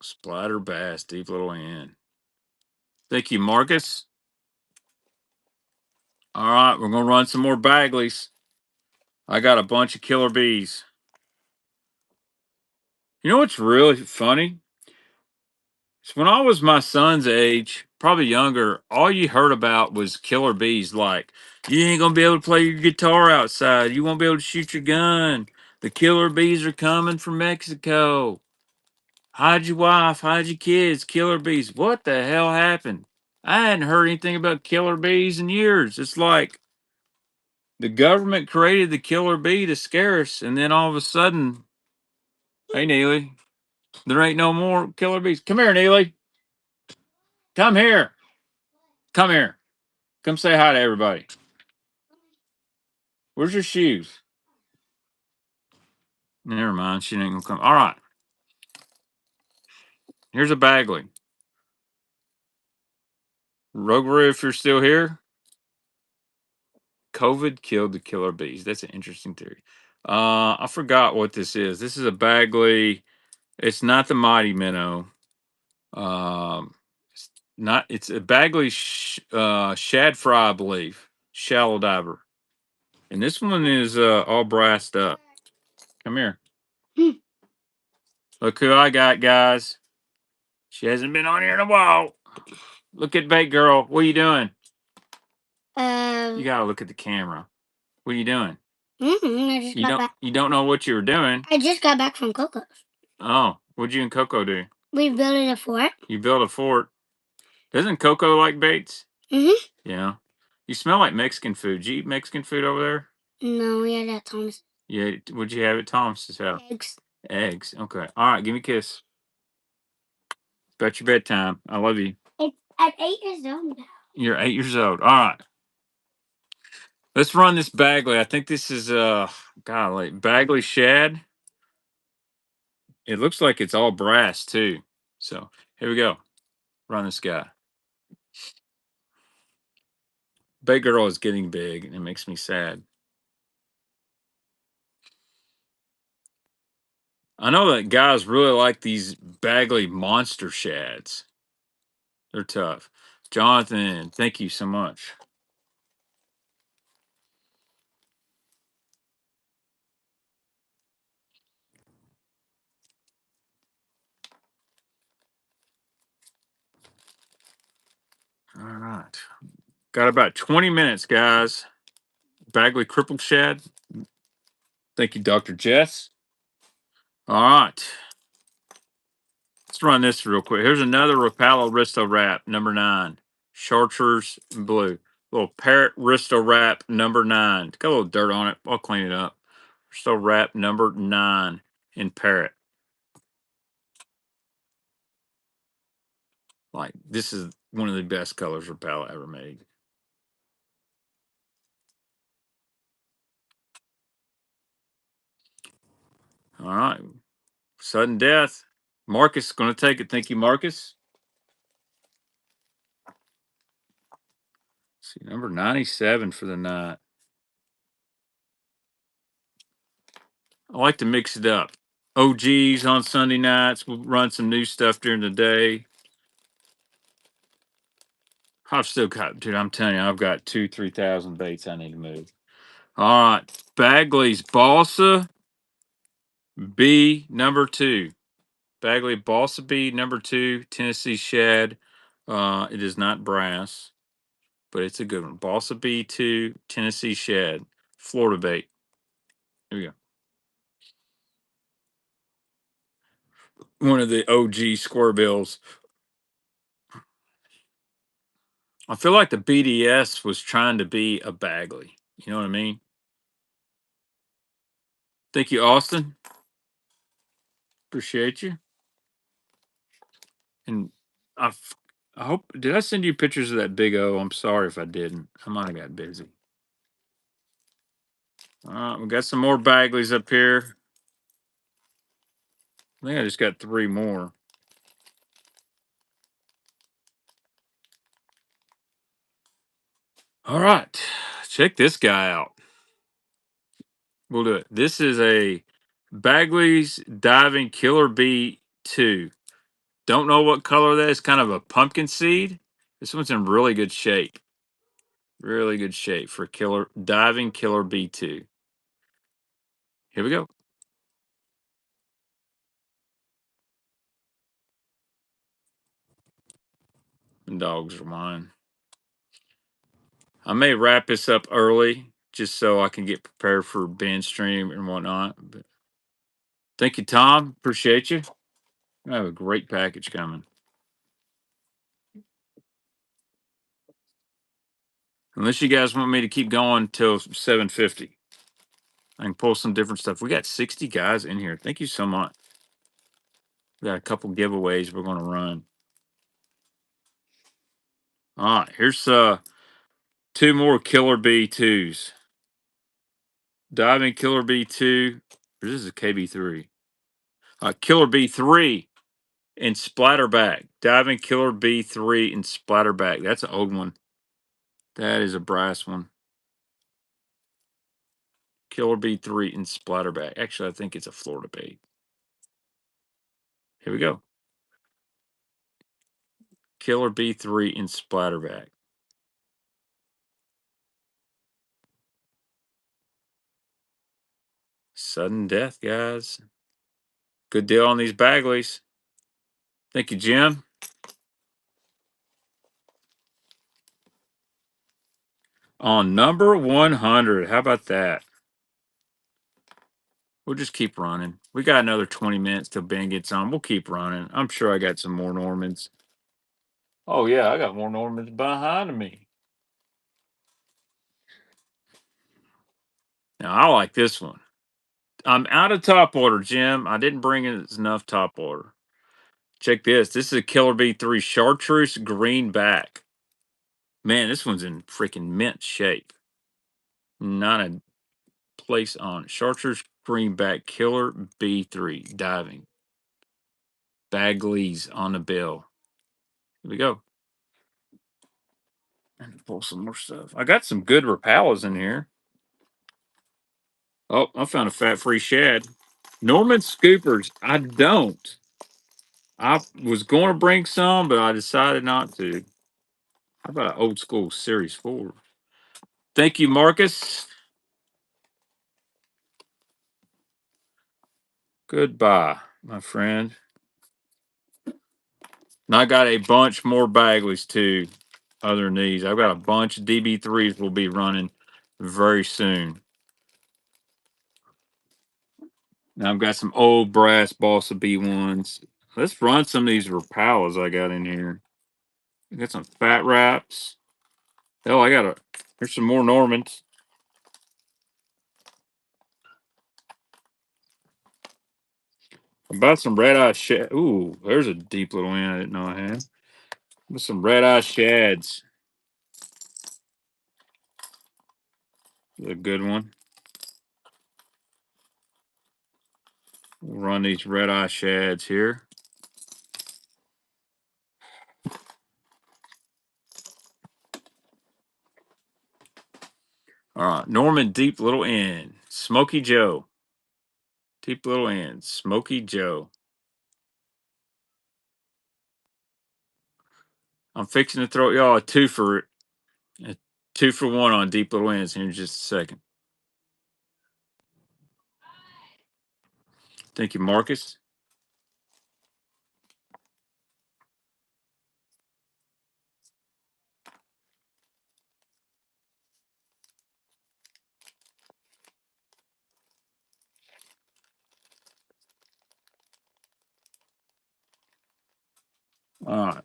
Splatter bass, deep little end. Thank you, Marcus. All right, we're gonna run some more Bagleys. I got a bunch of killer bees. You know what's really funny? It's when I was my son's age, probably younger, all you heard about was killer bees. Like, you ain't gonna be able to play your guitar outside. You won't be able to shoot your gun. The killer bees are coming from Mexico. Hide your wife, hide your kids, killer bees. What the hell happened? I hadn't heard anything about killer bees in years. It's like the government created the killer bee to scare us, and then all of a sudden, hey Neely, there ain't no more killer bees. Come here, Neely. Come here. Come here. Come say hi to everybody. Where's your shoes? Never mind. She ain't gonna come. All right. Here's a Bagley. Roguery, if you're still here. COVID killed the killer bees. That's an interesting theory. I forgot what this is. This is a Bagley. It's not the Mighty Minnow. Um, Not it's a Bagley shad fry, I believe. Shallow diver. And this one is all brassed up. Come here. Look who I got, guys. She hasn't been on here in a while. Look at Bait Girl. What are you doing? You gotta look at the camera. What are you doing? I just got back. You don't know what you were doing. I just got back from Coco's. Oh, what'd you and Coco do? We built a fort. You built a fort. Doesn't Coco like baits? Yeah. You smell like Mexican food. Did you eat Mexican food over there? No, we had at Thomas. Yeah. What'd you have at Thomas's house? Eggs. Eggs. Okay. All right. Give me a kiss. It's about your bedtime. I love you. I'm 8 years old now. You're 8 years old. All right. Let's run this Bagley. I think this is golly, Bagley shad. It looks like it's all brass too. So here we go. Run this guy. Bait Girl is getting big and it makes me sad. I know that guys really like these Bagley monster shads. They're tough. Jonathan, thank you so much. All right. Got about 20 minutes, guys. Bagley crippled shad. Thank you, Dr. Jess. All right. Let's run this real quick. Here's another Rapala Risto Wrap, number 9. Chartreuse and blue. Little Parrot Risto Wrap, number 9. Got a little dirt on it. I'll clean it up. Risto Wrap, number 9 in Parrot. Like, this is one of the best colors Rapala ever made. All right. Sudden death. Marcus is going to take it. Thank you, Marcus. Let's see, number 97 for the night. I like to mix it up. OGs on Sunday nights. We'll run some new stuff during the day. I've still got, dude, I'm telling you, I've got 3,000 baits I need to move. All right. Bagley's Balsa B number 2. Bagley Balsa B number 2, Tennessee shad. It is not brass, but it's a good one. Balsa B2, Tennessee shad, Florida bait. Here we go. One of the OG square bills. I feel like the BDS was trying to be a Bagley. You know what I mean? Thank you, Austin. Appreciate you. And I hope, did I send you pictures of that big O? I'm sorry if I didn't. I might have got busy. All right, we got some more Bagleys up here. I think I just got 3 more. All right, check this guy out. We'll do it. This is a Bagley's Diving Killer Bee 2. Don't know what color that is. Kind of a pumpkin seed. This one's in really good shape. Really good shape for Diving Killer Bee 2. Here we go. And dogs are mine. I may wrap this up early just so I can get prepared for binge stream and whatnot. But thank you, Tom. Appreciate you. I have a great package coming. Unless you guys want me to keep going till 7:50. I can pull some different stuff. We got 60 guys in here. Thank you so much. We got a couple giveaways we're going to run. All right, here's 2 more Killer Bee 2s. Diving Killer Bee 2. This is a KB3. Killer Bee 3 in Splatterback. Diving Killer Bee 3 in Splatterback. That's an old one. That is a brass one. Killer Bee 3 in Splatterback. Actually, I think it's a Florida bait. Here we go. Killer B3 in splatterback. Sudden death, guys. Good deal on these Bagleys. Thank you, Jim. On number 100. How about that? We'll just keep running. We got another 20 minutes till Ben gets on. We'll keep running. I'm sure I got some more Normans. Oh, yeah, I got more Normans behind me. Now, I like this one. I'm out of top order, Jim. I didn't bring in enough top order. Check this. This is a Killer B3 Chartreuse Greenback. Man, this one's in freaking mint shape. Not a place on it. Chartreuse Greenback Killer B3 diving. Bagleys on the bill. Here we go. And pull some more stuff. I got some good Rapalas in here. Oh, I found a fat-free shad. Norman Scoopers. I don't. I was going to bring some, but I decided not to. How about an old school Series 4? Thank you, Marcus. Goodbye, my friend. And I got a bunch more Bagleys too, other than these. I've got a bunch of DB3s we'll be running very soon. Now I've got some old brass Balsa B1s. Let's run some of these Rapalas I got in here. I got some fat wraps. Hell, here's some more Normans. About some red eye shad. Ooh, there's a deep little one I didn't know I had. With some red eye shads. A good one. We'll run these red eye shads here. All right, Norman Deep Little End. Smoky Joe. Deep Little End. Smoky Joe. I'm fixing to throw y'all a 2-for-1 on Deep Little Ends here in just a second. Thank you, Marcus. All right.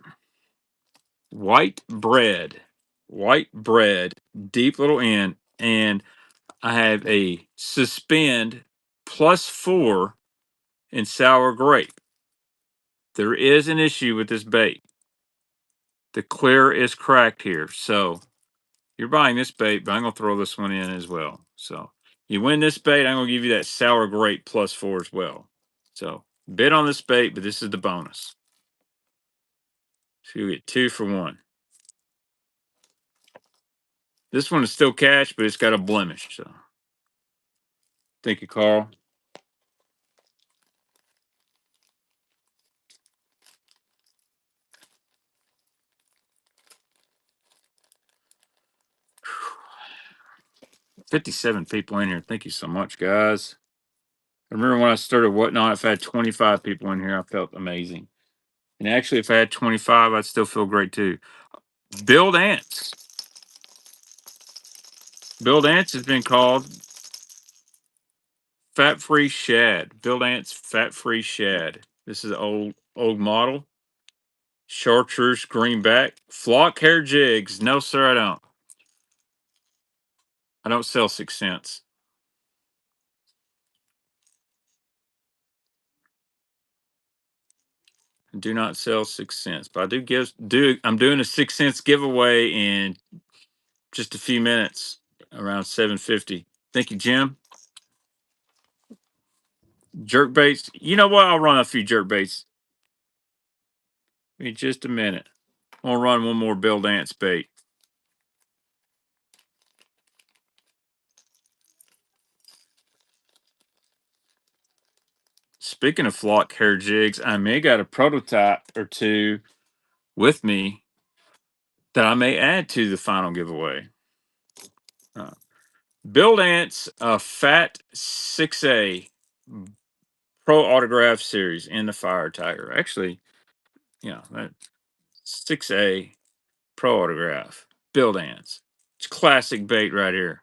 White bread. White bread. Deep Little End. And I have a suspend +4 in sour grape. There is an issue with this bait. The clear is cracked here. So you're buying this bait, but I'm going to throw this one in as well. So you win this bait, I'm going to give you that sour grape +4 as well. So bid on this bait, but this is the bonus. So you get 2-for-1. This one is still cash, but it's got a blemish. So thank you, Carl. Whew. 57 people in here. Thank you so much, guys. I remember when I started Whatnot, if I had 25 people in here, I felt amazing. And actually, if I had 25, I'd still feel great too. Build Ants. Build Ants has been called Fat Free Shad. Build Ants Fat Free Shad. This is an old model. Chartreuse greenback. Flock hair jigs. No, sir, I don't. I don't sell 6 cents. I do not sell 6 cents, but I I'm doing a 6 cents giveaway in just a few minutes, around 7:50. Thank you, Jim. Jerk baits. You know what? I'll run a few jerk baits in just a minute. I'll run one more Build Ants bait. Speaking of flock hair jigs, I may got a prototype or two with me that I may add to the final giveaway. Uh, Build Ants Fat 6A Pro Autograph Series in the Fire Tiger. Actually, that 6A Pro Autograph. Build Ants. It's classic bait right here.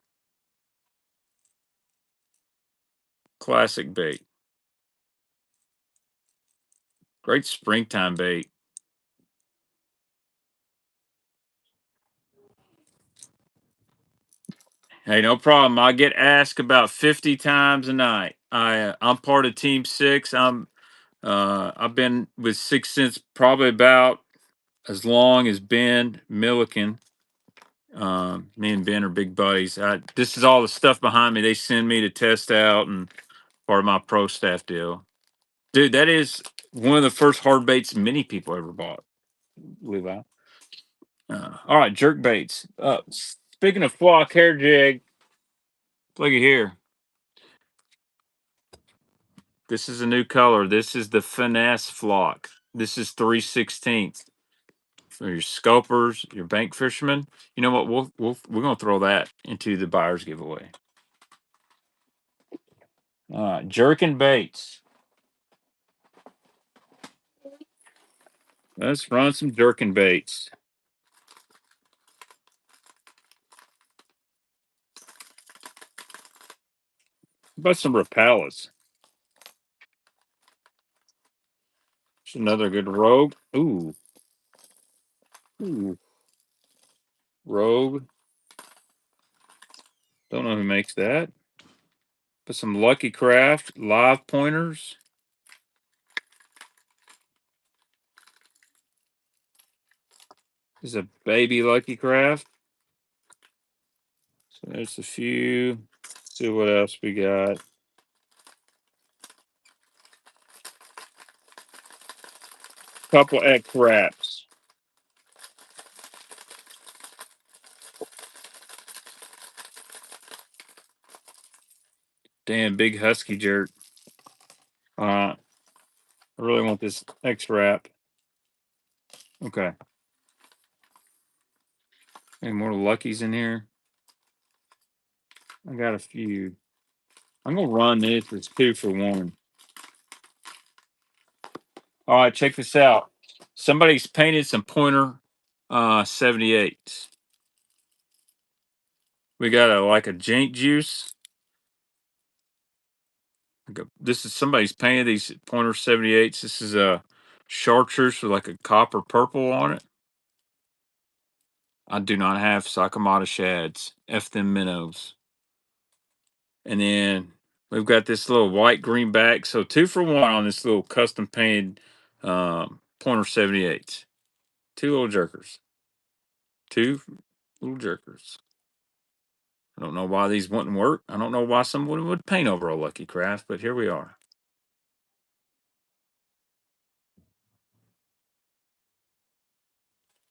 Classic bait. Great springtime bait. Hey, no problem. I get asked about 50 times a night. I'm part of Team Six. I've been with Six since probably about as long as Ben Milliken. Me and Ben are big buddies. This is all the stuff behind me. They send me to test out and part of my pro staff deal. Dude, that is one of the first hard baits many people ever bought. Levi. All right, jerk baits. Speaking of flock hair jig, look at here. This is a new color. This is the finesse flock. This is 3/16. For your scopers, your bank fishermen. You know what? We're gonna throw that into the buyer's giveaway. All right, jerking baits. Let's run some jerking baits. How about some Rapalas? It's another good rogue. Ooh, rogue. Don't know who makes that. But some Lucky Craft live pointers. This is a baby Lucky Craft. So there's a few. Let's see what else we got. Couple X wraps. Damn big husky jerk. I really want this X wrap. Okay. Any more Luckies in here? I got a few. I'm gonna run this as 2 for 1. All right, check this out. Somebody's painted some pointer 78s. We got a jank juice. This is somebody's painted these pointer 78s. This is a chartreuse with like a copper purple on it. I do not have Sakamata shads. F them minnows. And then we've got this little white green back. So 2 for 1 on this little custom painted pointer 78s. 2 little jerkers. 2 little jerkers. I don't know why these wouldn't work. I don't know why someone would paint over a Lucky Craft, but here we are.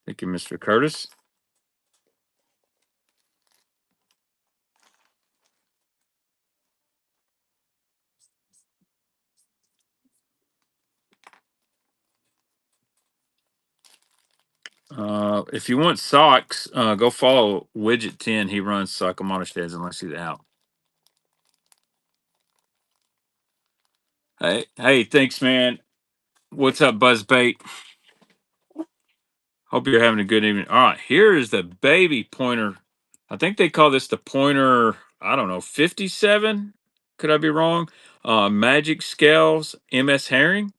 Thank you, Mr. Curtis. If you want socks, go follow Widget 10. He runs Sakamata Sheds unless he's out. Hey, thanks, man. What's up, Buzzbait? Hope you're having a good evening. All right, here is the baby pointer. I think they call this the pointer, I don't know, 57? Could I be wrong? Magic Scales MS Herring.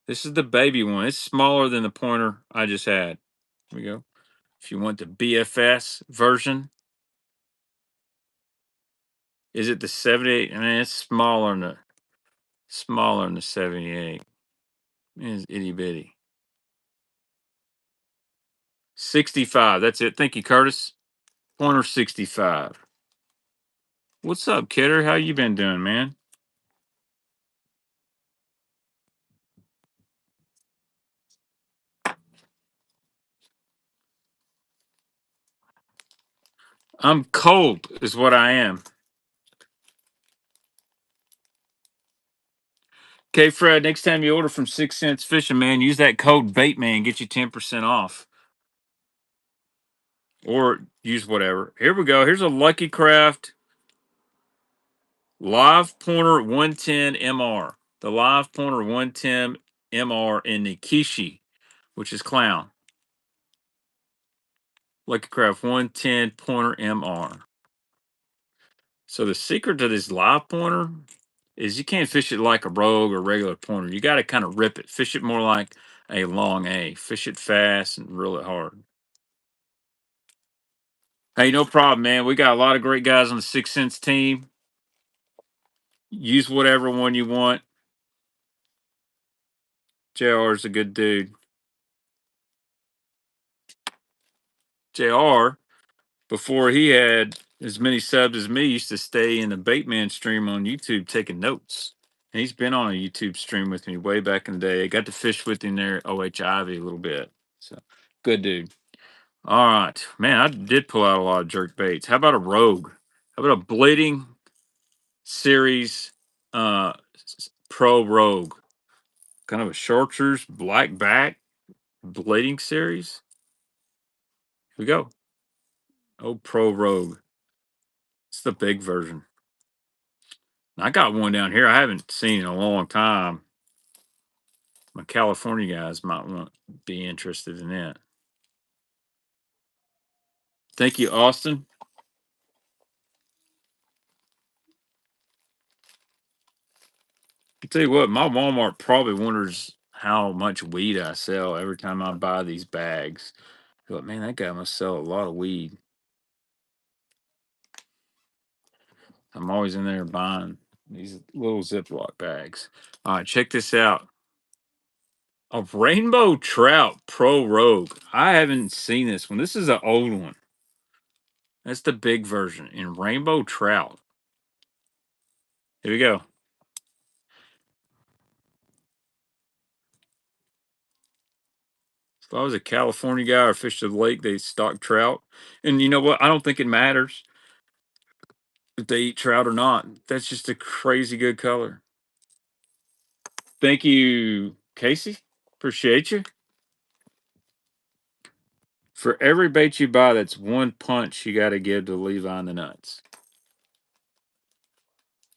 This is the baby one. It's smaller than the pointer I just had. Here we go. If you want the BFS version, is it the 78? I mean, it's smaller than the 78. It's itty bitty. 65. That's it. Thank you, Curtis. Pointer 65. What's up, Kidder? How you been doing, man? I'm cold, is what I am. Okay, Fred, next time you order from 6 Cents Fishing, man, use that code BAITMAN, get you 10% off. Or use whatever. Here we go. Here's a Lucky Craft Live Pointer 110 MR. The Live Pointer 110 MR in the Kishi, which is clown. Lucky Craft 110 Pointer MR. So the secret to this live pointer is you can't fish it like a rogue or regular pointer. You got to kind of rip it. Fish it more like a long A. Fish it fast and reel it hard. Hey, no problem, man. We got a lot of great guys on the 6 Cents team. Use whatever one you want. JR is a good dude. JR, before he had as many subs as me, used to stay in the Baitman stream on YouTube taking notes. And he's been on a YouTube stream with me way back in the day. I got to fish with him there at OHIV a little bit. So good dude. All right. Man, I did pull out a lot of jerk baits. How about a rogue? How about a blading series pro rogue? Kind of a chartreuse black back blading series. Here we go. Oh, pro rogue. It's the big version. I got one down here I haven't seen in a long time. My California guys might want be interested in that. Thank you, Austin. I tell you what, my Walmart probably wonders how much weed I sell every time I buy these bags. But man, that guy must sell a lot of weed. I'm always in there buying these little Ziploc bags. All right, check this out. A rainbow trout pro rogue. I haven't seen this one. This is an old one. That's the big version in rainbow trout. Here we go. If I was a California guy or fished the lake, they stock trout. And you know what? I don't think it matters if they eat trout or not. That's just a crazy good color. Thank you, Casey. Appreciate you. For every bait you buy, that's one punch you got to give to Levi and the Nuts.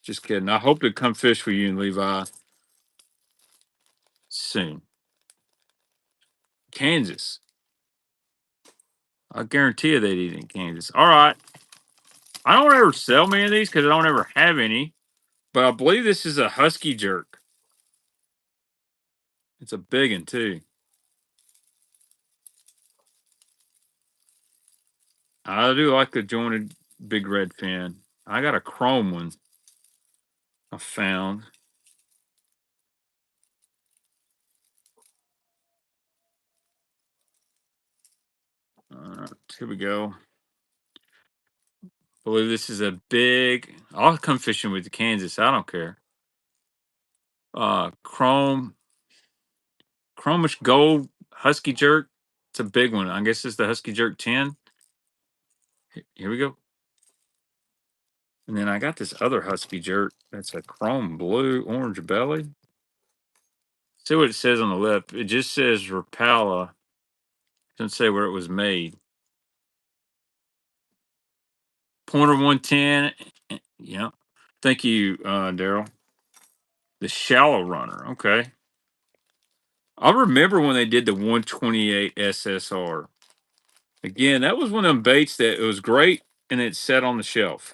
Just kidding. I hope to come fish for you and Levi soon. Kansas. I guarantee you they'd eat in Kansas. All right. I don't ever sell many of these because I don't ever have any. But I believe this is a husky jerk. It's a big one, too. I do like the jointed big red fin. I got a chrome one I found. All right, here we go. Believe this is a big. I'll come fishing with the Kansas. I don't care. Chromish gold husky jerk. It's a big one. I guess it's the husky jerk 10. Here we go. And then I got this other husky jerk. That's a chrome blue orange belly. See what it says on the lip. It just says Rapala. Doesn't say where it was made. Pointer 110. Yeah. Thank you, Daryl. The shallow runner. Okay. I remember when they did the 128 SSR. Again, that was one of them baits that it was great and it sat on the shelf.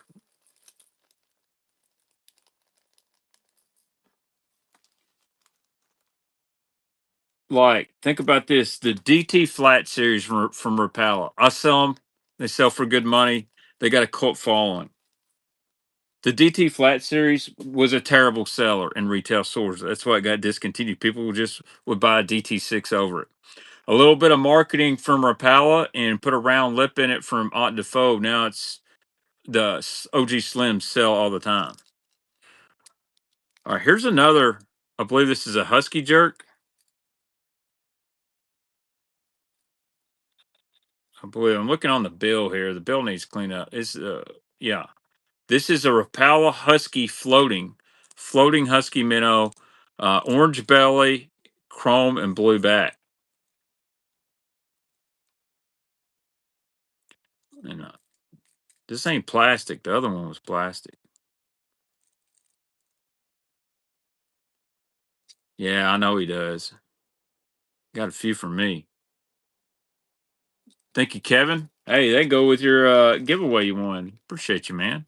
Like, think about this: the DT Flat series from Rapala. I sell them; they sell for good money. They got a cult following. The DT Flat series was a terrible seller in retail stores. That's why it got discontinued. People just would buy a DT6 over it. A little bit of marketing from Rapala and put a round lip in it from Aunt Defoe. Now it's the OG Slims sell all the time. All right, here's another. I believe this is a husky jerk. I believe I'm looking on the bill here. The bill needs cleanup. It's yeah. This is a Rapala husky floating husky minnow. Orange belly, chrome, and blue back. And this ain't plastic. The other one was plastic. Yeah, I know he does. Got a few for me. Thank you, Kevin. Hey, they go with your giveaway you won. Appreciate you, man.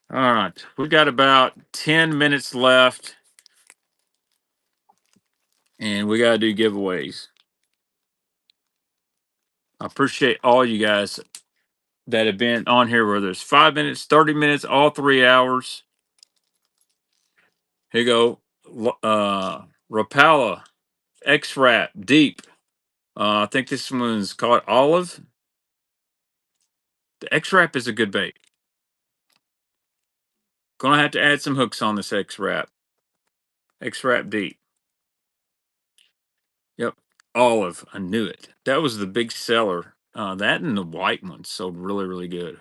All right, we got about 10 minutes left, and we got to do giveaways. I appreciate all you guys that have been on here, whether it's 5 minutes, 30 minutes, all 3 hours. Here you go. Rapala X Wrap Deep. I think this one's called Olive. The X Wrap is a good bait. Gonna have to add some hooks on this X Wrap. X Wrap Deep. Yep. Olive. I knew it. That was the big seller. That and the white one sold really, really good.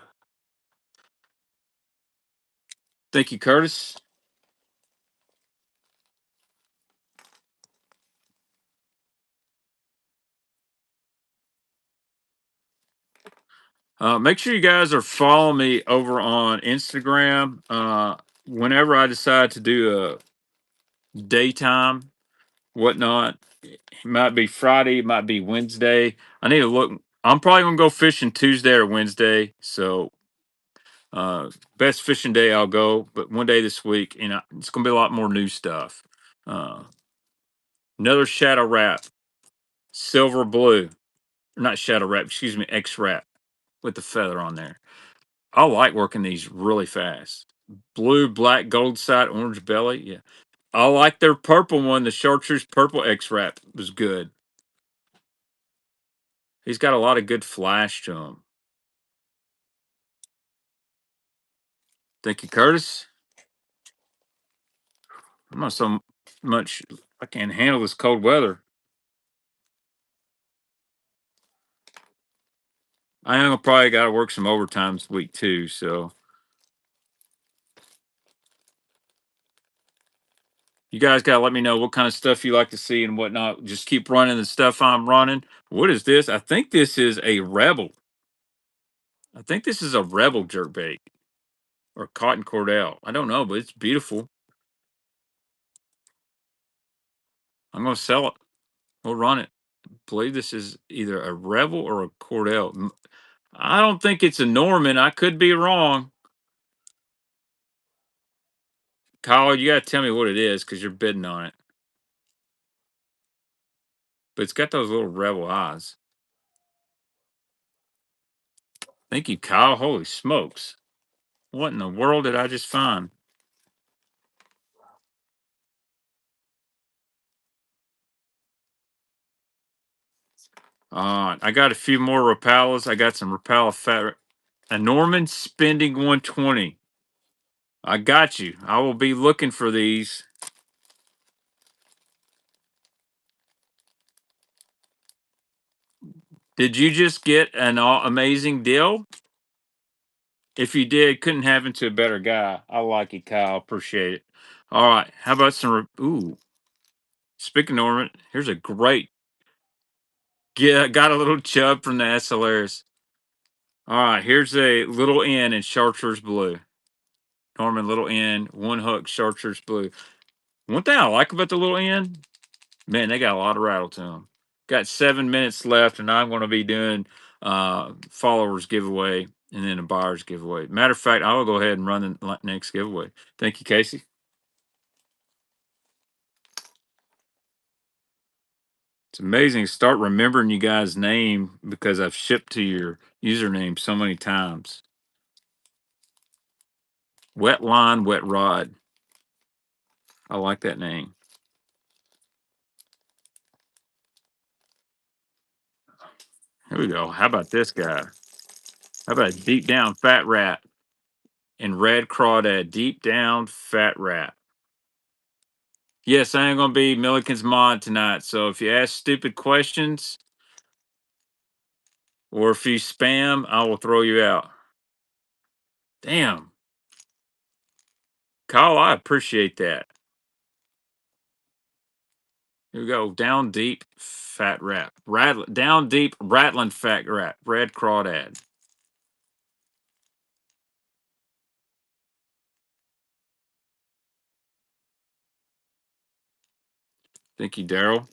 Thank you, Curtis. Make sure you guys are following me over on Instagram. Whenever I decide to do a daytime, whatnot, it might be Friday, it might be Wednesday. I need to look. I'm probably gonna go fishing Tuesday or Wednesday. So, best fishing day I'll go, but one day this week, and it's gonna be a lot more new stuff. Uh, Another shadow wrap, silver blue, not shadow wrap, excuse me, X wrap with the feather on there. I like working these really fast. Blue, black, gold side, orange belly. Yeah. I like their purple one. The chartreuse purple X wrap was good. He's got a lot of good flash to him. Thank you, Curtis. I'm not so much. I can't handle this cold weather. I am probably got to work some overtime this week too. So you guys got to let me know what kind of stuff you like to see and whatnot. Just keep running the stuff I'm running. What is this? I think this is a Rebel. I think this is a Rebel jerkbait or cotton cordell. I don't know, but it's beautiful. I'm gonna sell it. We'll run it. Believe this is either a Rebel or a Cordell. I don't think it's a Norman. I could be wrong. Kyle, you gotta tell me what it is because you're bidding on it. But it's got those little Rebel eyes. Thank you, Kyle. Holy smokes! What in the world did I just find? I got a few more Rapalas. I got some Rapala fat. A Norman spending 120. I got you. I will be looking for these. Did you just get an amazing deal? If you did, couldn't happen to a better guy. I like it, Kyle. Appreciate it. All right. How about some? Ooh. Speaking of ornament, here's a great. Yeah, got a little chub from the SLRs. All right. Here's a little N in chartreuse blue. Norman, little N, one hook, chartreuse blue. One thing I like about the little N, man, they got a lot of rattle to them. Got 7 minutes left, and I'm going to be doing followers giveaway and then a buyers giveaway. Matter of fact, I will go ahead and run the next giveaway. Thank you, Casey. It's amazing to start remembering you guys' name because I've shipped to your username so many times. Wet line, wet rod. I like that name. Here we go. How about this guy? How about a deep down fat rat and red crawdad? Deep down fat rat. Yes, I am going to be Milliken's mod tonight. So if you ask stupid questions or if you spam, I will throw you out. Damn. Kyle, I appreciate that. Here we go. Down deep, fat rat. Down deep, rattling fat rat. Red crawdad. Thank you, Daryl.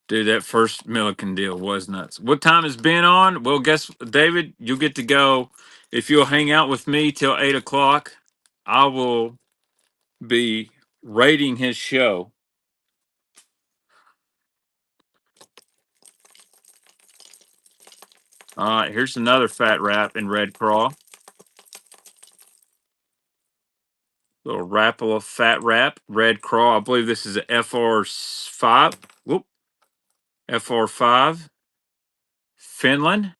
Dude, that first Milliken deal was nuts. What time has Ben on? Well, guess, David, you'll get to go. If you'll hang out with me till 8 o'clock, I will be rating his show. All right, here's another fat wrap in red craw. Little Rapala fat wrap, red craw. I believe this is a FR5. Whoop, FR5. Finland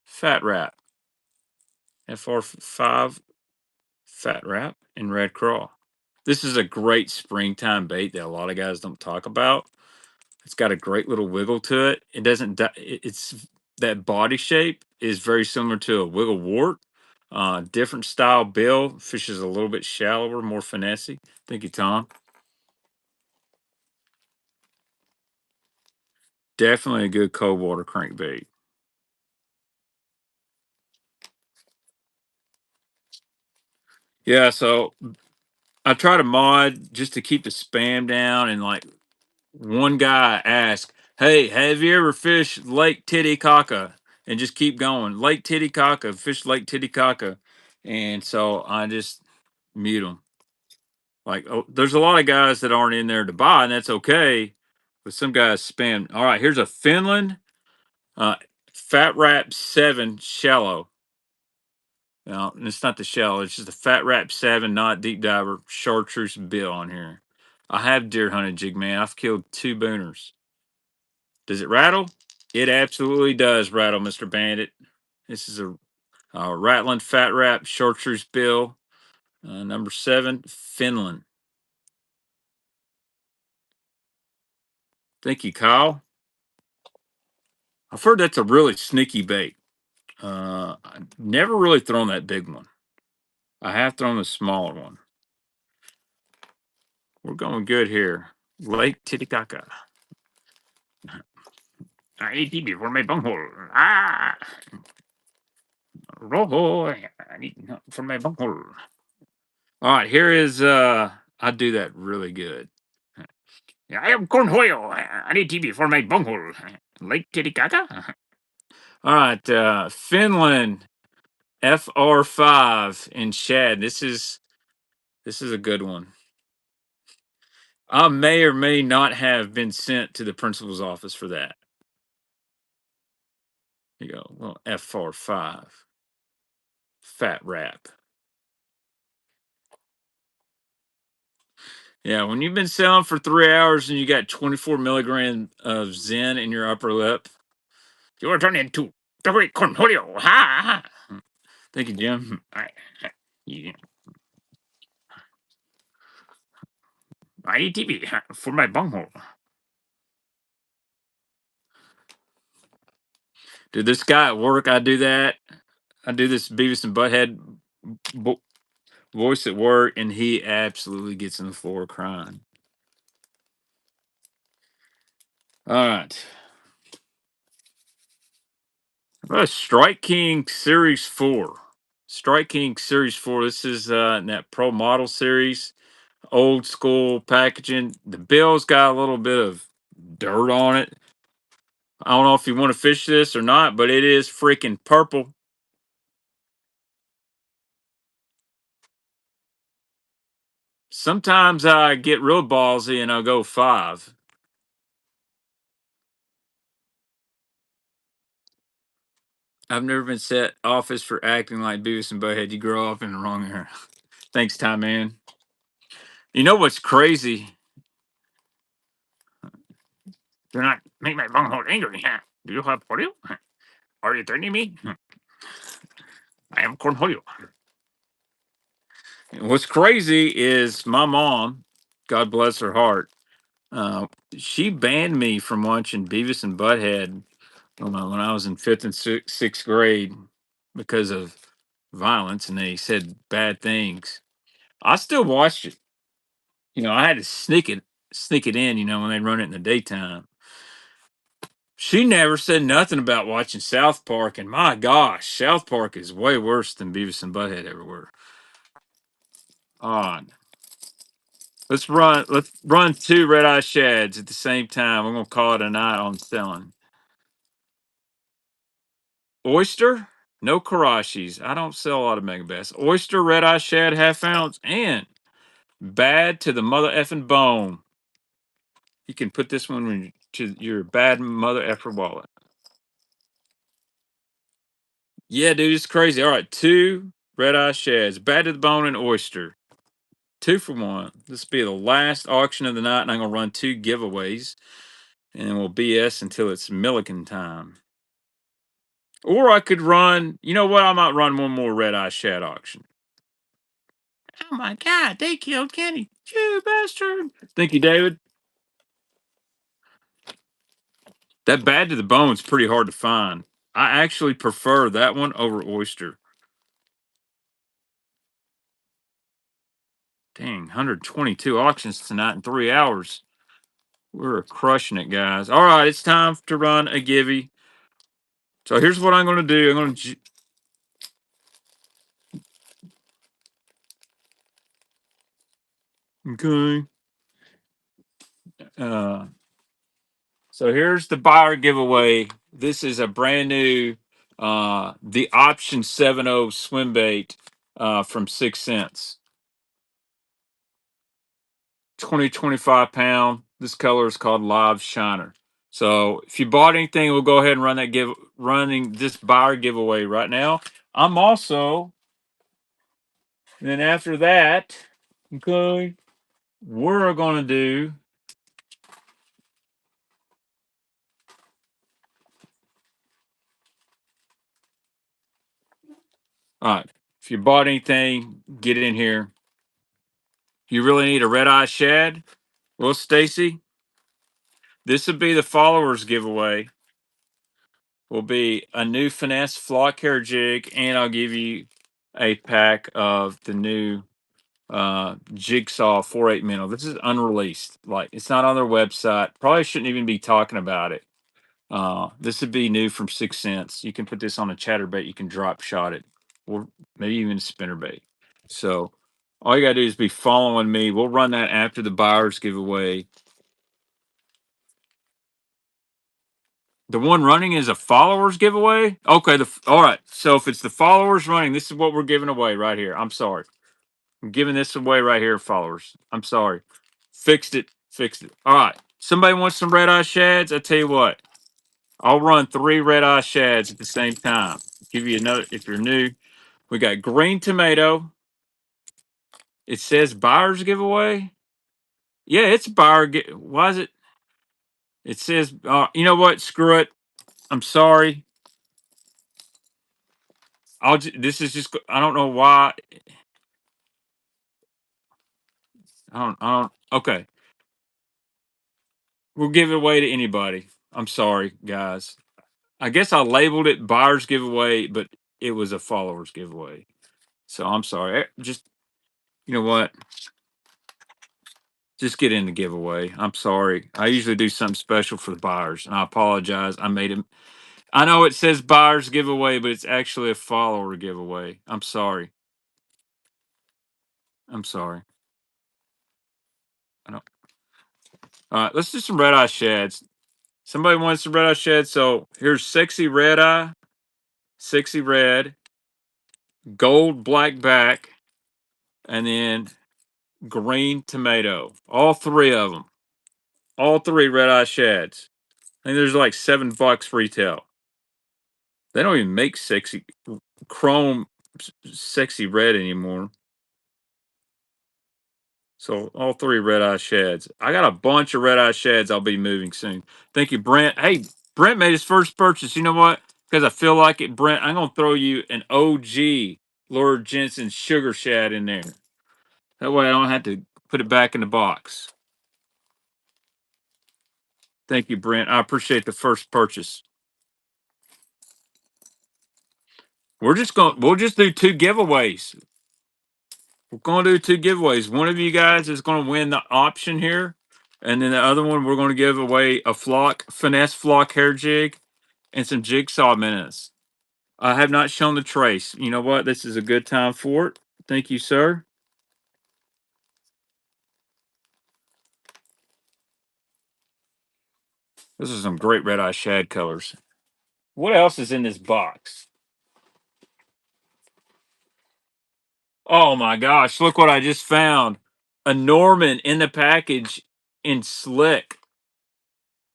fat wrap. FR5 fat wrap in red craw. This is a great springtime bait that a lot of guys don't talk about. It's got a great little wiggle to it. It doesn't. It's that body shape is very similar to a wiggle wart. Different style bill. Fish is a little bit shallower, more finessey. Thank you, Tom. Definitely a good cold water crankbait. Yeah, so I try to mod just to keep the spam down. And like one guy asked, "Hey, have you ever fished Lake Titicaca?" And just keep going. Lake Titicaca, fish Lake Titicaca. And so I just mute them. Like, oh, there's a lot of guys that aren't in there to buy, and that's okay. But some guys spam. All right, here's a Finland uh, Fat Wrap 7 shallow. Now, and it's not the shallow, it's just a Fat Wrap 7, not deep diver, chartreuse bill on here. I have deer hunted jig, man. I've killed 2 booners. Does it rattle? It absolutely does rattle, Mr. Bandit. This is a rattling Fat Wrap chartreuse bill, number 7, Finland. Thank you, Kyle. I've heard that's a really sneaky bait. I've never really thrown that big one. I have thrown the smaller one. We're going good here. Lake Titicaca. ATV for my bunghole. Ah, rojo. I need for my bunghole. All right, here is I do that really good. Yeah, I am cornholio. I need TV for my bunghole. Lake Titicaca. All right, Finland FR5 in Shad. This is a good one. I may or may not have been sent to the principal's office for that. You go, well, FR5 fat wrap. Yeah, when you've been selling for 3 hours and you got 24 milligrams of Zen in your upper lip, you are turning into the great cornholio. Ha! Ha. Thank you, Jim. Yeah, I eat TV for my bunghole. Dude, this guy at work, I do that. I do this Beavis and Butthead voice at work, and he absolutely gets on the floor crying. All right. Strike King Series 4. Strike King Series 4. This is in that Pro Model Series. Old school packaging. The bill's got a little bit of dirt on it. I don't know if you want to fish this or not, but it is freaking purple. Sometimes I get real ballsy and I'll go 5. I've never been set office for acting like Beavis and Butthead. You grow up in the wrong era. Thanks, Ty Man. You know what's crazy? Do not make my bunghole angry. Do you have polio? Are you threatening me? I am cornholio. What's crazy is my mom, God bless her heart, Uh, she banned me from watching Beavis and Butthead when I was in fifth and sixth grade because of violence, and they said bad things. I still watched it. I had to sneak it in. When they run it in the daytime. She never said nothing about watching South Park, and my gosh, South Park is way worse than Beavis and Butthead ever were. On. Let's run two red eye shads at the same time. We're gonna call it a night on selling. Oyster, no karashis. I don't sell a lot of mega bass. Oyster, red eye shad, half ounce, and bad to the mother effing bone. You can put this one to your bad mother effer wallet. Yeah, dude, it's crazy. All right, two red eye shads, bad to the bone, and oyster. 2 for 1. This will be the last auction of the night, and I'm gonna run 2 giveaways, and we'll BS until it's Milliken time. Or I could run. You know what? I might run one more red eye shad auction. Oh my God! They killed Kenny. You bastard! Thank you, David. That bad to the bone's pretty hard to find. I actually prefer that one over oyster. Dang, 122 auctions tonight in 3 hours. We're crushing it, guys. All right, it's time to run a givey. So here's what I'm going to do. I'm going to. Okay. Uh, so here's the buyer giveaway. This is a brand new, the option 7.0 swim bait from 6 cents. 25 pound. This color is called Live Shiner. So if you bought anything, we'll go ahead and running this buyer giveaway right now. I'm also, and then after that, okay, we're gonna do. All right. If you bought anything, get it in here. You really need a red eye shad? Well, Stacy, this would be the followers giveaway. Will be a new finesse flock hair jig, and I'll give you a pack of the new jigsaw 4/8 minnow. This is unreleased. Like, it's not on their website. Probably shouldn't even be talking about it. This would be new from 6 cents. You can put this on a chatterbait. You can drop shot it, or maybe even a spinnerbait. So all you gotta do is be following me. We'll run that after the buyers giveaway. The one running is a followers giveaway. Okay. All right. So if it's the followers running, this is what we're giving away right here. I'm sorry. I'm giving this away right here, followers. I'm sorry. Fixed it. Fixed it. All right. Somebody wants some red eye shads? I tell you what. I'll run 3 red eye shads at the same time. Give you a note if you're new. We got green tomato. It says buyers giveaway. Yeah, it's buyer. Why is it? It says. You know what? Screw it. I'm sorry. This is just. I don't know why. I don't. Okay. We'll give it away to anybody. I'm sorry, guys. I guess I labeled it buyers giveaway, but it was a followers giveaway. So I'm sorry. Just, you know what? Just get in the giveaway. I'm sorry. I usually do something special for the buyers, and I apologize. I made it. I know it says buyers giveaway, but it's actually a follower giveaway. I'm sorry. I'm sorry. I don't. All right, let's do some red eye shads. Somebody wants some red eye shads, so here's sexy red, gold black back, and then green tomato. All 3 of them. All 3 red eye shads. I think there's like $7 retail. They don't even make sexy chrome sexy red anymore. So all 3 red eye shads. I got a bunch of red eye shads I'll be moving soon. Thank you, Brent. Hey, Brent made his first purchase. You know what? Because I feel like it, Brent, I'm gonna throw you an OG Lord Jensen sugar shad in there. That way I don't have to put it back in the box. Thank you, Brent. I appreciate the first purchase. We'll just do two giveaways. We're gonna do two giveaways. One of you guys is gonna win the option here, and then the other one we're gonna give away a finesse flock hair jig and some jigsaw minutes. I have not shown the trace. You know what? This is a good time for it. Thank you, sir. This is some great red eye shad colors. What else is in this box? Oh my gosh, look what I just found. A Norman in the package in slick.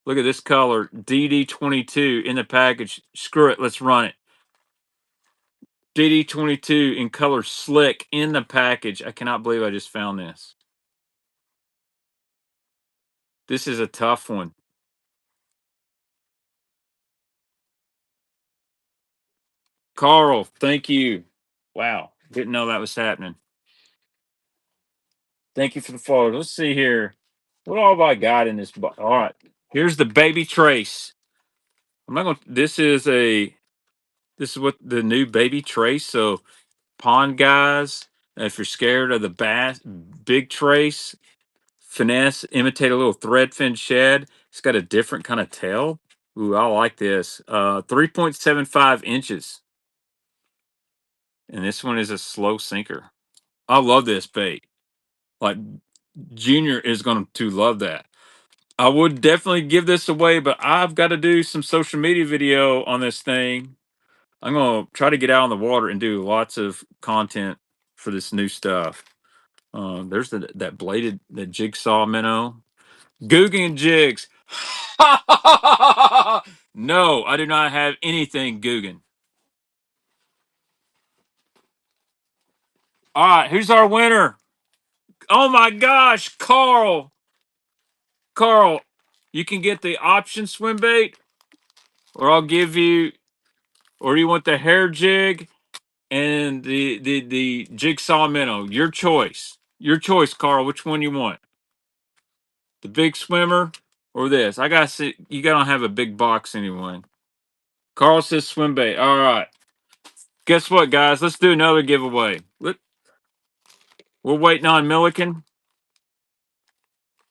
Look at this color, DD22 in the package. Screw it, let's run it. DD22 in color slick in the package. I cannot believe I just found this. This is a tough one. Carl, thank you. Wow, didn't know that was happening. Thank you for the follow. Let's see here. What all have I got in this box? All right, here's the baby trace. I'm not gonna. This is what the new baby trace. So pond guys, if you're scared of the big trace, finesse, imitate a little thread fin shad. It's got a different kind of tail. Ooh, I like this. 3.75 inches. And this one is a slow sinker. I love this bait. Like Junior is going to love that. I would definitely give this away, but I've got to do some social media video on this thing. I'm going to try to get out on the water and do lots of content for this new stuff. There's that jigsaw minnow. Guggen jigs. No, I do not have anything Guggen. All right, who's our winner? Oh my gosh, Carl. Carl, you can get the option swim bait, or I'll give you, or you want the hair jig and the jigsaw minnow. Your choice. Your choice, Carl. Which one you want? The big swimmer or this? I gotta see. You gotta have a big box anyway. Carl says swim bait. All right. Guess what, guys? Let's do another giveaway. We're waiting on Milliken.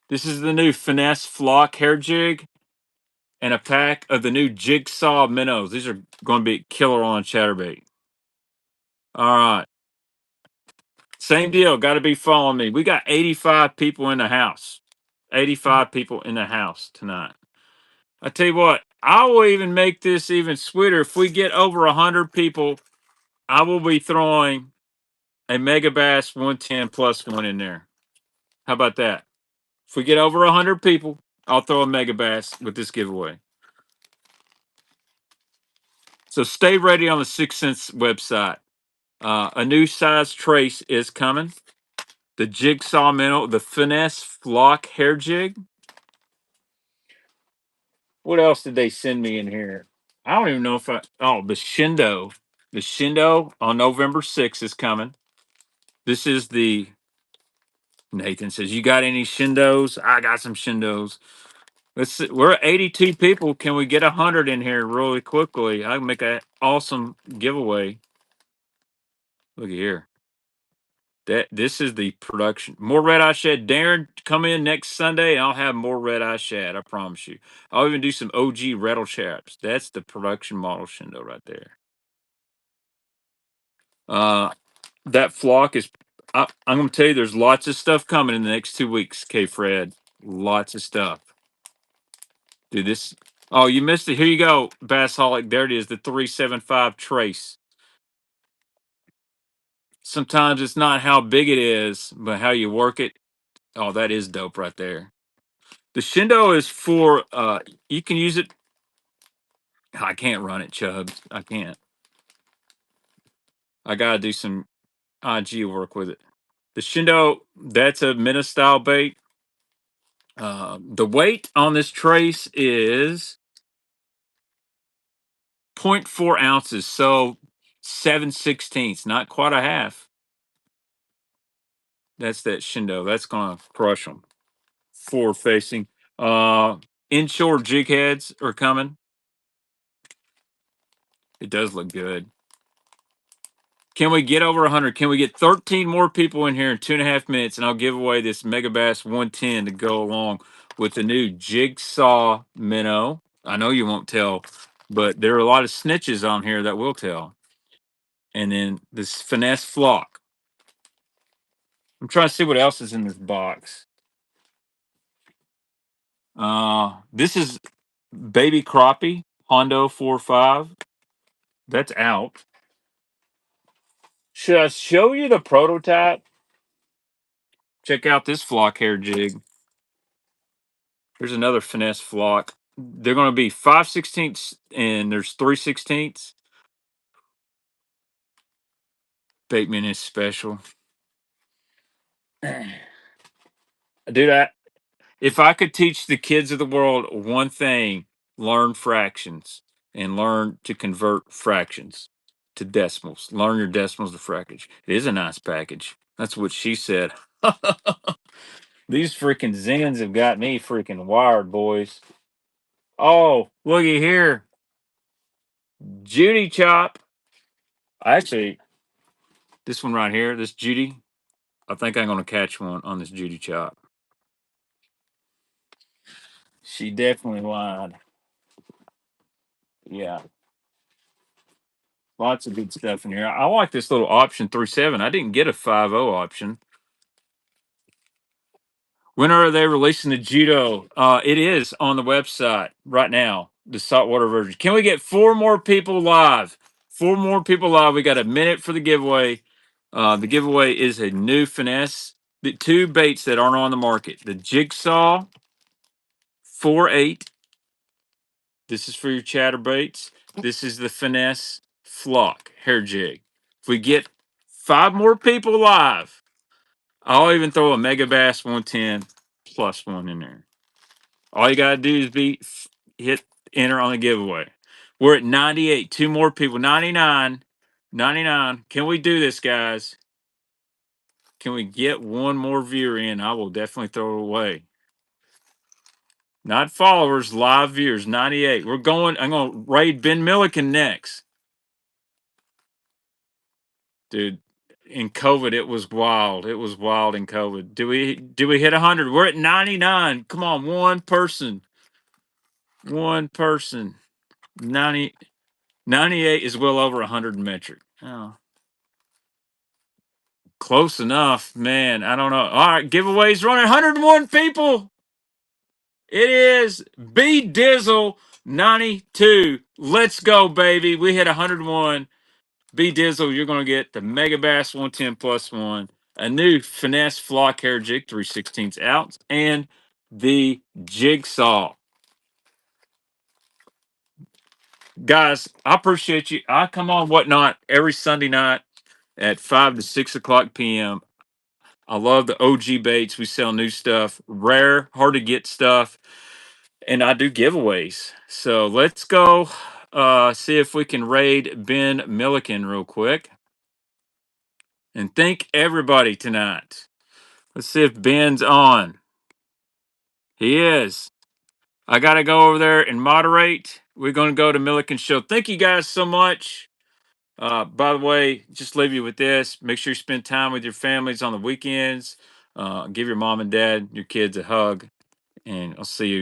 This is the new finesse flock hair jig and a pack of the new jigsaw minnows. These are going to be killer on chatterbait. All right. Same deal. Got to be following me. We got 85 people in the house. 85 people in the house tonight. I tell you what, I will even make this even sweeter. If we get over 100 people, I will be throwing a Mega Bass 110 plus one in there. How about that? If we get over 100 people, I'll throw a Mega Bass with this giveaway. So stay ready on the 6 Cents website. A new size trace is coming. The jigsaw minnow, the finesse flock hair jig. What else did they send me in here? I don't even know if the Shindo. The Shindo on November 6th is coming. This is the Nathan says, you got any Shindos? I got some Shindos. Let's see. We're at 82 people. Can we get 100 in here really quickly? I can make an awesome giveaway. Look at here. This is the production. More red eye shad. Darren, come in next Sunday and I'll have more red eye shad. I promise you. I'll even do some OG rattle chaps. That's the production model Shindo right there. That flock is. I'm going to tell you, there's lots of stuff coming in the next 2 weeks. K. Fred, lots of stuff. Dude, this. Oh, you missed it. Here you go, Bassholic. There it is. The 375 trace. Sometimes it's not how big it is, but how you work it. Oh, that is dope right there. The Shindo is for you can use it. I can't run it, Chubbs. I can't. I gotta do some IG work with it. The Shindo, that's a Minnow style bait. The weight on this trace is 0.4 ounces, so 7/16, not quite a half. That's that Shindo. That's gonna crush them. Forward facing. inshore jig heads are coming. It does look good. Can we get over 100? Can we get 13 more people in here in 2.5 minutes, and I'll give away this Mega Bass 110 to go along with the new Jigsaw minnow. I know you won't tell, but there are a lot of snitches on here that will tell. And then this finesse flock. I'm trying to see what else is in this box. This is baby crappie Hondo 4.5. That's out. Should I show you the prototype? Check out this flock hair jig. Here's another finesse flock. They're going to be 5/16 and there's 3/16. Bateman is special. Dude, if I could teach the kids of the world one thing, learn fractions and learn to convert fractions to decimals. Learn your decimals to fractions. It is a nice package. That's what she said. These freaking Zens have got me freaking wired, boys. Oh, looky here. Judy Chop. Actually, this one right here, this Judy, I think I'm going to catch one on this Judy Chop. She definitely lied. Yeah. Lots of good stuff in here. I like this little option 3.7. I didn't get a 5.0 option. When are they releasing the Judo? It is on the website right now, the saltwater version. Can we get 4 more people live? 4 more people live. We got a minute for the giveaway. The giveaway is a new finesse. The 2 baits that aren't on the market. The Jigsaw 4.8. This is for your chatterbaits. This is the finesse flock hair jig. If we get 5 more people live, I'll even throw a Mega Bass 110 plus 1 in there. All you gotta do is hit enter on the giveaway. We're at 98. 2 more people. 99. 99. Can we do this, guys? Can we get 1 more viewer in? I will definitely throw it away. Not followers, live viewers. 98. I'm gonna raid Ben Milliken next. Dude, in COVID, it was wild. It was wild in COVID. Do we hit 100? We're at 99. Come on, one person. One person. 90, 98 is well over 100 metric. Oh, close enough, man. I don't know. All right, giveaways running. 101 people. It is B Dizzle 92. Let's go, baby. We hit 101. B Dizzle, you're going to get the Mega Bass 110 plus 1, a new finesse flock hair jig 3/16 ounce, and the Jigsaw. Guys, I appreciate you. I come on Whatnot every Sunday night at 5 to 6 o'clock p.m. I love the OG baits. We sell new stuff, rare, hard to get stuff, and I do giveaways. So let's go see if we can raid Ben Milliken real quick. And thank everybody tonight. Let's see if Ben's on. He is. I got to go over there and moderate. We're going to go to Milliken Show. Thank you guys so much. By the way, just leave you with this. Make sure you spend time with your families on the weekends. Give your mom and dad, your kids a hug. And I'll see you